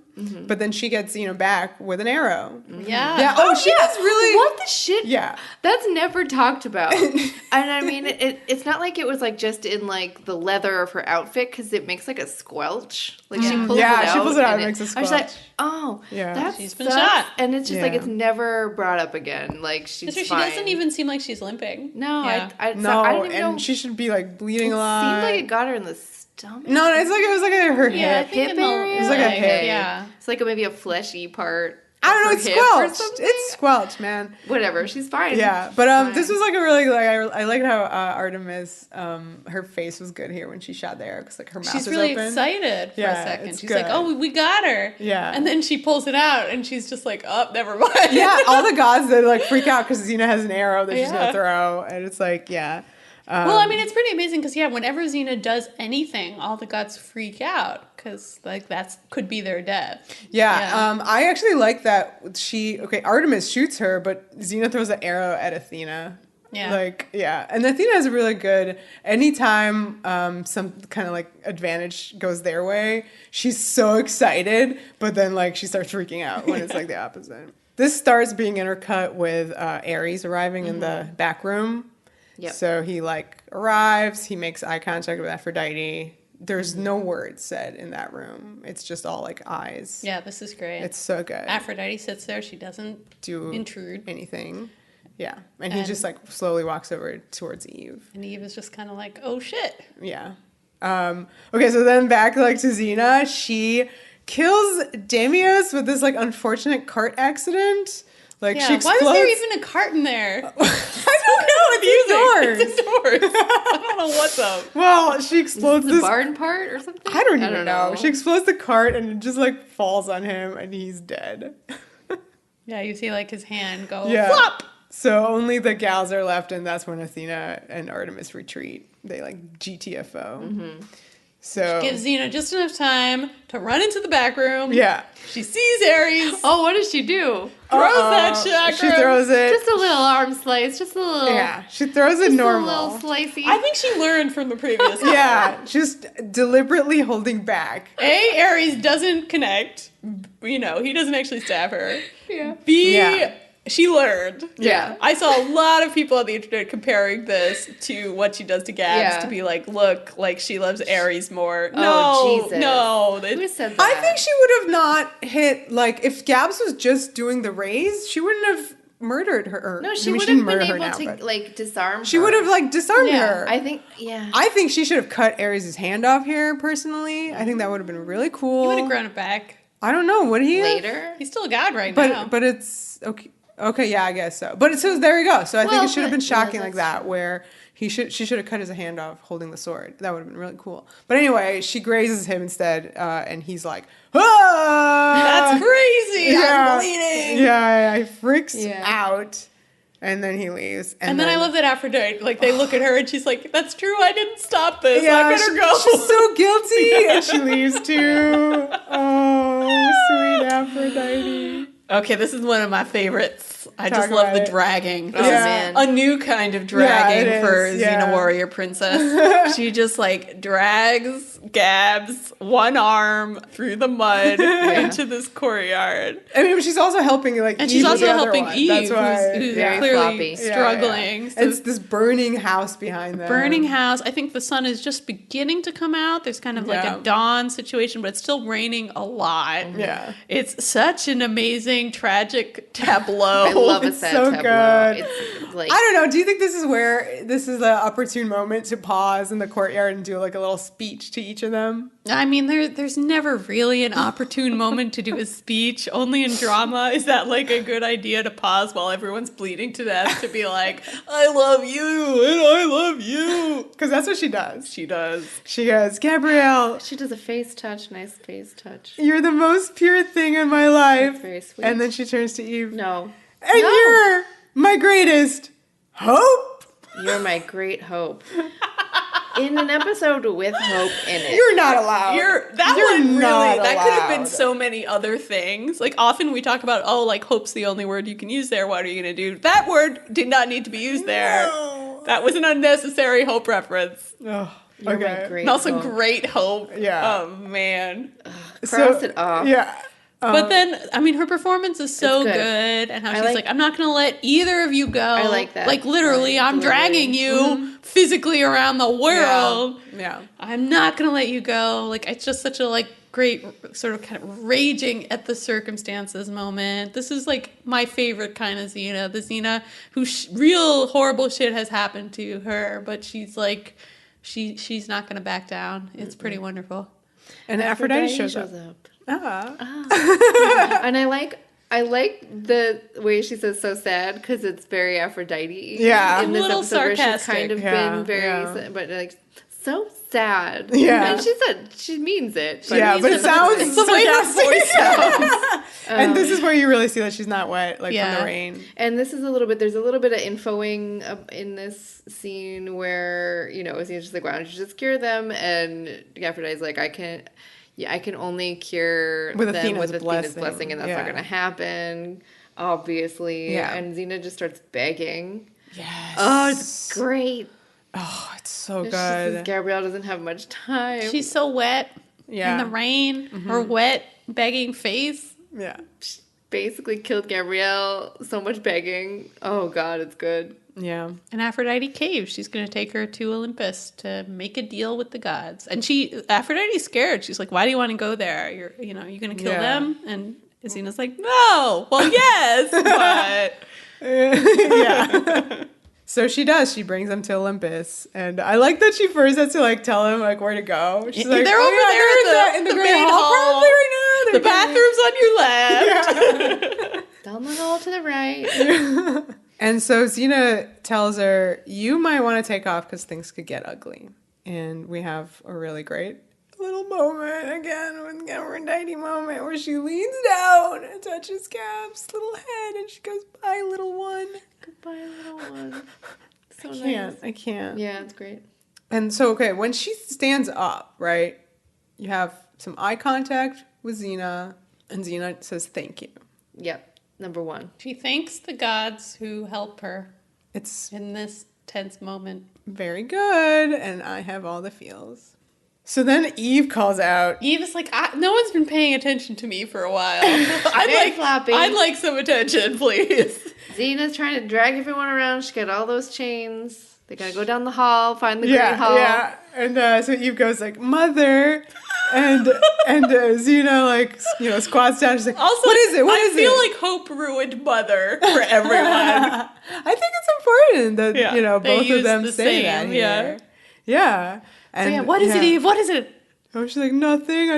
but then she gets back with an arrow. Yeah. Oh, she was really what the shit. Yeah, that's never talked about. And I mean, it's not like it was just in the leather of her outfit because it makes a squelch. She pulls it out. She pulls it out and makes a squelch. I was like, oh, yeah, she's been shot, and it's just it's never brought up again. She's fine. She doesn't even seem like she's limping. No, I don't even know. She should be bleeding a lot. Seemed like it got her in the stomach. No, it was her hip. Hip area. It was a hip. Yeah, it's maybe a fleshy part. I don't know. It's squelched. It's squelched, man. Whatever. She's fine. Yeah, but this was a really I liked how Artemis her face was good here when she shot the arrow because her mouth was really open. Excited for a second. She's good. like, oh, we got her. Yeah, and then she pulls it out and she's just like, oh, never mind. Yeah, all the gods they freak out because Xena has an arrow that she's gonna throw, and it's well, I mean, it's pretty amazing because whenever Xena does anything, all the gods freak out because that could be their death. Yeah. I actually like that Artemis shoots her, but Xena throws an arrow at Athena. Yeah. And Athena has a really good, anytime some kind of advantage goes their way, she's so excited, but then she starts freaking out when it's the opposite. This starts being intercut with Ares arriving in the back room. Yep. So he arrives, he makes eye contact with Aphrodite. There's no words said in that room. It's just all eyes. Yeah, this is great. It's so good. Aphrodite sits there. She doesn't intrude anything. Yeah. And he just slowly walks over towards Eve. And Eve is just kind of oh shit. Yeah. Okay, so then back to Xena. She kills Deimos with this unfortunate cart accident. She explodes. Why is there even a cart in there? I don't know. It's indoors. I don't know what's up. Well, she explodes this barn part or something? I don't even know. She explodes the cart and it just falls on him and he's dead. Yeah, you see his hand go flop. So only the gals are left, and that's when Athena and Artemis retreat. They GTFO. Mm-hmm. So she gives Xena just enough time to run into the back room. Yeah. She sees Ares. Oh, what does she do? Throws that chakram. She throws it. Just a little arm slice. Just a little. Yeah. She throws it normal. A little slicey. I think she learned from the previous one. Yeah. Just deliberately holding back. Ares doesn't connect. He doesn't actually stab her. Yeah. B, she learned. Yeah. I saw a lot of people on the internet comparing this to what she does to Gabs to be look, she loves Ares more. Oh, Jesus. No. Who said that? I think she would have not hit, if Gabs was just doing the raise, she wouldn't have murdered her. No, she would have been able to disarm her. She would have, disarmed her. I think, I think she should have cut Ares' hand off here, personally. I think that would have been really cool. You would have grown it back. I don't know. Would he later? He's still a god now. But it's okay. Okay, yeah, I guess so. But so there you go. So I think it should have been shocking like that, where she should have cut his hand off holding the sword. That would have been really cool. But anyway, she grazes him instead, and he's like, "Ah, that's crazy! I'm bleeding." Yeah, he freaks out. And then he leaves. And then I love that Aphrodite, like, they look at her and she's like, that's true, I didn't stop this. Yeah, I better go. She's so guilty. And she leaves too. Oh, sweet Aphrodite. Okay, this is one of my favorites. I just love the dragging. Oh, man. A new kind of dragging for Xena Warrior Princess. She just, like, drags Gabs one arm through the mud into this courtyard. I mean, she's also helping, like, and she's also helping one. Eve, who's very clearly floppy. struggling. So it's this burning house behind them. Burning house. I think the sun is just beginning to come out. There's kind of like a dawn situation, but it's still raining a lot. Yeah. It's such an amazing, tragic tableau. I love a sad so tableau. Good. It's like, I don't know. Do you think this is the opportune moment to pause in the courtyard and do like a little speech to each of them? I mean, there's never really an opportune moment to do a speech. Only in drama is that like a good idea to pause while everyone's bleeding to death to be like, I love you and I love you. Because that's what she does. She does. She goes, Gabrielle. She does a face touch, nice face touch. You're the most pure thing in my life. That's very sweet. And then she turns to Eve. No. And you're my greatest hope. You're my great hope. In an episode with hope in it. You're not allowed. That could have been so many other things. Like, often we talk about, like, hope's the only word you can use there. What are you going to do? That word did not need to be used there. No. That was an unnecessary hope reference. Oh, You're okay. my great and also hope. great hope. Yeah. Oh, man. Cross it off. Yeah. But then, I mean, her performance is so good. And how she's like, I'm not going to let either of you go. I like that. Like, literally, I'm dragging you physically around the world. Yeah. I'm not going to let you go. Like, it's just such a, like, great sort of kind of raging at the circumstances moment. This is, like, my favorite kind of Xena. The Xena who real horrible shit has happened to her. But she's, like, she's not going to back down. It's pretty wonderful. And Aphrodite shows up. And I like the way she says so sad because it's very Aphrodite. Yeah. In this a little episode where sarcastic. she's kind of been very, but like so sad. Yeah. And she said she means it. But but it sounds it's the way her voice sounds. And this is where you really see that she's not wet, like from the rain. And this is there's a little bit of infoing in this scene where, Xena's just like, why don't you just cure them? And Aphrodite's like, I can only cure with them Athena's with Athena's blessing, and that's not going to happen, obviously. Yeah. And Xena just starts begging. Yes. Oh, it's great. Oh, it's so good. Says Gabrielle doesn't have much time. She's so wet in the rain. Her wet, begging face. Yeah. She basically killed Gabrielle. So much begging. Oh, God, it's good. Yeah. And Aphrodite caves. She's going to take her to Olympus to make a deal with the gods. And Aphrodite's scared. She's like, why do you want to go there? You're going to kill them? And Xena's like, no. Well, yes, but... yeah. So she does. She brings them to Olympus. And I like that she first has to, like, tell him, like, where to go. She's like, they're over there in the great hall. Probably right now. The bathroom's on your left. Down the hall to the right. And so Xena tells her, you might want to take off because things could get ugly. And we have a really great little moment again with Gaphrodite moment where she leans down and touches Gab's little head and she goes, bye, little one. Goodbye, little one. So I can't. Yeah, it's great. And so, okay, when she stands up, right, you have some eye contact with Xena, and Xena says thank you. Yep, number one. She thanks the gods who help her It's in this tense moment. very good, and I have all the feels. So then Eve calls out. Eve is like, no one's been paying attention to me for a while. I'd like some attention, please. Xena's trying to drag everyone around. She got all those chains. They gotta go down the hall, find the great hall. Yeah, and so Eve goes like, Mother, and Xena like squats down. She's like, also, what is it? I feel like Hope ruined Mother for everyone. I think it's important that both of them say that here. Yeah. And what is it, Eve? What is it? Oh, she's like, nothing.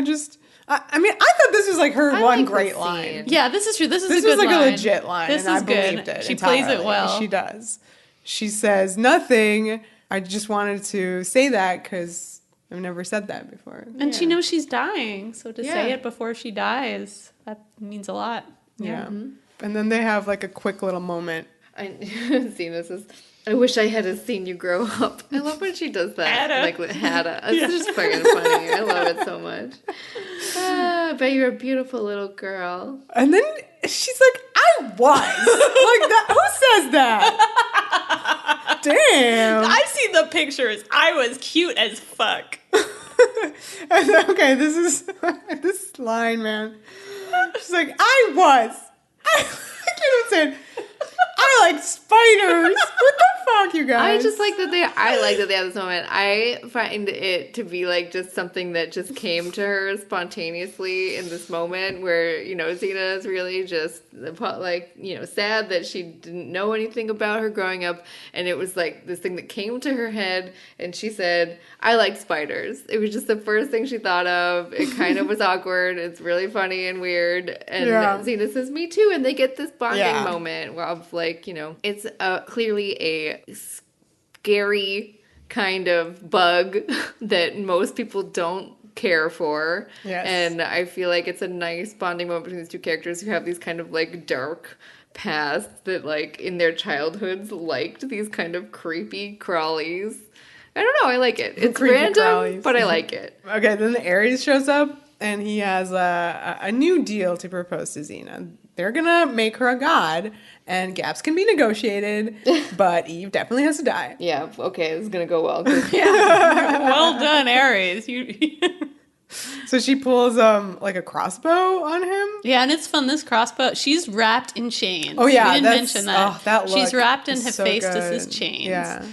I mean, I thought this was like her one great line. Yeah, this is true. This was like a legit line. This and is I good. believed it. She entirely. plays it well. She does. She says nothing. I just wanted to say that because I've never said that before. And she knows she's dying, so to say it before she dies, that means a lot. Yeah. And then they have like a quick little moment. Xena says, I wish I had seen you grow up. I love when she does that. Hada. Like with Hada. It's just fucking funny. I love it so much. I bet you're a beautiful little girl. And then she's like, I was. Like that. Who says that? Damn. I've seen the pictures. I was cute as fuck. Okay, this line, man. She's like, I was. I can't even say it. I like spiders. What the fuck, you guys? I just like that they have this moment. I find it to be like just something that just came to her spontaneously in this moment where, you know, Xena is really just like, you know, sad that she didn't know anything about her growing up. And it was like this thing that came to her head and she said, I like spiders. It was just the first thing she thought of. It kind of was awkward. It's really funny and weird. And Xena says, me too. And they get this bonding moment of like, you know, it's clearly a scary kind of bug that most people don't care for. Yes. And I feel like it's a nice bonding moment between these two characters who have these kind of like dark pasts that like in their childhoods liked these kind of creepy crawlies. I don't know, I like it. It's random, crawlies. But I like it. Okay, then the Ares shows up and he has a new deal to propose to Xena. They're gonna make her a god, and gaps can be negotiated, but Eve definitely has to die. Yeah, okay, this is gonna go well. Well done, Ares. So she pulls like a crossbow on him. Yeah, and it's fun. This crossbow, she's wrapped in chains. Oh yeah, we didn't mention that. Oh, that look she's wrapped in so Hephaestus's chains. Yeah.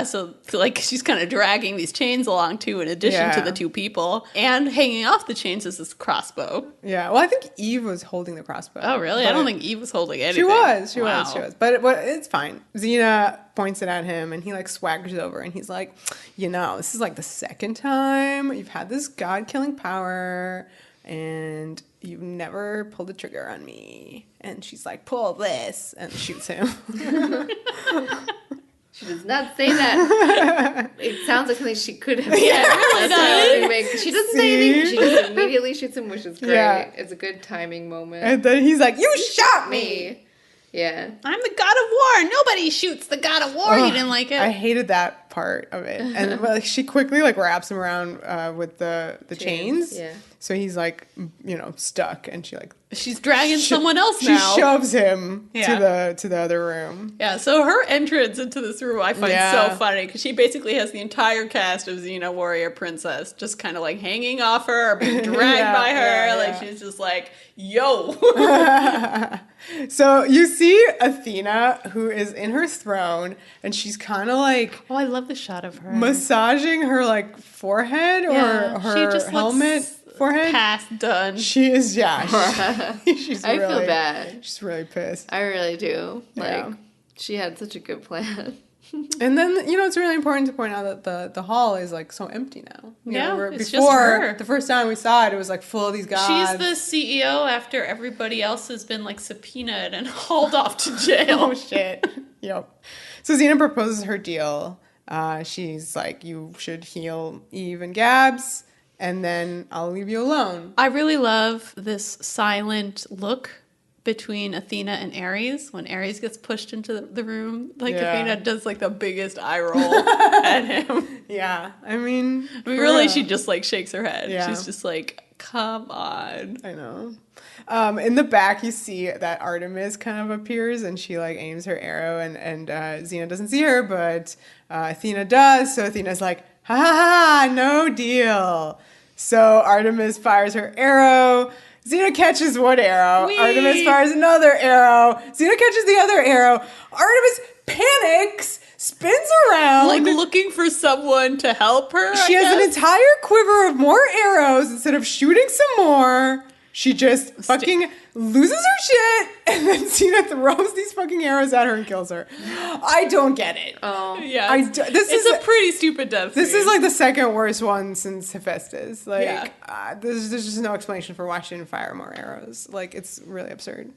So like she's kind of dragging these chains along too, in addition to the two people, and hanging off the chains is this crossbow. Yeah, well, I think Eve was holding the crossbow. Oh, really? I don't think Eve was holding anything. She was. But it's fine. Xena points it at him, and he like swaggers over, and he's like, you know, this is like the second time you've had this god-killing power, and you've never pulled the trigger on me. And she's like, pull this, and shoots him. She does not say that. It sounds like something she could have said. Yeah, it really does. She doesn't say anything. She just immediately shoots him, which is great. Yeah. It's a good timing moment. And then he's like, you shot me. Yeah. I'm the god of war. Nobody shoots the god of war. You didn't like it? I hated that part of it. And like, she quickly like wraps him around with the chains. Yeah. So he's like, you know, stuck, and she's dragging someone else now. She shoves him to the other room. Yeah, so her entrance into this room I find so funny, because she basically has the entire cast of Xena Warrior Princess just kind of like hanging off her or being dragged by her. Like she's just like, yo. So you see Athena, who is in her throne, and she's kind of like, oh, I love the shot of her massaging her like forehead or her helmet. Forehead. Past done. She is, she's I feel bad. She's really pissed. I really do. Like, she had such a good plan. And then, you know, it's really important to point out that the hall is like so empty now. It's before, just her. The first time we saw it was like full of these gods. She's the CEO after everybody else has been like subpoenaed and hauled off to jail. Oh shit. Yep. So Xena proposes her deal. She's like, you should heal Eve and Gabs, and then I'll leave you alone. I really love this silent look between Athena and Ares. When Ares gets pushed into the room, like Athena does like the biggest eye roll at him. Yeah, I mean really, she just like shakes her head. Yeah. She's just like, come on. I know. In the back, you see that Artemis kind of appears, and she like aims her arrow, and Xena doesn't see her, but Athena does. So Athena's like, ha ha ha, no deal. So Artemis fires her arrow. Xena catches one arrow. Whee! Artemis fires another arrow. Xena catches the other arrow. Artemis panics, spins around. Like looking for someone to help her, She has an entire quiver of more arrows instead of shooting some more. she just fucking loses her shit, and then Xena throws these fucking arrows at her and kills her. I don't get it. Oh. Yeah. This is a pretty stupid death This scene. is like the second worst one since Hephaestus. Like, there's just no explanation for why she didn't fire more arrows. Like, it's really absurd.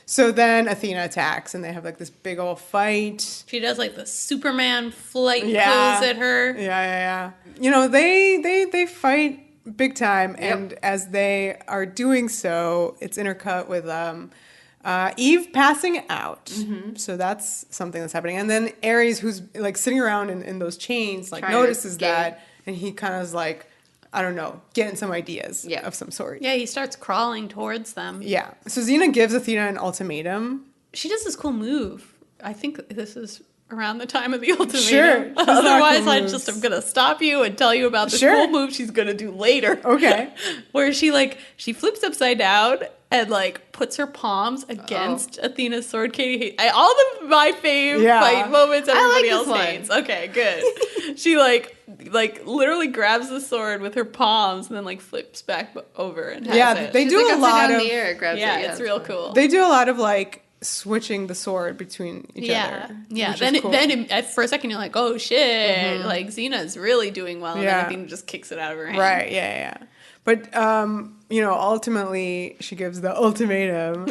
So then Athena attacks, and they have like this big old fight. She does like the Superman flight pose at her. Yeah. You know, they fight big time, and as they are doing so, it's intercut with Eve passing out. So that's something that's happening. And then Ares, who's like sitting around in those chains, like notices that, and he kind of is like, I don't know, getting some ideas of some sort. Yeah, he starts crawling towards them. Yeah. So Xena gives Athena an ultimatum. She does this cool move. I think this is around the time of the ultimatum. Sure. Otherwise, cool I just am going to stop you and tell you about this cool move she's going to do later. Okay. Where she flips upside down and like puts her palms against Athena's sword. Katie, all of my fave fight moments everybody else hates. Okay, good. She like literally grabs the sword with her palms and then like flips back over and has it. They do a lot of it's real cool. They do a lot of like switching the sword between each other. Yeah. Then for a second you're like, oh shit, like Xena's really doing well, and then Athena just kicks it out of her hand. Right. Yeah. But you know, ultimately she gives the ultimatum.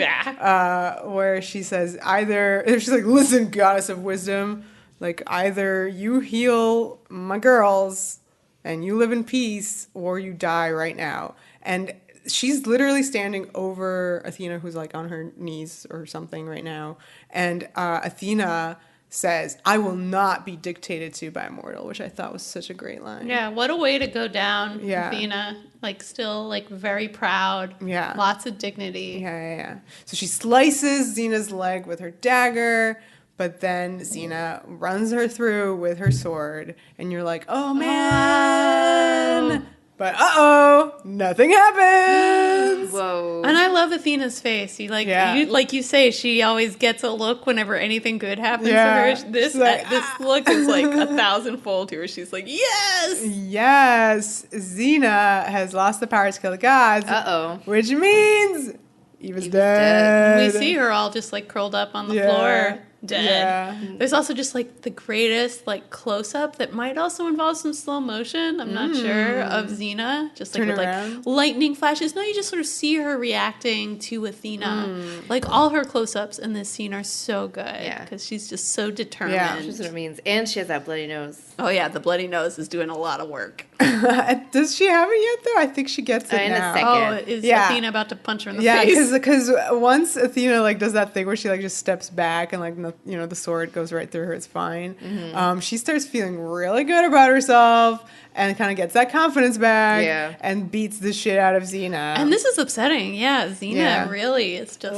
Where she says she's like, listen, goddess of wisdom, like either you heal my girls and you live in peace, or you die right now. And she's literally standing over Athena, who's like on her knees or something right now. And Athena says, I will not be dictated to by a mortal, which I thought was such a great line. Yeah, what a way to go down, Athena. Like, still, like, very proud. Yeah. Lots of dignity. Yeah. So she slices Xena's leg with her dagger, but then Xena runs her through with her sword, and you're like, oh, man! Oh. But nothing happens. Whoa! And I love Athena's face. Like you say, she always gets a look whenever anything good happens to her. This look is like 1,000-fold to her. She's like, yes, Xena has lost the power to kill the gods. Which means Eve is dead. We see her all just like curled up on the floor. Dead. Yeah. There's also just like the greatest like close up that might also involve some slow motion. I'm not sure, of Xena, just like with like lightning flashes. No, you just sort of see her reacting to Athena. Like all her close ups in this scene are so good. Yeah, because she's just so determined. Yeah, that's what it means. And she has that bloody nose. Oh yeah, the bloody nose is doing a lot of work. Does she have it yet though? I think she gets it in now. A second. Oh, is Athena about to punch her in the face? Yeah, because once Athena like does that thing where she like just steps back and like the sword goes right through her, it's fine. She starts feeling really good about herself and kind of gets that confidence back and beats the shit out of Xena. And this is upsetting. Yeah, Xena really is just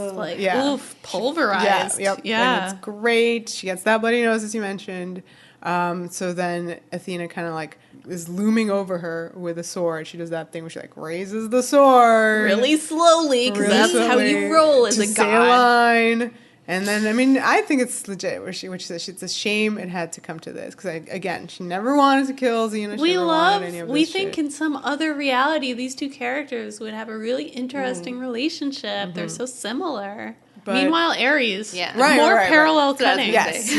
pulverized. Yeah. And it's great. She gets that bloody nose, as you mentioned. So then Athena kind of like is looming over her with a sword. She does that thing where she like raises the sword really slowly, because that's how you roll as a god. Line. And then, I mean, I think it's legit, where she says it's a shame it had to come to this. Because, again, she never wanted to kill Xena. We think in some other reality, these two characters would have a really interesting relationship. They're so similar. But meanwhile, Ares, more parallel cutting. Yes.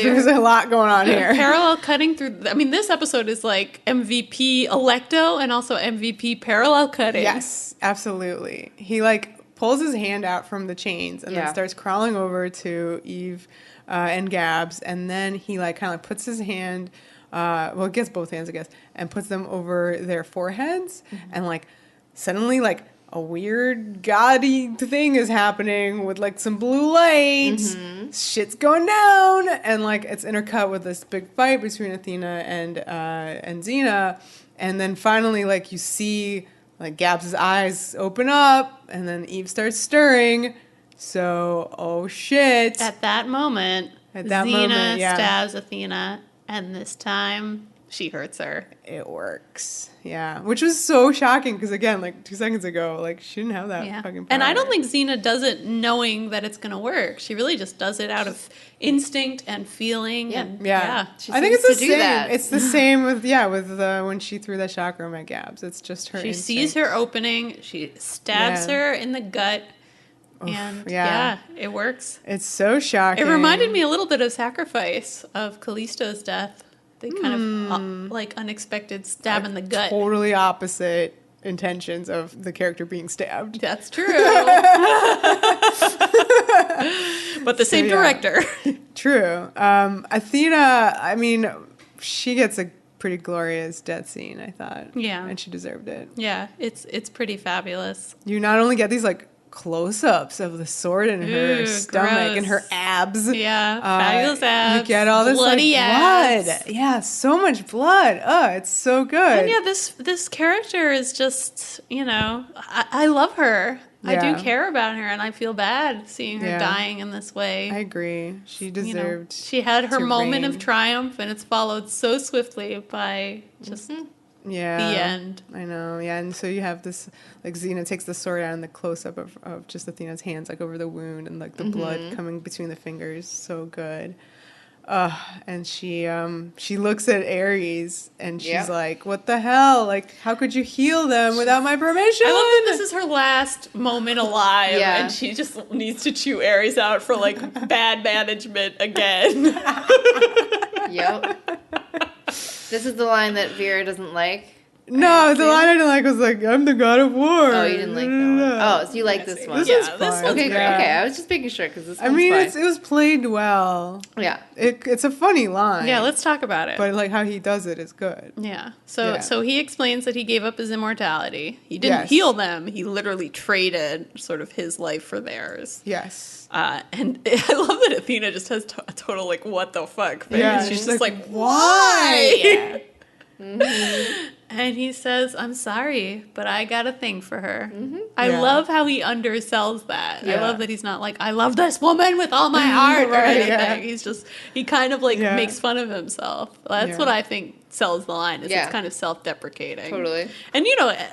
There's a lot going on here. Parallel cutting through. I mean, this episode is like MVP Electo and also MVP parallel cutting. Yes, absolutely. He pulls his hand out from the chains and then starts crawling over to Eve and Gabs, and then he kind of puts his hand, gets both hands, I guess, and puts them over their foreheads, and suddenly a weird gaudy thing is happening with some blue light. Shit's going down, and it's intercut with this big fight between Athena and Xena, and then finally you see Gabs' eyes open up, and then Eve starts stirring. So, oh shit! At that moment, Xena stabs Athena, and this time she hurts her. It works. Yeah. Which was so shocking because, again, like 2 seconds ago, like she didn't have that fucking power. And I don't think Xena does it knowing that it's going to work. She really just does it out of instinct and feeling. Yeah. And, I think it's the same. That. It's the same with when she threw that chakram at Gabs. It's just her instinct. Sees her opening. She stabs her in the gut. Oof, and it works. It's so shocking. It reminded me a little bit of Sacrifice, of Callisto's death. The kind of like unexpected stab in the gut. Totally opposite intentions of the character being stabbed. That's true. But the same director. True. Athena, I mean, she gets a pretty glorious death scene, I thought. Yeah. And she deserved it. Yeah, it's pretty fabulous. You not only get these like close-ups of the sword in her stomach gross. And her abs. Yeah, fabulous abs. You get all this bloody like, blood. abs. Yeah, so much blood. Oh, it's so good. And this character is just, I love her. Yeah. I do care about her, and I feel bad seeing her dying in this way. I agree. She deserved. She had her moment of triumph, and it's followed so swiftly by just the end. I know. Yeah, and so you have this like Xena takes the sword out and the close up of just Athena's hands like over the wound and like the blood coming between the fingers. So good. And she looks at Ares and she's like, "What the hell? Like, how could you heal them without my permission?" I love that this is her last moment alive, and she just needs to chew Ares out for like bad management again. Yep. This is the line that Vera doesn't like. No, the line I didn't like was like, "I'm the god of war." Oh, you didn't like that one. Oh, so you like this one. This is fun. This one's okay, great. Okay, I was just making sure because this one's fine. It was played well. Yeah. It's a funny line. Yeah, let's talk about it. But like how he does it is good. Yeah. So he explains that he gave up his immortality. He didn't heal them. He literally traded sort of his life for theirs. Yes. And I love that Athena just has a total like, what the fuck face. Yeah, she's just like, why? And he says, "I'm sorry, but I got a thing for her." I love how he undersells that. I love that he's not like, "I love this woman with all my heart" or anything. He's just, he kind of like makes fun of himself. That's what I think sells the line, is it's kind of self-deprecating. Totally. And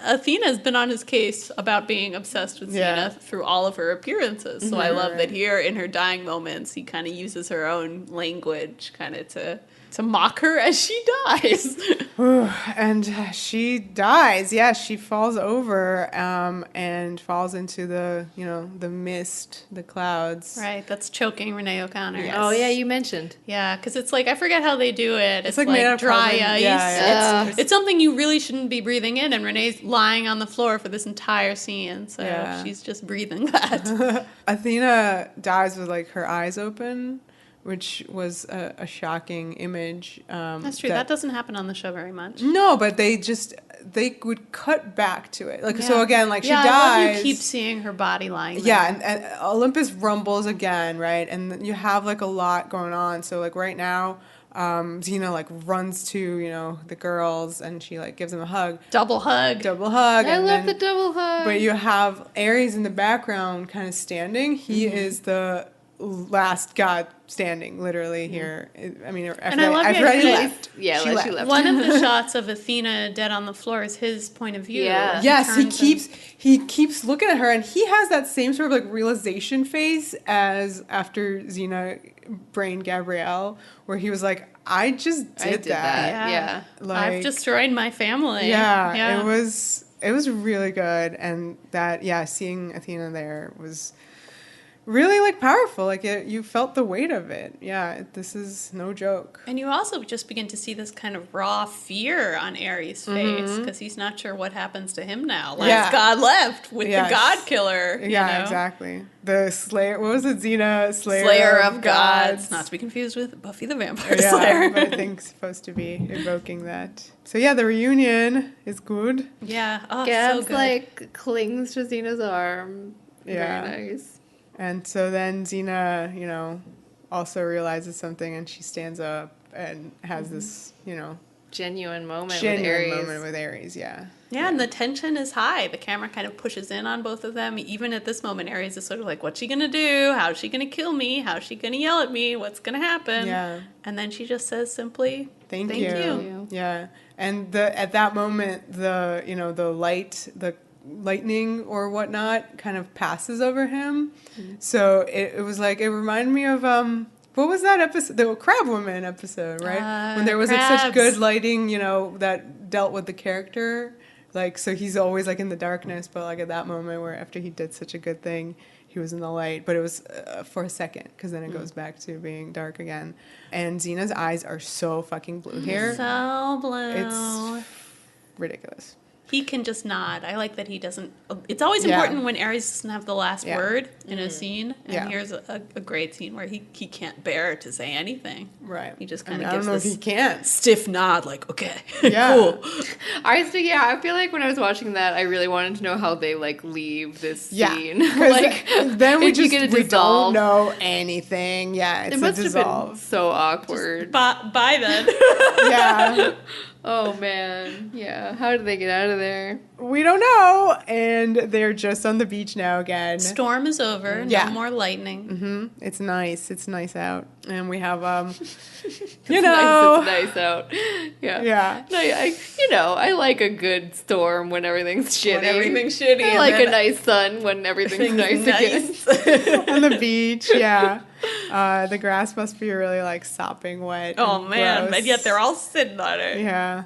Athena's been on his case about being obsessed with Xena through all of her appearances. So I love that here in her dying moments, he kind of uses her own language kind of to mock her as she dies. And she dies. Yeah, she falls over and falls into the mist, the clouds. Right, that's choking Renee O'Connor. Yes. Oh, yeah, you mentioned. Yeah, because it's like, I forget how they do it. It's like made of dry carbon. ice. Yeah. It's something you really shouldn't be breathing in, and Renee's lying on the floor for this entire scene, so she's just breathing that. Athena dies with like her eyes open, which was a shocking image. That's true. That doesn't happen on the show very much. No, but they would cut back to it. Like so again, like she dies. I love you keep seeing her body lying there. Yeah, and Olympus rumbles again, right? And you have like a lot going on. So like right now, Xena like runs to the girls and she like gives them a hug. Double hug. I love the double hug. But you have Ares in the background, kind of standing. He is the last god standing, literally here. I mean, Aphrodite left. Yeah, she left. One of the shots of Athena dead on the floor is his point of view. Yeah. Yes, he keeps looking at her, and he has that same sort of like realization face as after Xena brained Gabrielle, where he was like, I just did that. Yeah. Like, I've destroyed my family. Yeah. It was really good, and that seeing Athena there was really like powerful. Like you felt the weight of it. Yeah, this is no joke. And you also just begin to see this kind of raw fear on Ares' face, because he's not sure what happens to him now. Last god left with the god killer. Yeah, exactly. The Slayer. What was it? Xena, Slayer of gods. Not to be confused with Buffy the Vampire Slayer. But I think supposed to be evoking that. So yeah, the reunion is good. Yeah. Oh, Gabs, so good. like clings to Xena's arm. Yeah. Very nice. And so then Xena, also realizes something, and she stands up and has this, genuine moment with Ares. Yeah, and the tension is high. The camera kind of pushes in on both of them. Even at this moment, Ares is sort of like, what's she going to do? How's she going to kill me? How's she going to yell at me? What's going to happen? Yeah. And then she just says simply, Thank you. Yeah. And at that moment, the lightning or whatnot kind of passes over him. Mm-hmm. So it was like, it reminded me of, what was that episode? The Crab Woman episode, right? When there was like such good lighting, that dealt with the character. Like, so he's always like in the darkness, but like at that moment where after he did such a good thing, he was in the light, but it was for a second, because then it goes back to being dark again. And Xena's eyes are so fucking blue here. So blue. It's ridiculous. He can just nod. I like that he doesn't... It's always important when Ares doesn't have the last word in a scene. And here's a great scene where he can't bear to say anything. Right. He just kind of gives this he can't. stiff nod, like, okay, yeah. cool. I feel like when I was watching that, I really wanted to know how they, like, leave this scene. Like, then we don't know anything. Yeah, it's it must have been so awkward. Bye then. Yeah. Oh, man. Yeah. How did they get out of there? We don't know. And they're just on the beach now again. Storm is over. No more lightning. Mm-hmm. It's nice. It's nice out. And we have, it's nice out. Yeah. Yeah. No, I like a good storm when everything's shitty. I like a nice sun when everything's nice again. On the beach, yeah. The grass must be really like sopping wet. Oh man, gross. but yet they're all sitting on it. Yeah.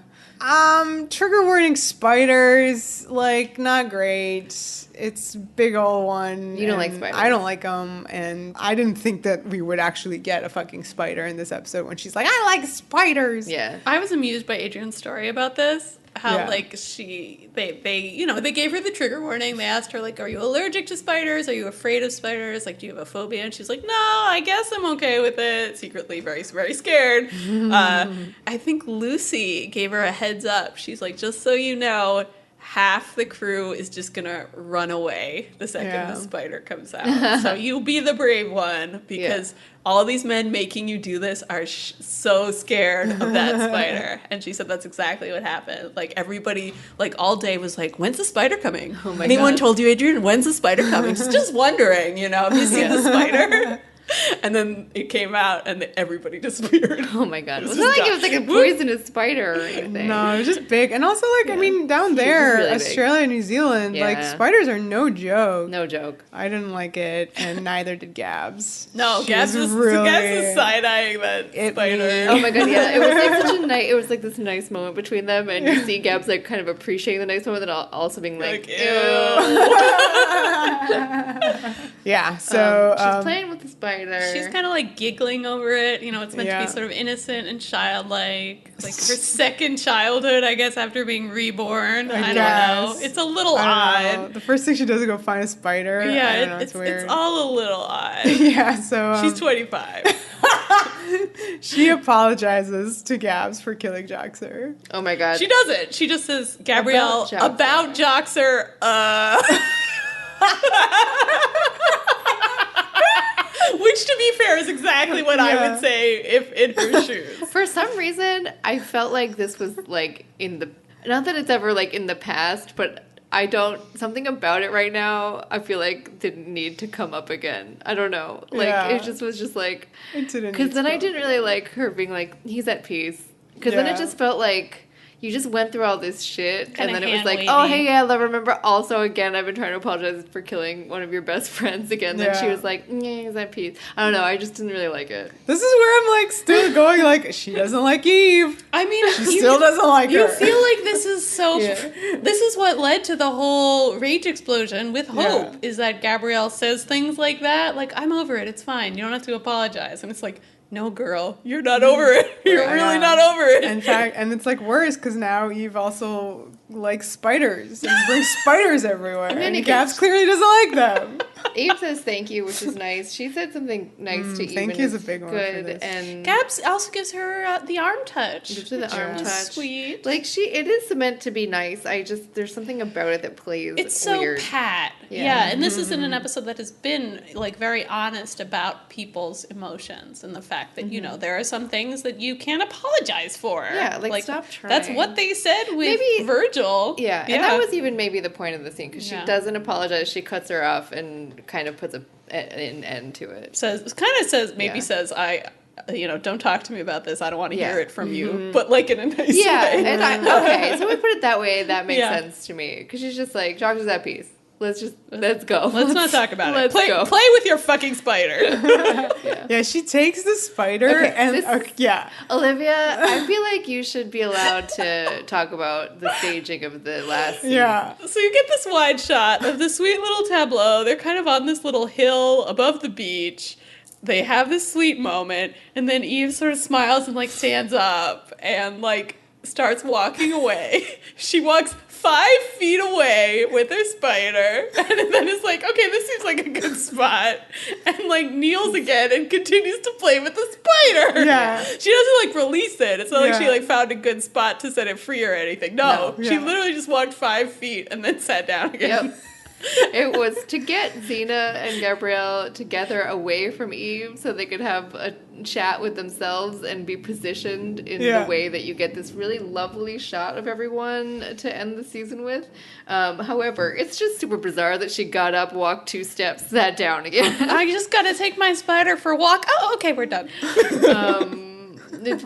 Trigger warning, spiders, like, not great. It's big old one. You don't like spiders. I don't like them, and I didn't think that we would actually get a fucking spider in this episode when she's like, I like spiders. Yeah. I was amused by Adrian's story about this. How, like, they gave her the trigger warning. They asked her, like, are you allergic to spiders? Are you afraid of spiders? Like, do you have a phobia? And she's like, no, I guess I'm okay with it. Secretly very, very scared. I think Lucy gave her a heads up. She's like, just so you know, half the crew is just going to run away the second the spider comes out. So you be the brave one, because all these men making you do this are so scared of that spider. And she said that's exactly what happened. Like, everybody, like, all day was like, when's the spider coming? Oh my Anyone God. told you, Adrian, when's the spider coming? Just wondering, have you seen the spider? And then it came out, and everybody disappeared. Oh my God! It wasn't like it was like a poisonous spider or anything. No, it was just big, and also like I mean, down there, really Australia, New Zealand, like spiders are no joke. No joke. I didn't like it, and neither did Gabs. No, Gabs was side eyeing that spider. Oh my God! Yeah, it was like such a nice. It was like this nice moment between them, and you see Gabs like kind of appreciating the nice moment, and also being like ew. Yeah. So she's playing with the spider. She's kind of like giggling over it. It's meant to be sort of innocent and childlike. Like her second childhood, I guess, after being reborn. I don't know. It's a little odd. The first thing she does is go find a spider. Yeah, it's weird. It's all a little odd. Yeah, so... she's 25. She apologizes to Gabs for killing Joxer. Oh my God. She doesn't. She just says, Gabrielle, about Joxer, Which, to be fair, is exactly what I would say if in her shoes. For some reason, I felt like this was, like, not that it's ever, like, in the past, but something about it right now, I feel like didn't need to come up again. I don't know. Like, it just was just, like... Because then I didn't really like her being like, he's at peace. Because then it just felt like... You just went through all this shit, and then it was like, oh, hey, yeah, remember, also, again, I've been trying to apologize for killing one of your best friends again. Then she was like, he's at peace. I don't know, I just didn't really like it. This is where I'm, like, still going, like, she doesn't like Eve. I mean, she still doesn't like her. You feel like this is so... This is what led to the whole rage explosion with Hope, is that Gabrielle says things like that, like, I'm over it, it's fine, you don't have to apologize. And it's like... No, girl, you're not over it. You're really not over it. In fact, and it's like worse because now Eve also likes spiders and brings spiders everywhere. And Gabs clearly doesn't like them. Eve says thank you, which is nice. She said something nice to Eve. Thank you is a big one. Good. For this. And Gabs also gives her the arm touch. Gives her the arm touch. Sweet. Like it is meant to be nice. There's something about it that plays. It's so weird. Pat. Yeah, and this is in an episode that has been like very honest about people's emotions and the fact that there are some things that you can't apologize for. Yeah, like stop trying. That's what they said with Virgil. Yeah, and that was even maybe the point of the scene because she doesn't apologize. She cuts her off and kind of puts an end to it. Says don't talk to me about this. I don't want to hear it from you. But, like, in a nice way. Okay, so we put it that way. That makes sense to me. Because she's just like, doctor's at peace. Let's go. Let's not talk about it. Play with your fucking spider. Yeah, she takes the spider Olivia, I feel like you should be allowed to talk about the staging of the last scene. Yeah. So you get this wide shot of the sweet little tableau. They're kind of on this little hill above the beach. They have this sweet moment, and then Eve sort of smiles and, like, stands up and, like, starts walking away. She walks 5 feet away with her spider, and then is like, okay, this seems like a good spot, and, like, kneels again and continues to play with the spider. Yeah. She doesn't, like, release it. It's not like she, like, found a good spot to set it free or anything. No. She literally just walked 5 feet and then sat down again. Yep. It was to get Xena and Gabrielle together away from Eve so they could have a chat with themselves and be positioned in the way that you get this really lovely shot of everyone to end the season with. However, it's just super bizarre that she got up, walked 2 steps, sat down again. I just gotta take my spider for a walk. Oh, okay, we're done.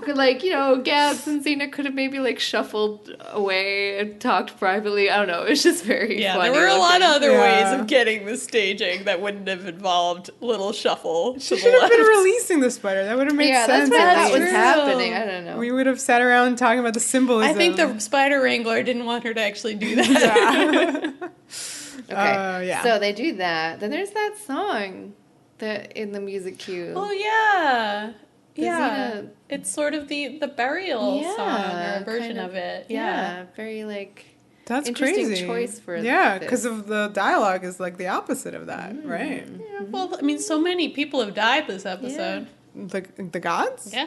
Like, Gabs and Xena could have maybe, like, shuffled away and talked privately. I don't know. It's just very funny. There were a lot of other ways of getting the staging that wouldn't have involved little shuffle. She should have been releasing the spider. That would have made sense. That's what I thought was happening. I don't know. We would have sat around talking about the symbolism. I think the spider wrangler didn't want her to actually do that. Okay. So they do that. Then there's that song that in the music cue. Oh, yeah. Xena, it's sort of the burial song or a version of it. Yeah, very, like, that's interesting crazy choice for because of the dialogue is like the opposite of that, right? Yeah, well, I mean, so many people have died this episode. The gods? Yeah.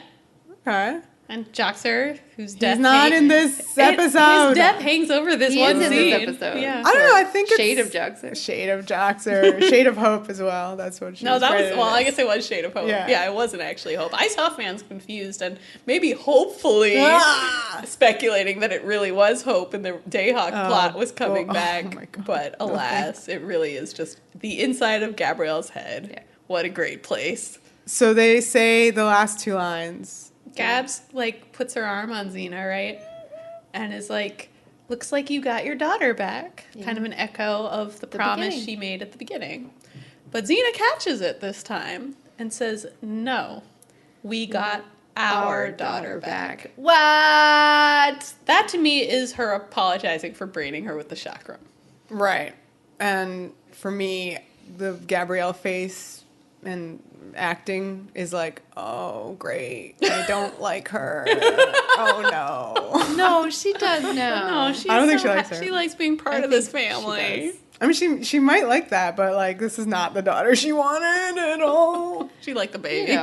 Okay. And Joxer, whose death... He's not in this episode. His death hangs over this one scene. This episode. Yeah. I don't know, I think it's... Shade of Joxer. Shade of Joxer. Shade of Hope as well. That's what she was well, I guess it was Shade of Hope. Yeah, it wasn't actually Hope. I saw fans confused and maybe hopefully speculating that it really was Hope and the Dayhawk plot was coming back. Oh my God. But alas, it really is just the inside of Gabrielle's head. Yeah. What a great place. So they say the last 2 lines... Gabs, like, puts her arm on Xena, right? And is like, looks like you got your daughter back. Yeah. Kind of an echo of the promise she made at the beginning. But Xena catches it this time and says, no, we got our daughter back. What? That, to me, is her apologizing for braiding her with the chakram. Right. And for me, the Gabrielle face and acting is like, oh, great. I don't like her. Oh, no. No, she does know. No, I don't think she likes her. She likes being part of this family. I mean, she might like that, but, like, this is not the daughter she wanted at all. She liked the baby.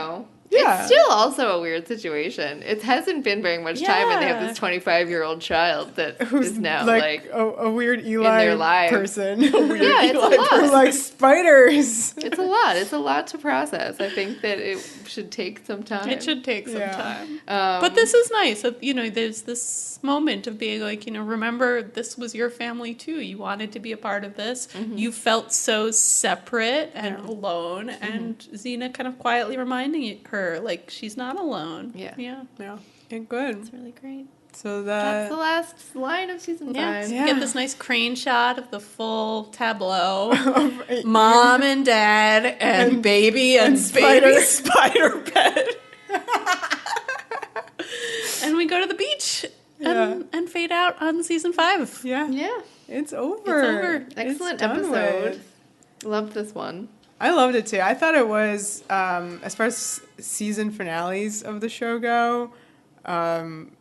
It's still also a weird situation. It hasn't been very much time, and they have this 25-year-old child that is now like a weird Eli in their lives. Person. It's a lot. Who likes spiders. It's a lot. It's a lot to process. I think that it should take some time. It should take some time. But this is nice. There's this moment of being like, remember, this was your family too. You wanted to be a part of this. Mm-hmm. You felt so separate and alone, and Xena kind of quietly reminding her, like, she's not alone. Yeah. And good. It's really great. So that's the last line of season 5. You get this nice crane shot of the full tableau. Mom and dad and baby and baby spider bed. And we go to the beach and fade out on season 5. Yeah. It's over. Excellent episode. Loved this one. I loved it too. I thought it was, as far as season finales of the show go,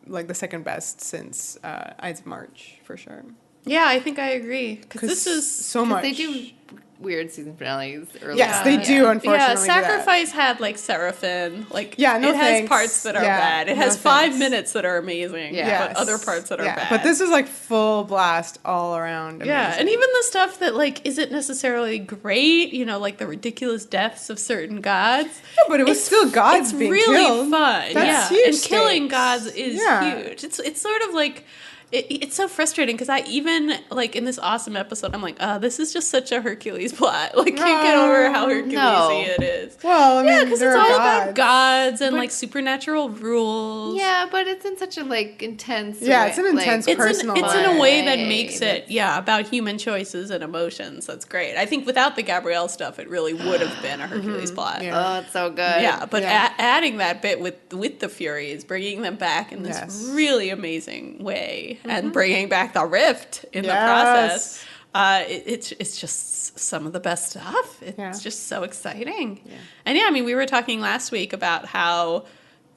like the second best since Ides of March, for sure. Yeah, I think I agree. Because this is so much. They do weird season finales early. Yes, they do, unfortunately. Yeah, Sacrifice had, like, Seraphim. Like, it has parts that are bad. It has 5 minutes that are amazing, but other parts that are bad. But this is, like, full blast all around. Amazing. Yeah, and even the stuff that, like, isn't necessarily great, like the ridiculous deaths of certain gods. Yeah, but it was still gods being killed. It's really fun. That's huge. And killing gods is huge. It's sort of like... It's so frustrating because I even, like, in this awesome episode, I'm like, this is just such a Hercules plot. Like, can't get over how Hercules-y it is. Well, I mean, because it's all about gods and, like, supernatural rules. Yeah, but it's in such a, like, intense way. Yeah, it's an intense personal It's in a way that makes it, about human choices and emotions. That's great. I think without the Gabrielle stuff, it really would have been a Hercules plot. Yeah. Oh, it's so good. Yeah, but adding that bit with the Furies, bringing them back in this really amazing way, and bringing back the rift in the process. It's just some of the best stuff. It's just so exciting. Yeah. And I mean, we were talking last week about how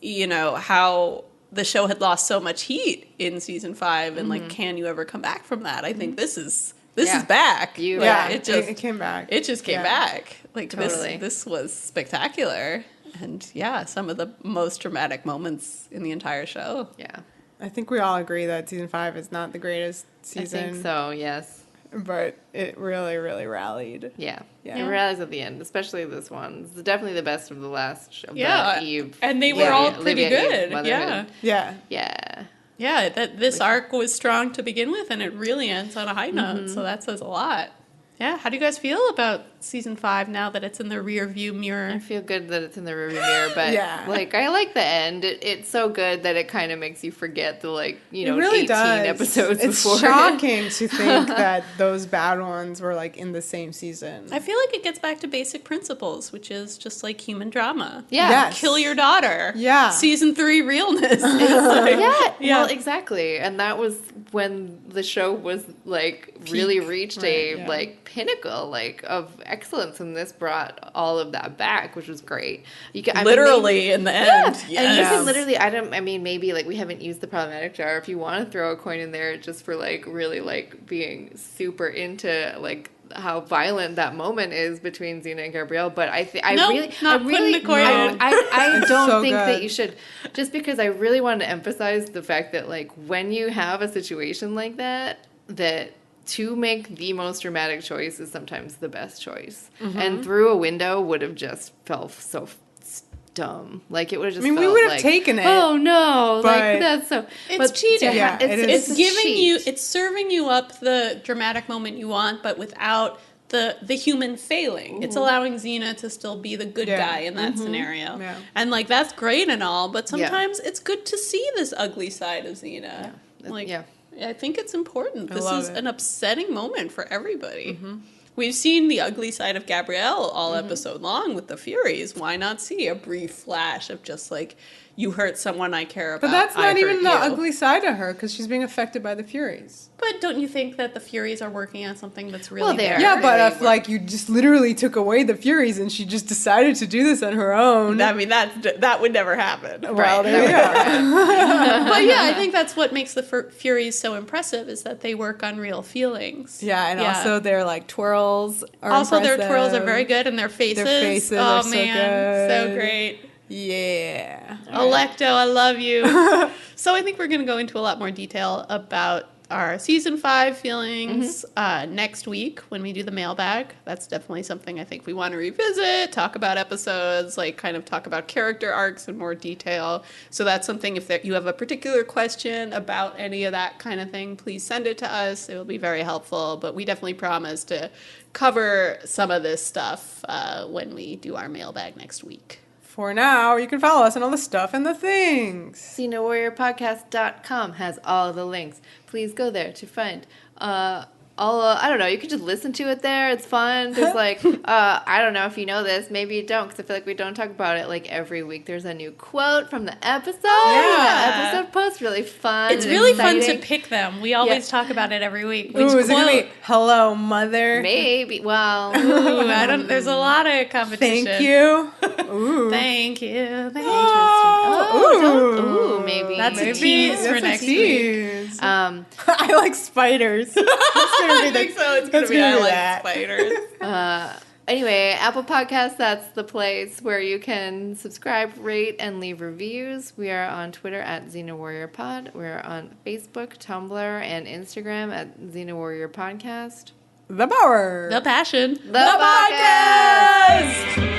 the show had lost so much heat in season 5, and like, can you ever come back from that? I think this is back. It came back. It just came back. Like, this was spectacular. And some of the most dramatic moments in the entire show. Yeah. I think we all agree that season 5 is not the greatest season. I think so, yes. But it really, really rallied. Yeah. It rallies at the end, especially this one. It's definitely the best of the last of the Eve. And they were all pretty good. That this arc was strong to begin with, and it really ends on a high note, so that says a lot. Yeah, how do you guys feel about season 5 now that it's in the rear view mirror? I feel good that it's in the rear view mirror, but like, I like the end. It's so good that it kind of makes you forget the, like, it really 18 episodes before. It's shocking to think that those bad ones were, like, in the same season. I feel like it gets back to basic principles, which is just like human drama. Yeah. Yes. Kill your daughter. Yeah. Season 3 realness. Well, exactly. And that was when the show was, like, really reached like, pinnacle, like, of excellence, and this brought all of that back, which was great. In the end. And you can literally, maybe, like, we haven't used the problematic jar. If you want to throw a coin in there just for, like, really, like, being super into, like, how violent that moment is between Xena and Gabrielle, but I don't think that you should, just because I really want to emphasize the fact that, like, when you have a situation like that to make the most dramatic choice is sometimes the best choice. And through a window would have just felt so dumb. Like, it would have just felt we would have like, taken it. Oh, no. Like, that's so... It's cheating. It's giving you... It's serving you up the dramatic moment you want, but without the human failing. It's allowing Xena to still be the good guy in that scenario. Yeah. And, like, that's great and all, but sometimes it's good to see this ugly side of Xena. I think it's important. This is an upsetting moment for everybody. We've seen the ugly side of Gabrielle all episode long with the Furies. Why not see a brief flash of just, like, you hurt someone I care about. But that's not even the ugly side of her, because she's being affected by the Furies. But don't you think that the Furies are working on something that's really there? Yeah, but if, like, you just literally took away the Furies and she just decided to do this on her own... I mean, that would never happen. Well, there we go. But yeah, I think that's what makes the Furies so impressive, is that they work on real feelings. Yeah, and also their, like, twirls are also impressive. Their twirls are very good, and their faces are so good. So great. Yeah. Electo, I love you. So I think we're going to go into a lot more detail about our season 5 feelings next week when we do the mailbag. That's definitely something I think we want to revisit, talk about episodes, like, kind of talk about character arcs in more detail. So that's something, if you have a particular question about any of that kind of thing, please send it to us. It will be very helpful, but we definitely promise to cover some of this stuff when we do our mailbag next week. For now, you can follow us on all the stuff and the things. XenaWarriorPodcast.com has all the links. Please go there to find I don't know, you could just listen to it there. It's fun. There's like, I don't know if you know this. Maybe you don't, because I feel like we don't talk about it. Like, every week there's a new quote from the episode. Yeah. The episode post, really fun. It's really fun to pick them. We always talk about it every week. Ooh, is it going to be, hello, mother? Maybe. Well. Ooh, there's a lot of competition. Thank you. Ooh. Thank you. Thank you. Maybe. That's a tease for next week. I like spiders. I think so. It's going to be I like spiders. Anyway, Apple Podcasts, that's the place where you can subscribe, rate, and leave reviews. We are on Twitter at Xena Warrior Pod. We're on Facebook, Tumblr, and Instagram at Xena Warrior Podcast. The power. The passion. The podcast.